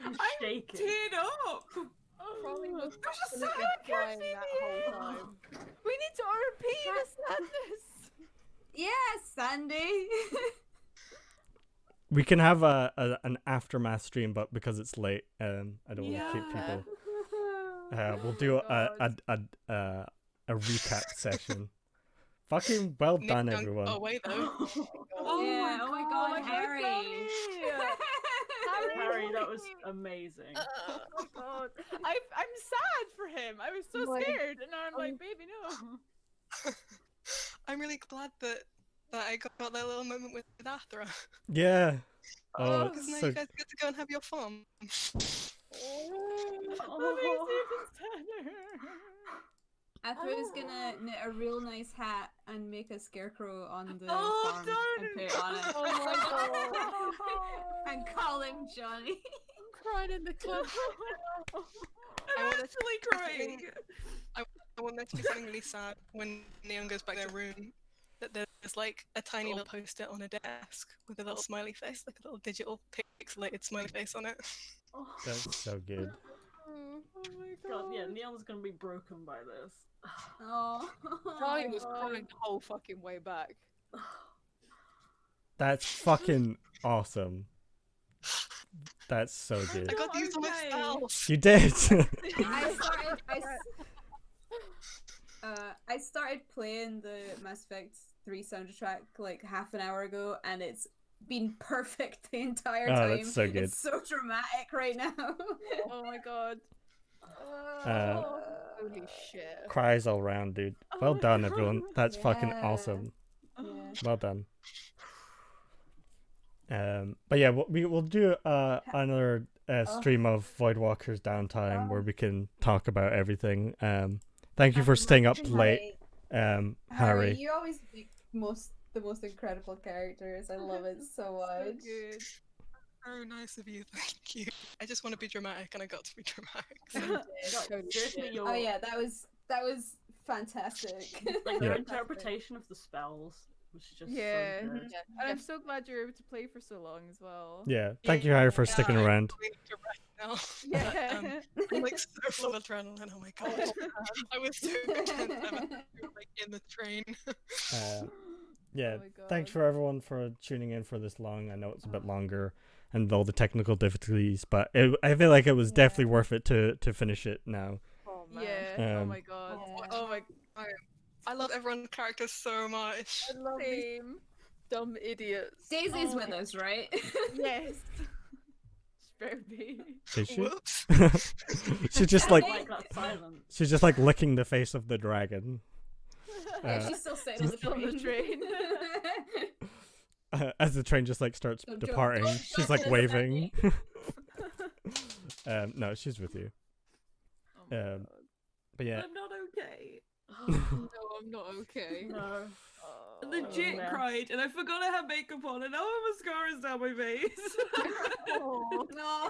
I'm shaking. Teared up. Probably was just definitely so crying that whole time. We need to RP the sadness. Yes, Sandy. We can have an aftermath stream, but because it's late, I don't want to keep people. We'll do a recap session. Fucking well done, Nick, everyone. don't go away though. Oh my god, Harry. Harry, that was amazing. Oh my god. I'm sad for him. I was so scared, and now I'm like, baby, no. I'm really glad that I got that little moment with Athra. Yeah. Oh, Because now so you guys get to go and have your fun. That makes it even sadder. Athra's gonna knit a real nice hat and make a scarecrow on the Oh, farm don't. and put it on it. Oh my god. And call him Johnny. I'm crying in the club. I'm actually crying. I want there to be something really sad when Neon goes back to their room. That there's like a tiny little post-it on a desk with a little smiley face, like a little digital pixelated smiley face on it. that's so good. Oh my God, yeah, Neon's gonna be broken by this. Oh. Charlie was crying the whole fucking way back. That's fucking awesome. That's so good. I got these on myself. You did. I started playing the Mass Effect 3 soundtrack like half an hour ago, and it's been perfect the entire time. Oh, that's so good. It's so dramatic right now. Oh my god. Holy shit. Cries all round, dude. Well done, everyone. That's fucking Yeah. awesome. Yeah. Well done. But yeah, we'll do another stream of Voidwalkers downtime where we can talk about everything. Thank you for staying up late, Harry. You always make the most incredible characters. I love it so much. So good. So nice of you, thank you. I just want to be dramatic, and I got to be dramatic. So. No, seriously, your Oh yeah, that was fantastic. like Yeah. your interpretation of the spells was just Yeah. so good. Yeah. And I'm so glad you were able to play for so long as well. Yeah, thank you, Harry, for Yeah, sticking I'm around. going direct now. Yeah. I'm like so full of adrenaline. Oh my god, I was so tense. I was like in the train. Yeah, Oh my thanks God. for everyone for tuning in for this long. I know it's a bit longer and all the technical difficulties, but I feel like it was definitely worth it to finish it now. Oh man. Yeah. Oh Um, my god. Yeah. Oh my I love everyone's characters so much. I love these same. dumb idiots. Daisy's with us, right? Yes. Spare me. is she? Whoops. She's just I like like that silence. she's just like licking the face of the dragon. Yeah, Uh, she's still sitting on the Still on the train. As the train just like starts Don't departing, jump she's in like a waving. No, she's with you. Oh my Um, But yeah, I'm not okay. No, I'm not okay. No. I legit yeah. cried, and I forgot I had makeup on, and now my mascara's down my face. Oh, No.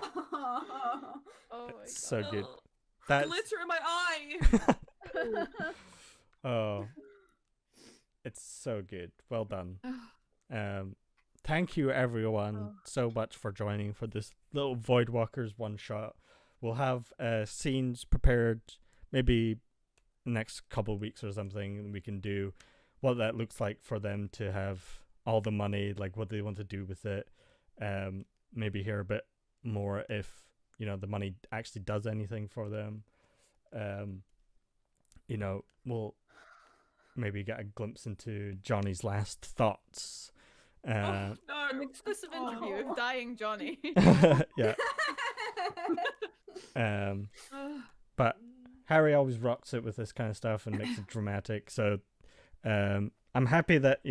oh my it's so good. Oh, That's glitter in my eye. oh, it's so good. Well done. Thank you everyone so much for joining for this little Voidwalkers one shot. We'll have scenes prepared maybe next couple of weeks or something, and we can do what that looks like for them to have all the money, like what they want to do with it. Maybe hear a bit more if the money actually does anything for them. We'll maybe get a glimpse into Johnny's last thoughts. No. An exclusive interview with dying Johnny. Yeah. But Harry always rocks it with this kind of stuff and makes it dramatic. So I'm happy that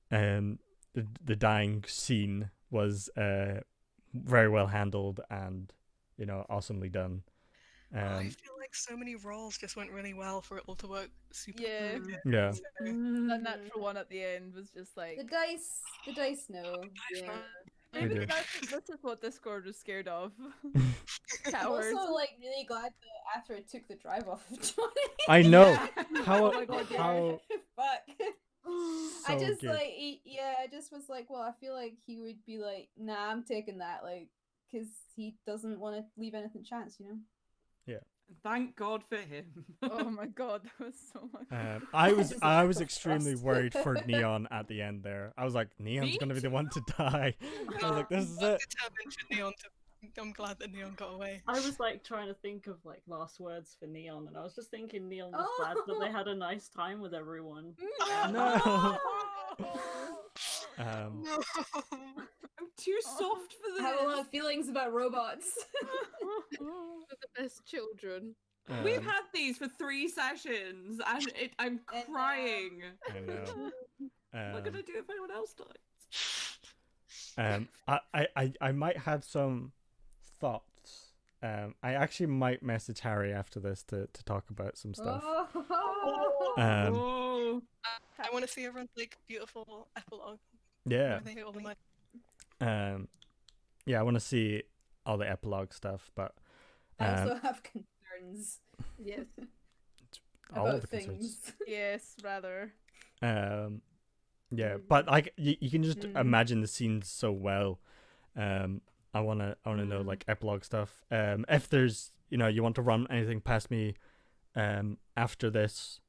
the dying scene was very well handled and awesomely done. I feel like so many roles just went really well for it all to work super Yeah. good. Yeah. So, The natural one at the end was just like The dice know. Yeah. maybe do. this is what Discord was scared of. Cowards. Also, like, really glad that after it took the drive off of Johnny. I know. Yeah. How Oh my God, yeah. how Fuck. so I just good. like, I just was like, well, I feel like he would be like, nah, I'm taking that, like, because he doesn't want to leave anything chance, Thank God for him. Oh my god, that was so much. I was Just I like was the extremely thrust. worried for Neon at the end there. I was like, Neon's Me gonna be the one to die. I was like, this is I it. determined to Neon I'm glad that Neon got away. I was like trying to think of like last words for Neon, and I was just thinking Neon was Oh. glad that they had a nice time with everyone. No. No. I'm too soft for I this. have a lot of feelings about robots. For the best children. We've Um, had these for 3 sessions, and I'm And, crying. I know. What can I do if anyone else dies? I might have some thoughts. I actually might message Harry after this to talk about some stuff. Oh. Oh. I want to see everyone's like beautiful epilogue. Yeah. Where they get all the money. Yeah, I want to see all the epilogue stuff, but I also have concerns Yes. all about the concerns. things. Yes, rather. Yeah, but like you can just Mm. imagine the scenes so well. I wanna know like epilogue stuff. If there's you want to run anything past me, after this,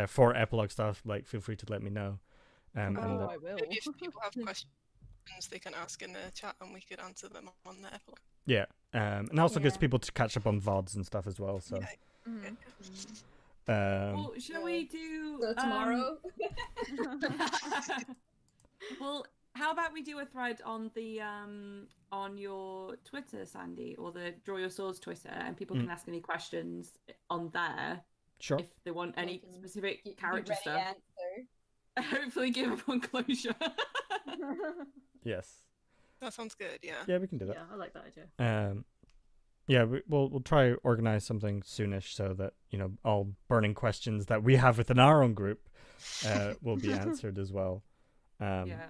for epilogue stuff, like feel free to let me know. And Oh, I will. Maybe if people have questions, they can ask in the chat and we could answer them on the epilogue. yeah, and also gives Yeah. people to catch up on VODs and stuff as well. So, Yeah. Mhm. Well, shall we do So tomorrow. Well, how about we do a thread on the on your Twitter, Sandy, or the Draw Your Swords Twitter, and people can ask any questions on there sure. if they want any can specific Be character ready stuff. to answer. Hopefully, give everyone closure. Yes. That sounds good, yeah. Yeah, we can do that. Yeah, I like that idea. Yeah, we'll try organize something soonish so that all burning questions that we have within our own group will be answered as well. Yeah.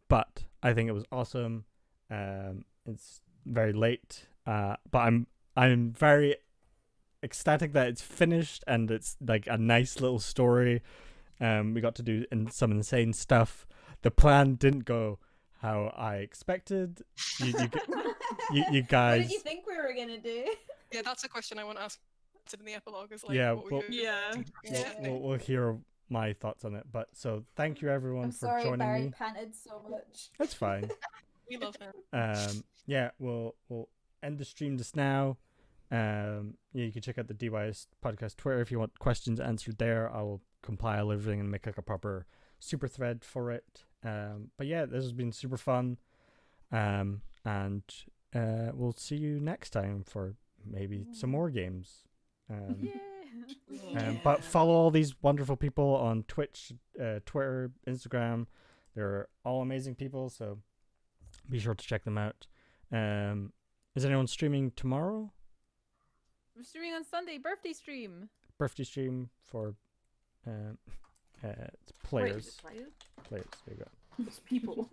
But I think it was awesome. It's very late, but I'm very ecstatic that it's finished and it's like a nice little story. We got to do some insane stuff. The plan didn't go how I expected. You guys. What did you think we were gonna do? Yeah, that's a question I want to ask in the epilogue. Is like, Yeah, what were you Yeah. We'll hear my thoughts on it. But so thank you everyone I'm for sorry joining Barry me. panted so much. That's fine. We love him. Yeah, we'll end the stream just now. Yeah, you can check out the DYS podcast Twitter if you want questions answered there. I will compile everything and make like a proper super thread for it. But yeah, this has been super fun. And we'll see you next time for maybe some more games. But follow all these wonderful people on Twitch, Twitter, Instagram. They're all amazing people, so be sure to check them out. Is anyone streaming tomorrow? We're streaming on Sunday, birthday stream. Birthday stream for it's Wait, players. is it players? Players, there you go. It's people.